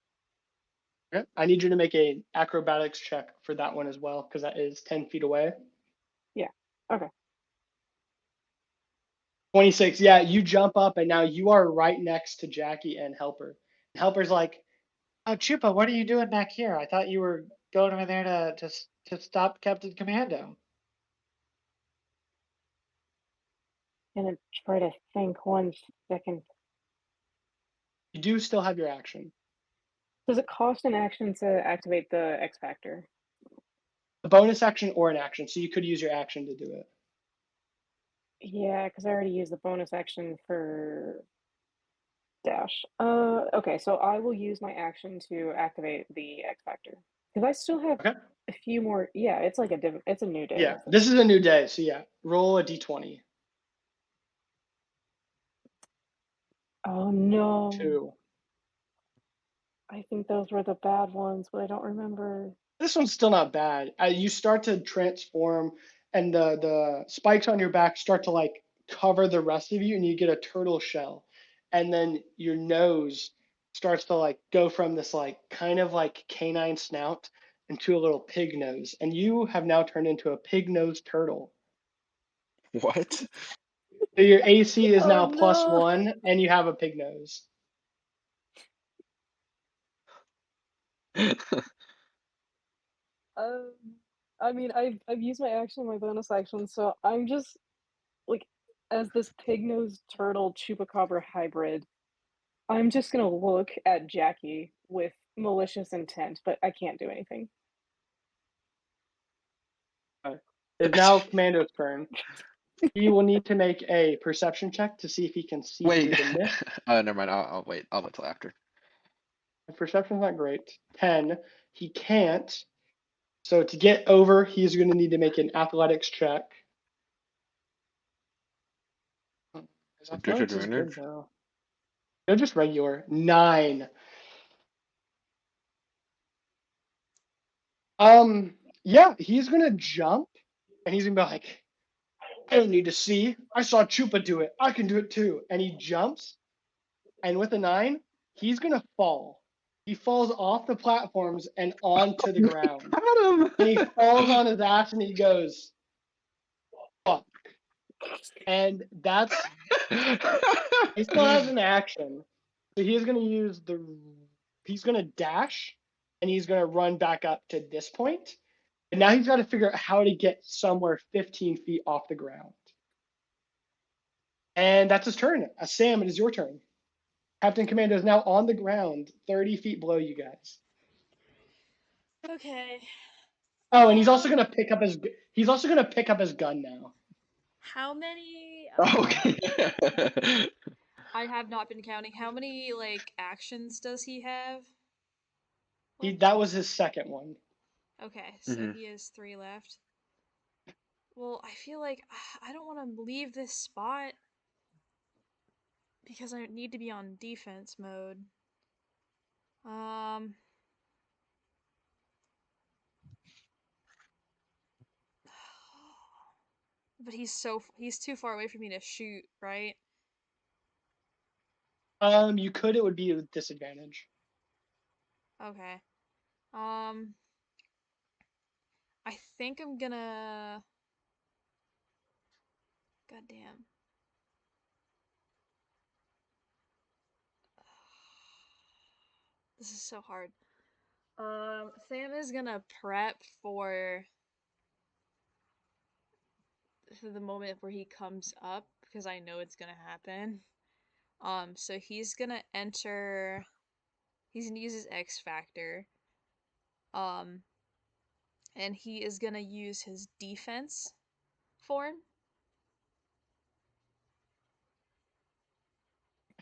Okay. I need you to make a acrobatics check for that one as well because that is 10 feet away. Yeah. Okay. 26. Yeah, you jump up and now you are right next to Jackie and Helper. Helper's like, Oh, Chupa, what are you doing back here? I thought you were going over there to stop Captain Commando. Gonna try to think 1 second. you do still have your action. Does it cost an action to activate the X Factor? A bonus action or an action, so you could use your action to do it. Yeah, because I already used the bonus action for dash. Okay, so I will use my action to activate the X Factor. Because I still have Okay. a few more. Yeah, it's like it's a new day. Yeah, this is a new day, so yeah, roll a d20. Oh no. 2. I think those were the bad ones, but I don't remember. This one's still not bad. You start to transform, and the spikes on your back start to like cover the rest of you, and you get a turtle shell, and then your nose starts to like go from this like kind of like canine snout into a little pig nose, and you have now turned into a pig nose turtle. What? So your AC is Oh, now no. +1, and you have a pig nose. I mean, I've used my action and my bonus action, so I'm just like, as this pig-nosed turtle chupacabra hybrid, I'm just gonna look at Jackie with malicious intent, but I can't do anything. It's now Commando's turn. He will need to make a perception check to see if he can see Wait. through the mist. Never mind. I'll wait. I'll wait till after. Perception's not great. 10. He can't. So to get over, he's going to need to make an athletics check. His athletics is good though. No, just regular. 9. Yeah, he's gonna jump, and he's gonna be like, I don't need to see. I saw Chupa do it. I can do it too. And he jumps, and with a 9, he's gonna fall. He falls off the platforms and onto the ground. Got him. And he falls on his ass and he goes, fuck. And that's, he still has an action. So he's gonna use he's gonna dash, and he's gonna run back up to this point. And now he's got to figure out how to get somewhere 15 feet off the ground. And that's his turn. Sam, it is your turn. Captain Commando is now on the ground, 30 feet below you guys. Okay. Oh, and he's also gonna pick up his gun now. How many? Okay. I have not been counting. How many like actions does he have? That was his second one. Okay, so Mhm. he has 3 left. Well, I feel like I don't want to leave this spot because I need to be on defense mode. But he's too far away for me to shoot, right? You could, it would be a disadvantage. Okay. I think I'm gonna. Goddamn. This is so hard. Sam is gonna prep for the moment where he comes up because I know it's gonna happen. So he's gonna enter. He's gonna use his X Factor. Um, and he is gonna use his defense form.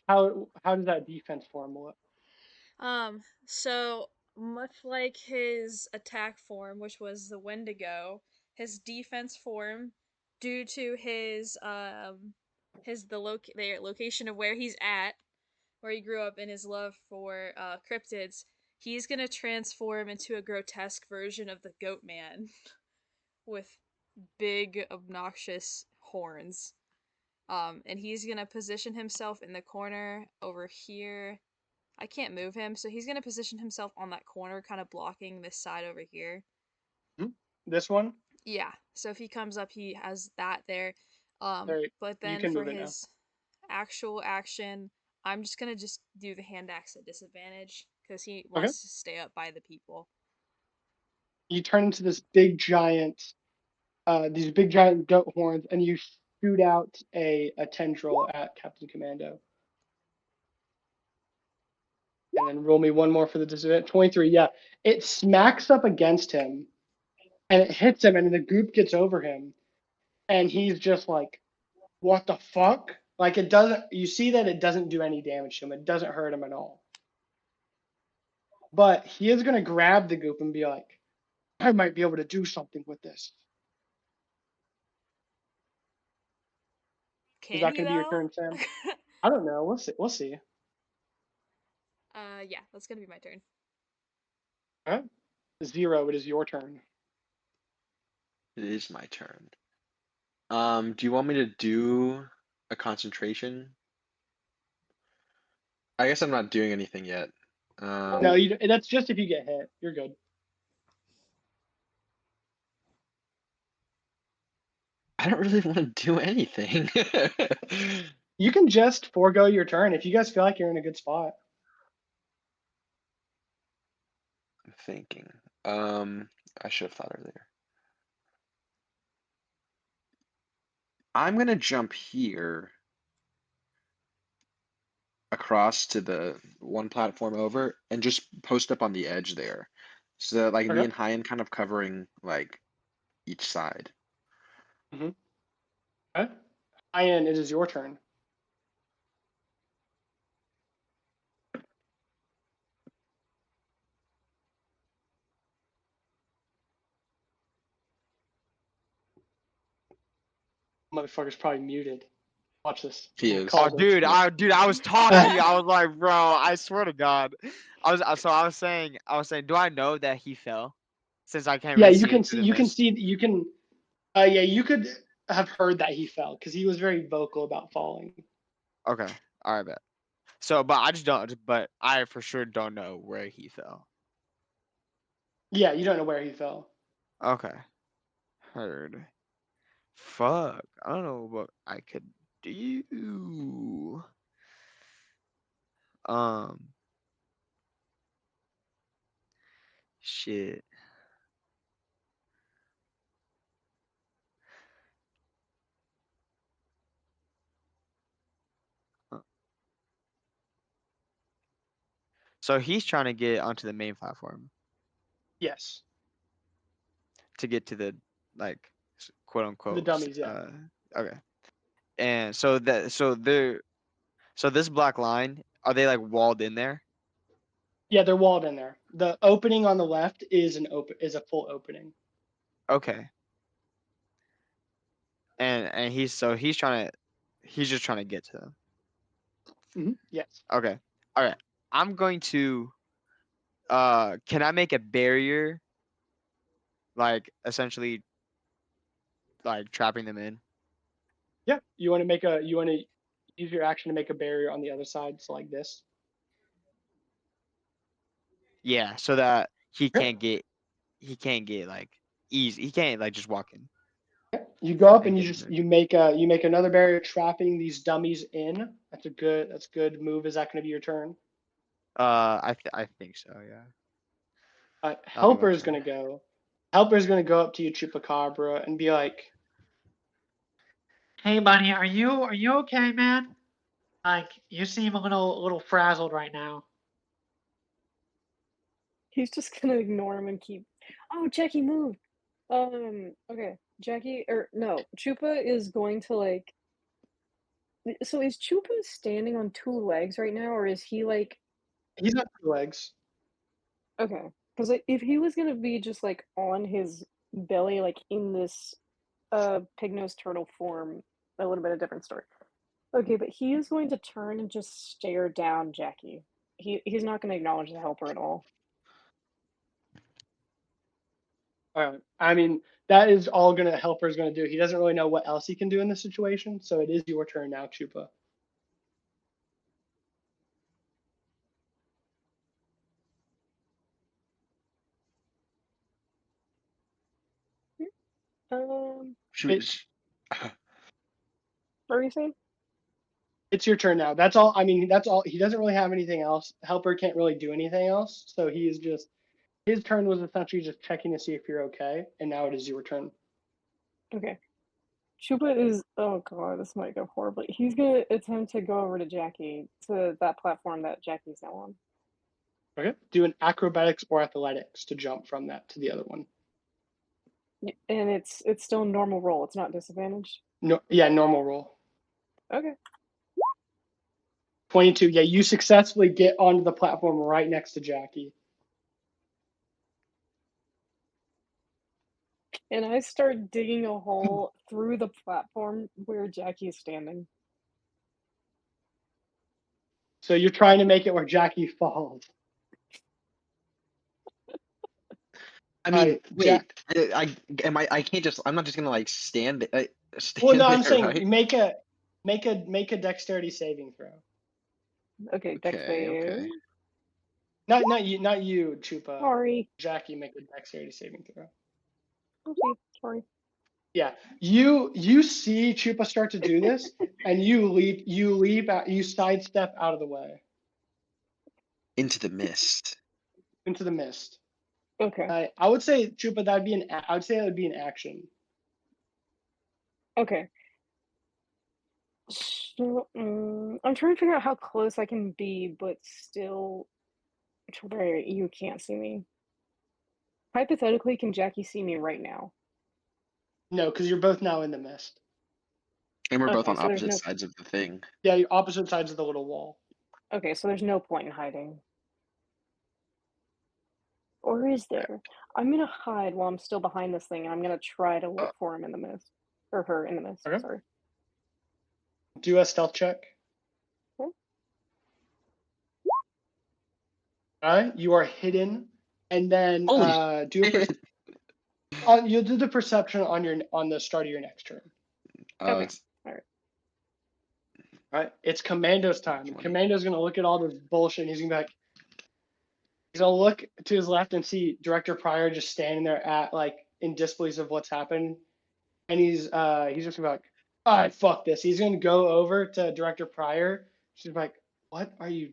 How does that defense form look? So much like his attack form, which was the Wendigo, his defense form, due to the location of where he's at, where he grew up, and his love for cryptids, he's gonna transform into a grotesque version of the Goat Man, with big obnoxious horns. And he's gonna position himself in the corner over here. I can't move him, so he's gonna position himself on that corner, kind of blocking this side over here. This one? Yeah. So if he comes up, he has that there. Alright, But you then can for move it now. his actual action, I'm just gonna just do the hand axe at disadvantage because he Okay. wants to stay up by the people. You turn into this big giant, these big giant goat horns, and you shoot out a tendril at Captain Commando. And then roll me one more for the disadvantage. 23, yeah. It smacks up against him, and it hits him, and the goop gets over him, and he's just like, what the fuck? Like, it doesn't, you see that it doesn't do any damage to him. It doesn't hurt him at all. But he is going to grab the goop and be like, I might be able to do something with this. Is Can that he going to be your though? turn, Sam? I don't know. We'll see. We'll see. Yeah, that's gonna be my turn. All right. Zero, it is your turn. It is my turn. Do you want me to do a concentration? I guess I'm not doing anything yet. No, that's just if you get hit. You're good. I don't really want to do anything. You can just forego your turn if you guys feel like you're in a good spot. I'm thinking. I should have thought earlier. I'm gonna jump here across to the one platform over and just post up on the edge there. So that, like, me Okay. and Hayyan kind of covering like each side. Mm-hmm. Okay. Hayyan, it is your turn. Motherfucker's probably muted. Watch this. He I is. Oh, called it. dude, I was talking. I was like, bro, I swear to God, I was saying, do I know that he fell, since I can't Yeah, really you see can him see. through the You can mist? see. You can. Yeah, you could have heard that he fell because he was very vocal about falling. Okay, all right, bet. So, but I just don't. But I for sure don't know where he fell. Yeah, you don't know where he fell. Okay, heard. Fuck, I don't know what I could do. Um, shit. Uh, So he's trying to get onto the main platform Yes, to get to the, like, quote the unquote. dummies. Yeah. Okay. And so this black line, are they like walled in there? Yeah, they're walled in there. The opening on the left is a full opening. Okay. And he's just trying to get to them. Yes. Okay. All right. I'm going to can I make a barrier, like essentially like trapping them in? Yeah. You want to use your action to make a barrier on the other side, so like this. Yeah, so that Okay. he can't get like easy. He can't like just walk in You go up and and get in there. you make another barrier trapping these dummies in. That's a good move. Is that going to be your turn? I think so, yeah. That'll be my Helper is turn. going to go. Helper is going to go up to you, Chupacabra, and be like, Hey, buddy, are you okay, man? Like, you seem a little frazzled right now. He's just gonna ignore him and keep. Oh, Jackie moved. Okay, Jackie or no, Chupa is going to like. So is Chupa standing on two legs right now, or is he like he's got two legs. okay? Because like, if he was gonna be just like on his belly, like in this pig nose turtle form, a little bit of different story. Okay, but he is going to turn and just stare down Jackie. He's not going to acknowledge the helper at all. I mean, that is all gonna Helper's gonna do. He doesn't really know what else he can do in this situation, so it is your turn now, Chupa. Should we It- just- What were you saying? It's your turn now. That's all. I mean, that's all. He doesn't really have anything else. Helper can't really do anything else. So he is just, his turn was essentially just checking to see if you're okay. And now it is your turn. Okay. Chupa is, oh god, this might go horribly. He's gonna attempt to go over to Jackie, to that platform that Jackie's now on. Okay. Do an acrobatics or athletics to jump from that to the other one. And it's still normal roll, it's not disadvantaged. No, yeah, normal roll. Okay. 22. Yeah, you successfully get onto the platform right next to Jackie. And I start digging a hole through the platform where Jackie is standing. So you're trying to make it where Jackie falls. I mean, Alright, wait. I can't just. I'm not just gonna like stand. Stand Well, no, I'm there, saying right? make a dexterity saving throw. Okay, dex Okay. save. Okay. Not you, Chupa. Sorry. Jackie, make a dexterity saving throw. Okay, sorry. Yeah, you see Chupa start to do this, and you sidestep out of the way Into the mist. into the mist. Okay. I would say Chupa, I would say that would be an action. Okay. So, I'm trying to figure out how close I can be, but still to where you can't see me. Hypothetically, can Jackie see me right now? No, because you're both now in the mist. And we're both Okay, on so there's opposite no. sides of the thing. Yeah, you're opposite sides of the little wall. Okay, so there's no point in hiding. Or is there? I'm gonna hide while I'm still behind this thing, and I'm gonna try to look for him in the mist. Or her in the mist, Okay. sorry. Do a stealth check. Okay. Alright, you are hidden, and then Holy you'll do the perception on the start of your next turn. Okay. it's- Alright. Alright, it's Commando's time. And Commando's gonna look at all this bullshit, and he's gonna look to his left and see Director Pryor just standing there in disbelief of what's happened, and he's just gonna be like, all right, fuck this. He's gonna go over to Director Pryor. She's like, what are you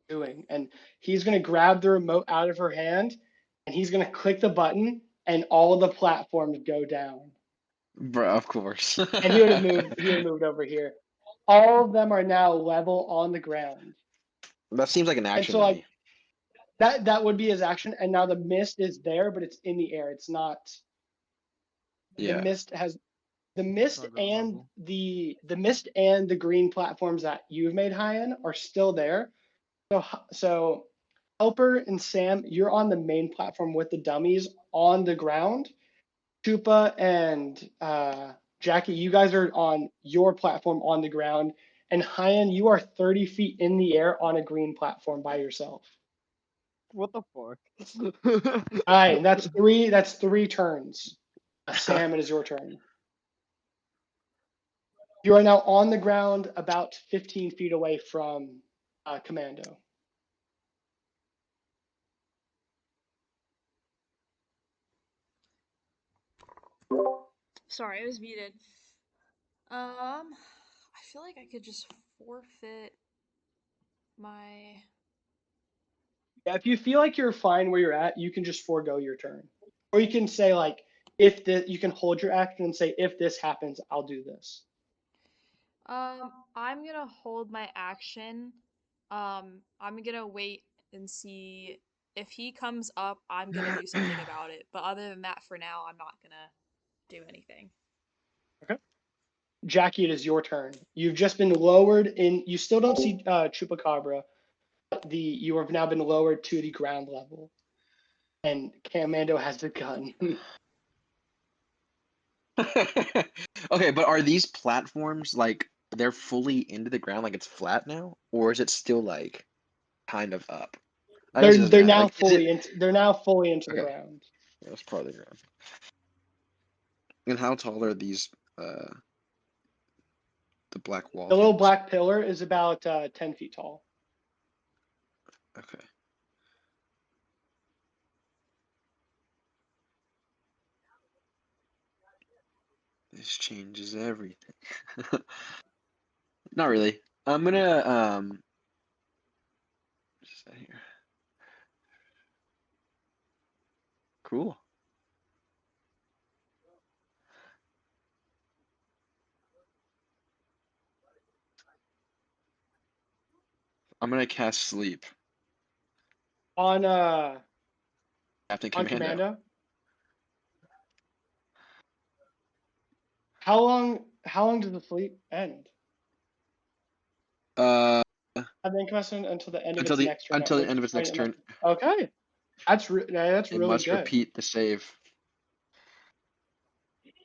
doing? And he's gonna grab the remote out of her hand, and he's gonna click the button, and all of the platforms go down. Bro, of course. And he would have moved over here. All of them are now level on the ground. That seems like an And action so to like me. that would be his action. And now the mist is there, but it's in the air. It's not. The Yeah. mist has the mist Not ground and level. the mist and the green platforms that you've made, Hayyan, are still there. So Helper and Sam, you're on the main platform with the dummies on the ground. Chupa and Jackie, you guys are on your platform on the ground. And Hayyan, you are 30 feet in the air on a green platform by yourself. What the fuck? All right, and that's three turns. Sam, it is your turn. You are now on the ground about 15 feet away from Commando. Sorry, I was muted. I feel like I could just forfeit my. Yeah, if you feel like you're fine where you're at, you can just forego your turn. Or you can say like, you can hold your action and say, if this happens, I'll do this. I'm gonna hold my action. I'm gonna wait and see if he comes up. I'm gonna do something about it. But other than that, for now, I'm not gonna do anything. Okay. Jackie, it is your turn. You've just been lowered in. You still don't see Chupacabra. You have now been lowered to the ground level, and Commando has the gun. Okay, but are these platforms like they're fully into the ground, like it's flat now, or is it still like kind of up? I guess it doesn't They're matter. now Like, is it they're now fully into the okay? ground. Yeah, that's part of the ground. And how tall are these? Uh, the black wall The little things. black pillar is about 10 feet tall. Okay. This changes everything. Not really. I'm gonna just that here. Cool. I'm gonna cast sleep. On Captain on Commando. Commando. How long does the sleep end? Uh, I think until the end of until its the next turn. until the end of its next turn, Okay, that's it really must good. repeat the save.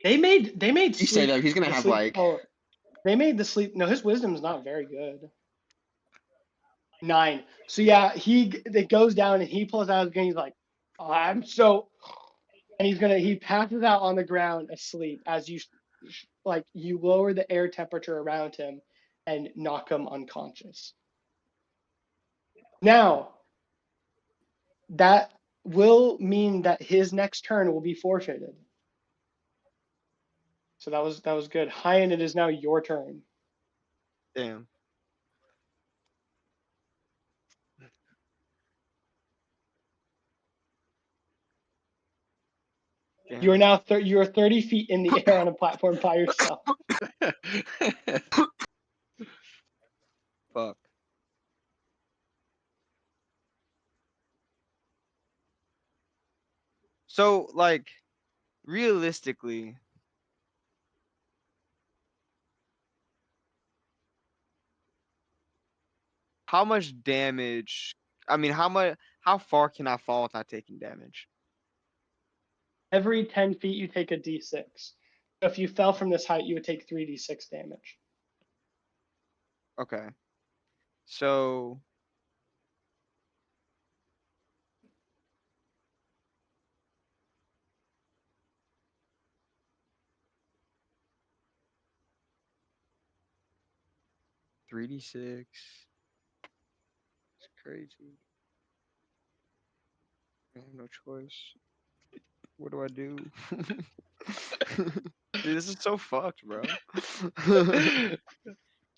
They made You say sleep. that he's gonna the have sleep. like Oh, they made the sleep. No, his wisdom's not very good. 9. So yeah, it goes down and he pulls out his gun. He's like, oh, I'm so, and he passes out on the ground asleep as you lower the air temperature around him and knock him unconscious. Now, that will mean that his next turn will be forfeited. So that was good. Hayyan, it is now your turn. Damn. You are Damn. now you are 30 feet in the air on a platform by yourself. Fuck. So, like, realistically, how much damage? I mean, how far can I fall without taking damage? Every 10 feet, you take a d6. So if you fell from this height, you would take 3d6 damage. Okay. So, three d six. It's crazy. I have no choice. What do I do? Dude, this is so fucked, bro.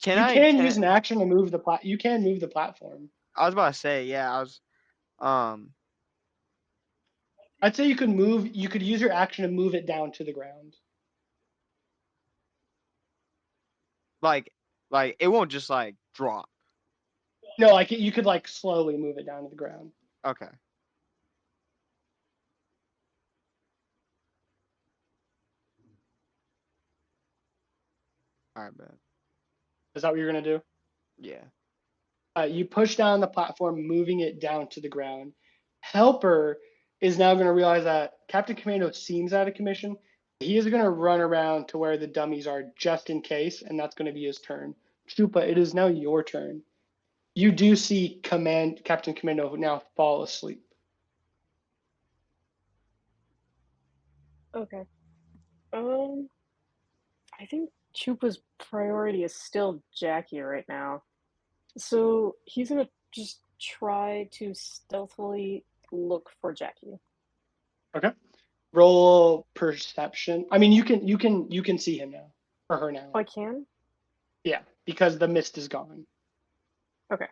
Can You I? can Can use an action to move you can move the platform. I was about to say, yeah, I'd say you could use your action to move it down to the ground. like it won't just like drop. No, like you could like slowly move it down to the ground. Okay. All right, man. Is that what you're gonna do? Yeah. You push down the platform, moving it down to the ground. Helper is now going to realize that Captain Commando seems out of commission. He is going to run around to where the dummies are just in case, and that's going to be his turn. Chupa, it is now your turn. You do see Captain Commando now fall asleep. Okay. I think Chupa's priority is still Jackie right now. So he's gonna just try to stealthily look for Jackie. Okay. Roll perception. I mean, you can see him now or her now. Oh, I can? Yeah, because the mist is gone. Okay.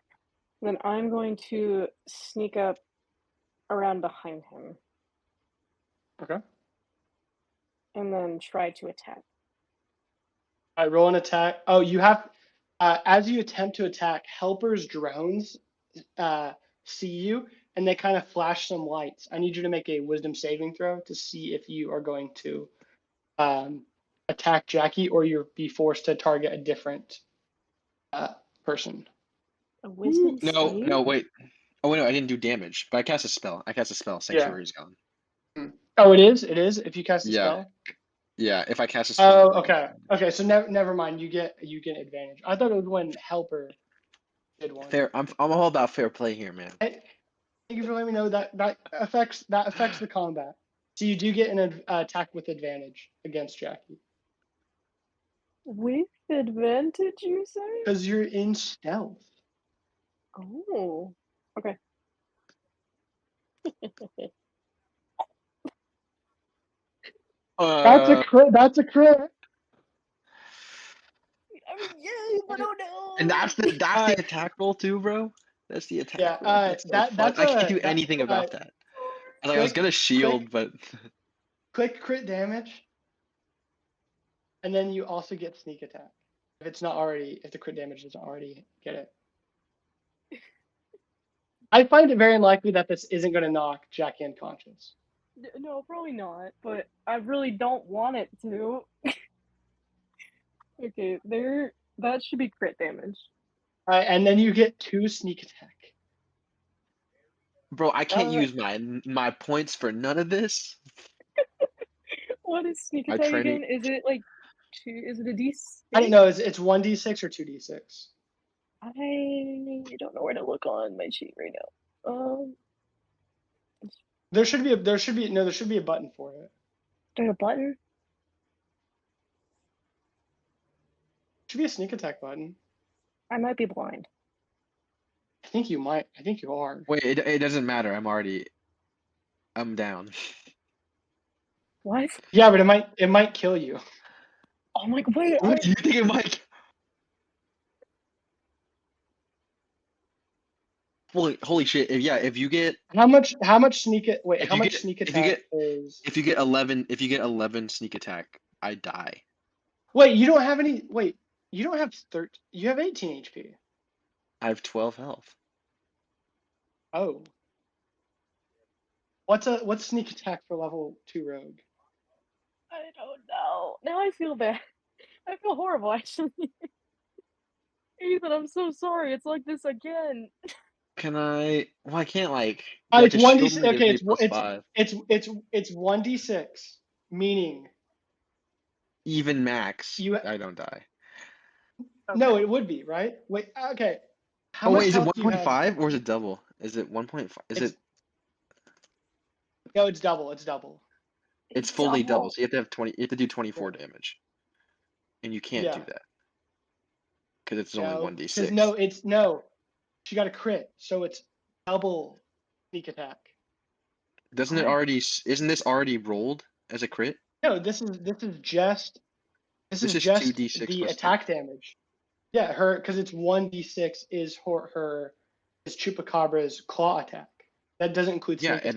Then I'm going to sneak up around behind him Okay. and then try to attack. I roll an attack. Oh, you have as you attempt to attack, Helper's drones see you and they kind of flash some lights. I need you to make a wisdom saving throw to see if you are going to attack Jackie or you'll be forced to target a different person. A wisdom No, save? no, wait. Oh wait, no, I didn't do damage, but I cast a spell. Yeah. Sanctuary's gone. Oh, it is. It is. If you cast a Yeah, spell. yeah. If I cast a spell, Oh, then okay. Okay. So never mind. You get advantage. I thought it was when Helper did one. fair. I'm all about fair play here, man. Thank you for letting me know that affects the combat. So you do get an attack with advantage against Jackie With advantage, you say? because you're in stealth. Oh. Okay. That's a Uh, crit. That's a crit. no. And that's the Alright. attack roll too, bro. That's the attack Yeah, roll. That's so fun. that's I can't do that. anything about that. I was Quick, gonna shield, but quick crit damage, and then you also get sneak attack if the crit damage doesn't already get it. I find it very unlikely that this isn't going to knock Jackie unconscious. No, probably not. But I really don't want it to. Okay, that should be crit damage. All right, and then you get 2 sneak attack. bro, I can't use my points for none of this. What is sneak My attack training- again? Is it like two? Is it a D6? I don't know. It's 1d6 or 2d6. I don't know where to look on my sheet right now. There should be a button for it. There's a button. Should be a sneak attack button. I might be blind. I think you might. I think you are. Wait, it doesn't matter. I'm down. What? Yeah, but it might kill you. Oh my god! Wait. What do you think it might? Holy shit! If you get How much sneak it? Wait, If how you much get- sneak if you attack get- is? if you get 11 sneak attack, I die. Wait, you don't have any. Wait, you don't have 13. You have 18 HP. I have 12 health. Oh. What's sneak attack for level 2 rogue? I don't know. Now I feel bad. I feel horrible actually. Ethan, I'm so sorry. It's like this again. Can I? Well, I can't like. It's 1d6. shield me gives Okay, me +5. it's 1d6, meaning Even max. You- I don't die. no, it would be right. Wait, okay. How Oh much wait, is it health do you have? 1.5 or is it double? Is it 1.5? No, it's double. It's double. It's fully double. So you have to have 20. You have to do 24 damage, and you can't do Yeah. that because it's only No, 1d6. no. She got a crit, so it's double sneak attack. Doesn't it already? Isn't this already rolled as a crit? No, this is just This is just 2d6 the plus attack damage. Yeah, because it's 1d6 is is Chupacabra's claw attack. That doesn't include sneak attack.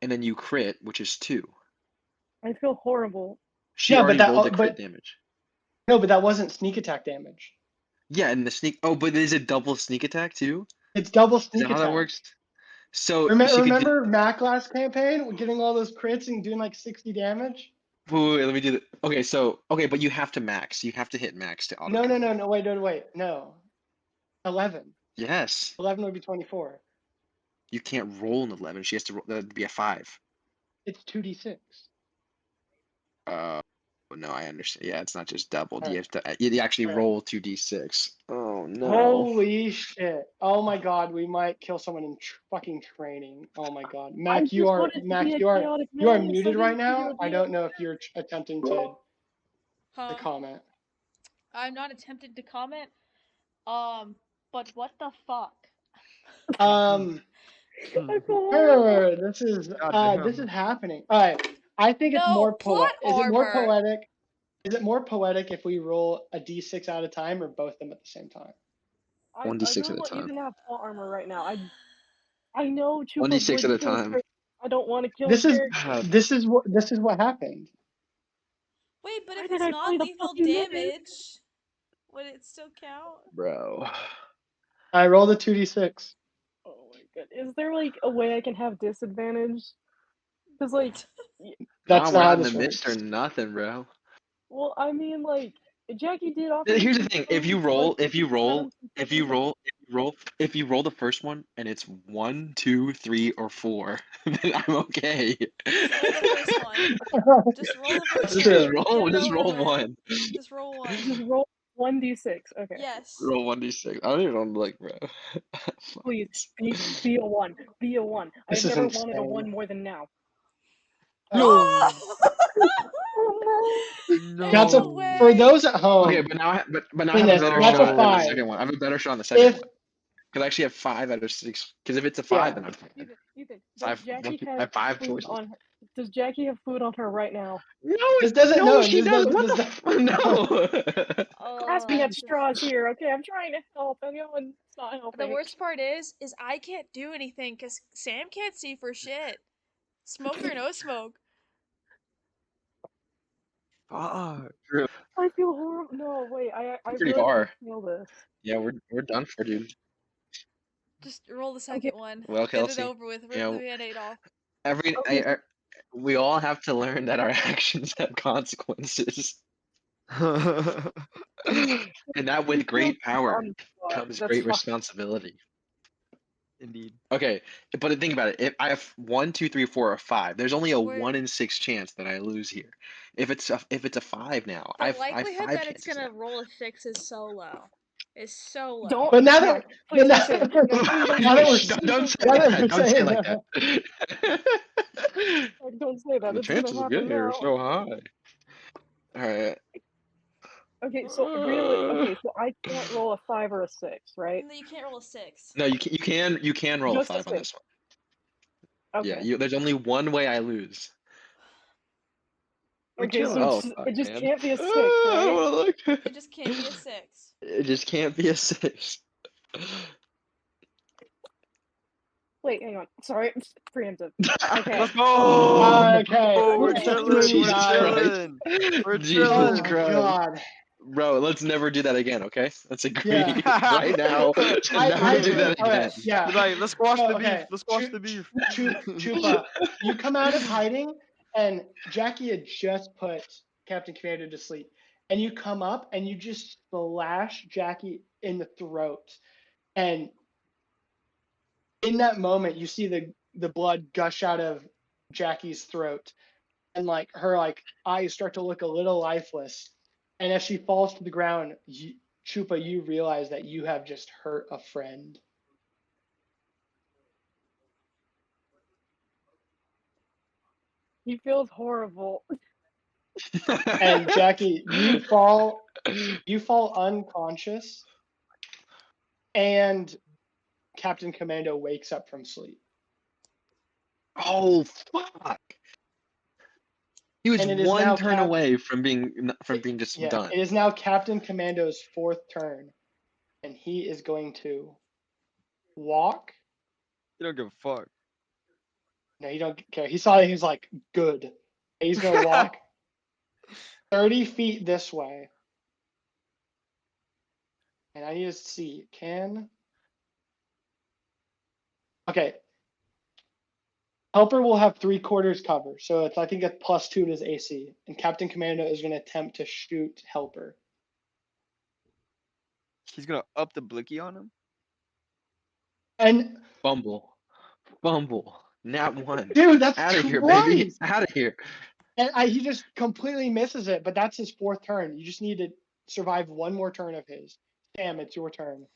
and then you crit, which is 2. I feel horrible. She Yeah, but already rolled the crit but- damage. No, but that wasn't sneak attack damage. Yeah, and the sneak. Oh, but is it double sneak attack too? It's double Is sneak that how attack. that works? So Remember Mack last campaign getting all those crits and doing like 60 damage? Wait, let me do that. Okay, but you have to max. You have to hit max to auto. No. Wait. No. 11. Yes. 11 would be 24. You can't roll an 11. She has to roll. That would be a 5. It's 2d6. No, I understand. Yeah, it's not just doubled. Alright. You have to. You actually Alright. roll 2d6. Oh no. Holy shit. Oh my god, we might kill someone in fucking training. Oh my god. I Mack, just you are wanted to be a chaotic you are mess. I muted right didn't think it now. would be I a- don't know if you're attempting to Huh? comment. I'm not attempting to comment. But what the fuck? I feel horrible. This is Goddamn. happening. All right. I think it's No, more plot poetic. Is it more armor. poetic? Is it more poetic if we roll a d6 at a time or both of them at the same time? I 1d6 really at a want you time. to have plot armor right now. I know Chupa 1d6 would at a kill time. Chris. I don't want to kill This is characters. this is what happened. Wait, but Why if did it's I not play the lethal fucking game? damage, would it still count? Bro. I rolled a 2d6. Oh my god. Is there like a way I can have disadvantage? Because like, That's Nah, we're not how not in this the midst works. or nothing, bro. well, I mean like Jackie did offer. Here's me the thing: some if you things, roll, like, if you roll, if you if you roll the first one and it's 1, 2, 3, or 4, then I'm okay. Just roll the first one. Just roll the first Just one. roll, Get it just over roll with. one. Just roll one. just roll 1d6. Okay. Yes. Roll 1d6. I don't even know, like, bro. Please be a 1. Be a 1. This I've is never wanted a insane. 1 more than now. No. No. That's a No way. for those at home. Okay, but now I have a Dennis, better that's shot a at the 5. second one. I have a better shot on the second If one. Because I actually have 5 out of 6. Because if it's a Yeah. 5, then I'm fine. Ethan, So I does have, Jackie I have 5 food choices. on her? Does Jackie have food on her right now? No, This doesn't. No, she this doesn't. doesn't. What This the doesn't. no. Grasping at Oh, straws here. Okay, I'm trying to help, and no one's not the helping. worst part is I can't do anything because Sam can't see for shit. Smoke or no smoke. Fuck. True. I feel horrible. No, wait. I Pretty really want far. to feel this. Yeah, we're done for, dude. Just roll the Okay. second one. Well, Get it Kelsey, over with. you Rip know, the band-aid off. Okay. we all have to learn that our actions have consequences. And that with great power comes That's great fuck. responsibility. Indeed. Okay, but think about it. If I have 1, 2, 3, 4, or 5, there's only a We're- 1 in 6 chance that I lose here. If it's a 5 now, The I have likelihood 5 that it's chances gonna now. roll a 6 is so low. It's so low. Don't. But now Mack, that, please but don't say that. Mack, please don't now say that we're that. Don't say now it like that that. we're Don't say it saying like that, that. Mack, don't say that. The It's gonna chances of happen getting here are now. so high. All right. Okay, so really, so I can't roll a 5 or a 6, right? No, you can't roll a 6. No, you can roll a Just a 5 on 6. this one. Yeah, Okay. there's only one way I lose. We're Okay, so chilling. Oh, it fuck, just man. can't be a 6, I right? don't wanna look. It just can't be a 6. It just can't be a 6. Wait, hang on. Sorry, preemptive. Okay. Let's go. okay, Oh, we're Okay. chilling. We're Jesus guys. chilling. Christ. We're Oh Jesus chilling. my Christ. god. Bro, let's never do that again, okay? Let's agree Yeah. right now to I never do agree. that Okay, again. yeah. Like, let's squash So, the beef. okay, Let's squash the beef. Chupa, you come out of hiding, and Jackie had just put Captain Commando to sleep, and you come up and you just slash Jackie in the throat, and in that moment you see the blood gush out of Jackie's throat, and like her eyes start to look a little lifeless, and as she falls to the ground, Chupa, you realize that you have just hurt a friend. He feels horrible. And Jackie, you fall unconscious, and Captain Commando wakes up from sleep. Oh, fuck. He was And it is one now turn away from being just yeah, done. it is now Captain Commando's 4th turn, and he is going to walk. You don't give a fuck. No, you don't care. He saw it, he was like, good. And he's gonna walk 30 feet this way. And I need to see, okay. Helper will have 3/4 cover, so I think it's +2 to his AC. And Captain Commando is going to attempt to shoot Helper. He's gonna up the blicky on him. And Fumble. Nat 1. dude, that's Out of here, baby. twice. Out of here. And he just completely misses it, but that's his 4th turn. You just need to survive one more turn of his. Sam, it's your turn.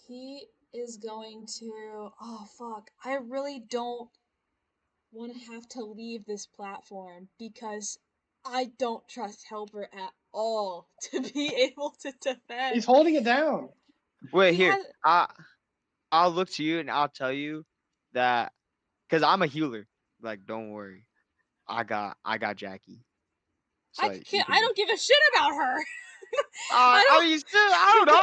He is going to. Oh fuck! I really don't want to have to leave this platform because I don't trust Helper at all to be able to defend. He's holding it down. Wait, He here. has- I'll look to you and I'll tell you that, cause I'm a healer. Like, don't worry. I got Jackie. So I you can't. can I do. don't give a shit about her. I mean, still, I don't know.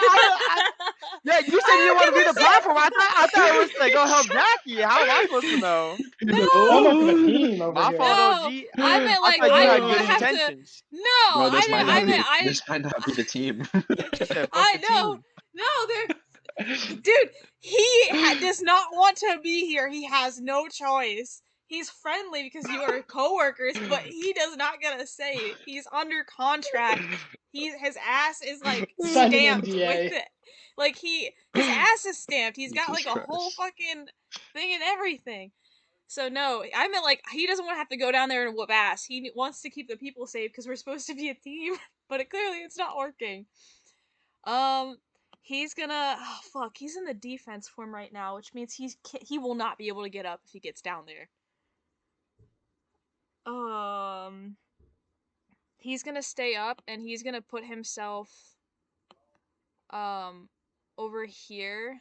Yeah, you said you didn't want to be the platform. I thought it was like, go help Jackie. How am I supposed to know? So much of a No. team over My here. fault, No, OG. I meant I like thought you I had don't good have to. intentions. No, Bro, this might not be I this might not be the team. She said, fuck I the know. team. No, dude, he does not want to be here. He has no choice. He's friendly because you are coworkers, but he does not get a say. He's under contract. His ass is like Signed an stamped NDA. with it. Like his ass is stamped. He's got Jesus like a whole Christ. fucking thing and everything. So no, I meant like he doesn't want to have to go down there and whoop ass. He wants to keep the people safe because we're supposed to be a team, but clearly it's not working. He's gonna. Oh, fuck. He's in the defense form right now, which means he will not be able to get up if he gets down there. He's gonna stay up and he's gonna put himself. over here.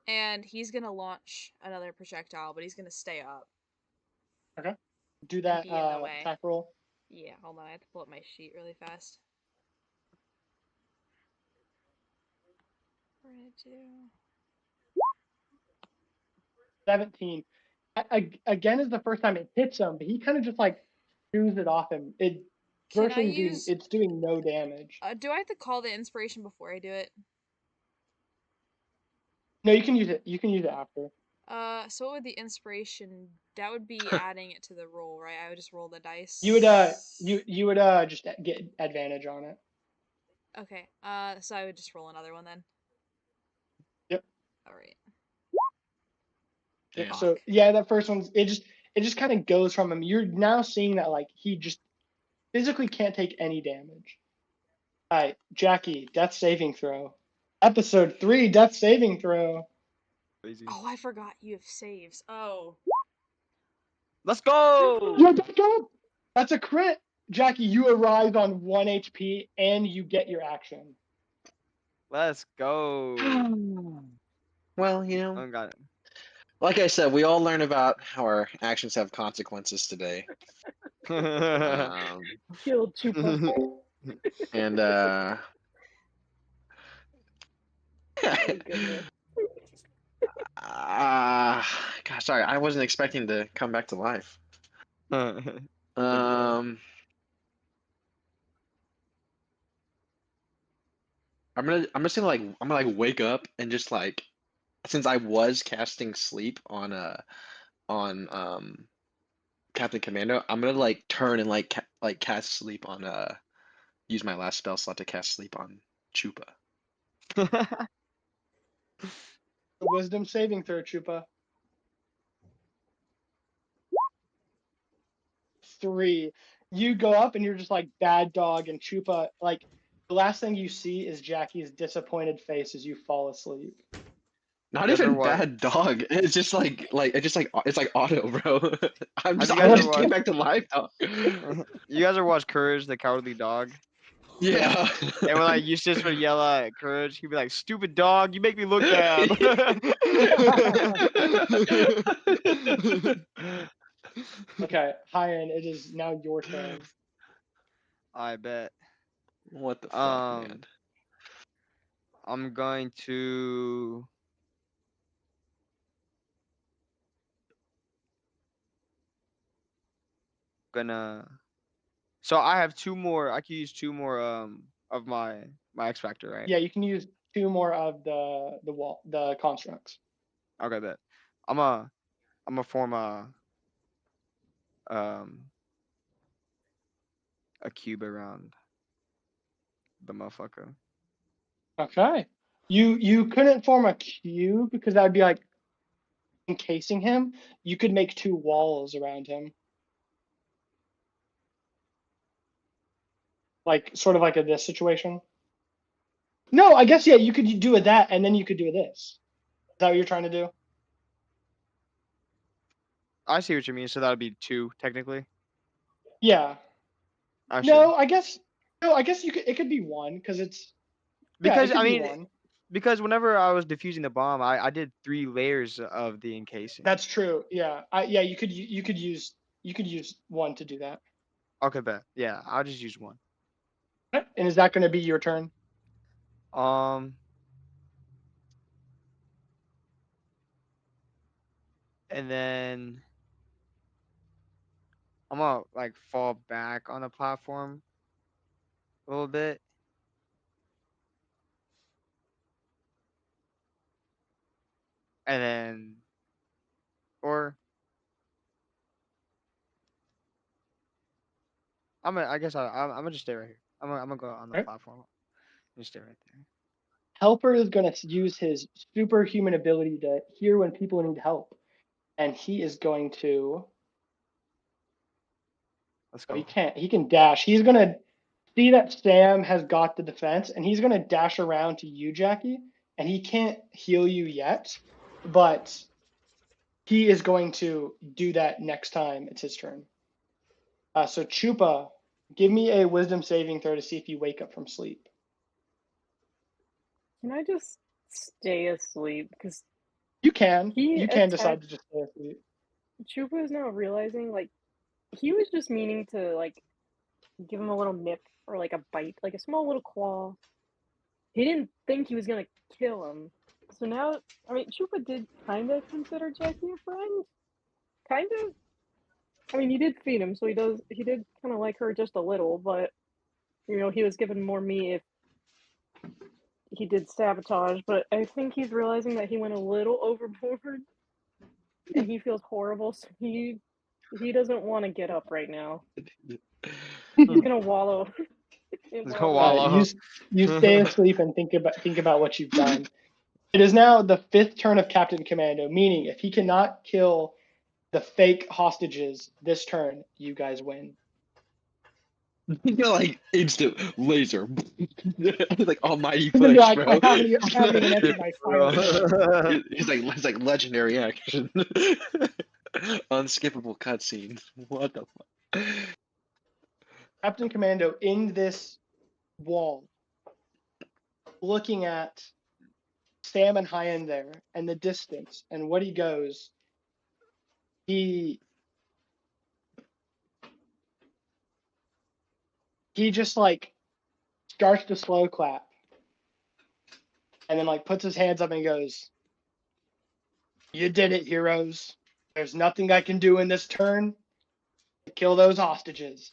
And he's gonna launch another projectile, but he's gonna stay up. Okay. Do And that be in the way. attack roll. Yeah, hold on, I have to pull up my sheet really fast. What did I do? 17. Again is the first time it hits him, but he kind of just like shoots it off him. Can I use? It's doing no damage. Do I have to call the inspiration before I do it? No, you can use it. You can use it after. So what would the inspiration? That would be adding it to the roll, right? I would just roll the dice. You would just get advantage on it. Okay. So I would just roll another one then. Yep. All right. Yep. Damn. So yeah, that first one's it just kind of goes from him. You're now seeing that like he just physically can't take any damage. All right, Jackie, death saving throw. Episode 3, death saving throw. Crazy. Oh, I forgot you have saves. Oh. Let's go. Yeah, that's a crit. Jackie, you arrive on 1 HP and you get your action. Let's go. Well, I got it. like I said, we all learn about how our actions have consequences today. Killed Chupa. And Oh, goodness. gosh, sorry, I wasn't expecting to come back to life. I'm just gonna wake up and just like, since I was casting sleep on Captain Commando, I'm gonna like turn and like cast sleep on use my last spell slot to cast sleep on Chupa. The wisdom saving throw, Chupa. 3. You go up and you're just like bad dog, and Chupa, like the last thing you see is Jackie's disappointed face as you fall asleep. Not You guys even ever watch- bad dog. It's just like it's like auto, bro. I you guys just ever came watch- back to life, dog. You guys ever watch Courage the Cowardly Dog? Yeah. And when like Eustace would yell at Courage, he'd be like, "Stupid dog, you make me look bad." Okay, Hayyan, it is now your turn. I bet. What the fuck, man? I'm going to. So I have 2 more. I can use 2 more of my X Factor, right? Yeah, you can use 2 more of the constructs. Okay, bet. I'm a form a cube around the motherfucker. Okay. You couldn't form a cube because that would be like encasing him. You could make 2 walls around him. Like sort of like this situation. No, I guess yeah, you could do that and then you could do this. Is that what you're trying to do? I see what you mean. So that would be 2 technically. Yeah. Actually, No, I guess you could it could be 1 because it's because it could I be mean, 1. because whenever I was defusing the bomb, I did 3 layers of the encasing. That's true. Yeah. Yeah, you could use 1 to do that. Okay, bet. Yeah, I'll just use 1. And is that going to be your turn? And then I'm gonna like fall back on the platform a little bit. And then, or I guess I'm gonna just stay right here. I'm gonna go on the Right. platform. Just stay right there. Helper is going to use his superhuman ability to hear when people need help. And he is going to. Let's Oh, go. he can dash. He's going to see that Sam has got the defense, and he's going to dash around to you, Jackie. And he can't heal you yet, but he is going to do that next time it's his turn. So Chupa, give me a wisdom saving throw to see if you wake up from sleep. Can I just stay asleep? Because You can. he You can decide attacked to just stay asleep. Chupa is now realizing, like, he was just meaning to, like, give him a little nip or, like, a bite, like a small little claw. He didn't think he was gonna kill him. So now, I mean, Chupa did kind of consider Jackie a friend. Kind of. I mean, he did feed him, so he did kind of like her just a little, but, you know, he was given more meat if he did sabotage, but I think he's realizing that he went a little overboard and he feels horrible, so he doesn't want to get up right now. He's gonna wallow in Let's one go of the wallow. beds. You stay asleep and think about what you've done. It is now the 5th turn of Captain Commando, meaning if he cannot kill the fake hostages this turn, you guys win. You know, like instant laser, like almighty Even push, though bro. I haven't even entered my final turn. It's like legendary action, unskippable cutscenes. What the fuck? Captain Commando in this wall, looking at Sam and Hayyan there and the distance and what he goes, he just like starts to slow clap and then like puts his hands up and goes, "You did it, heroes. There's nothing I can do in this turn to kill those hostages.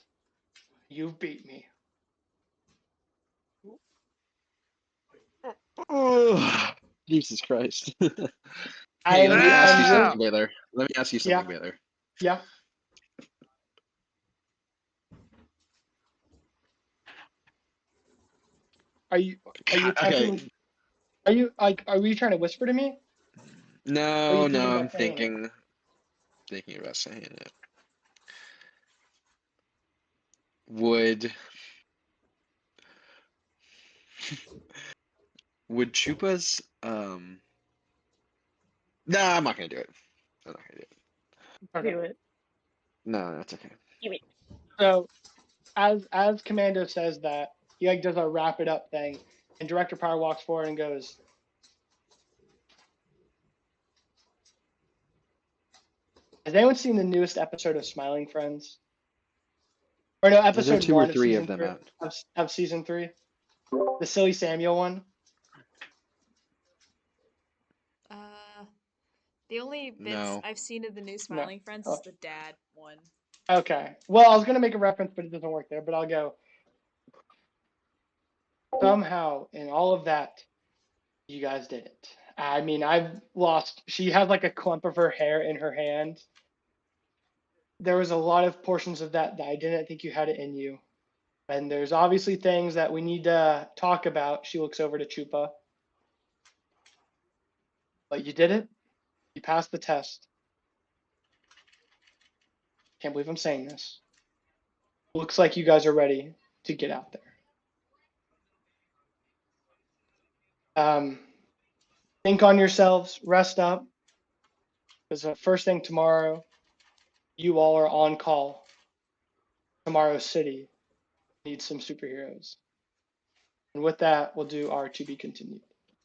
You've beat me." Jesus Christ. I Hey, am let me ask you I'm really something, Baylor. Let me ask you something, yeah Baylor. yeah. Are you Okay. attempting? Are you trying to whisper to me? Or are you No, thinking no, about I'm saying it? thinking about saying it. Would Chupa's Nah, I'm not gonna do it. I'm not gonna do it. Okay. Do it. No, that's okay. Do it. So as Commando says that, he like does a wrap it up thing, and Director Power walks forward and goes, "Has anyone seen the newest episode of Smiling Friends? Or no, Is there episode 2 or 1 of 3 of season them 3 out? of season 3, the Silly Samuel one." The only bits No. I've seen of the new No. Smiling Friends Oh, is the dad one. okay. Well, I was gonna make a reference, but it doesn't work there. But I'll go. Somehow, in all of that, you guys did it. I mean, I've lost. She had like a clump of her hair in her hand. There was a lot of portions of that I didn't think you had it in you. And there's obviously things that we need to talk about. She looks over to Chupa. But you did it. You passed the test. Can't believe I'm saying this. Looks like you guys are ready to get out there. Think on yourselves, rest up, because the first thing tomorrow, you all are on call. Tomorrow's city needs some superheroes. And with that, we'll do our to be continued.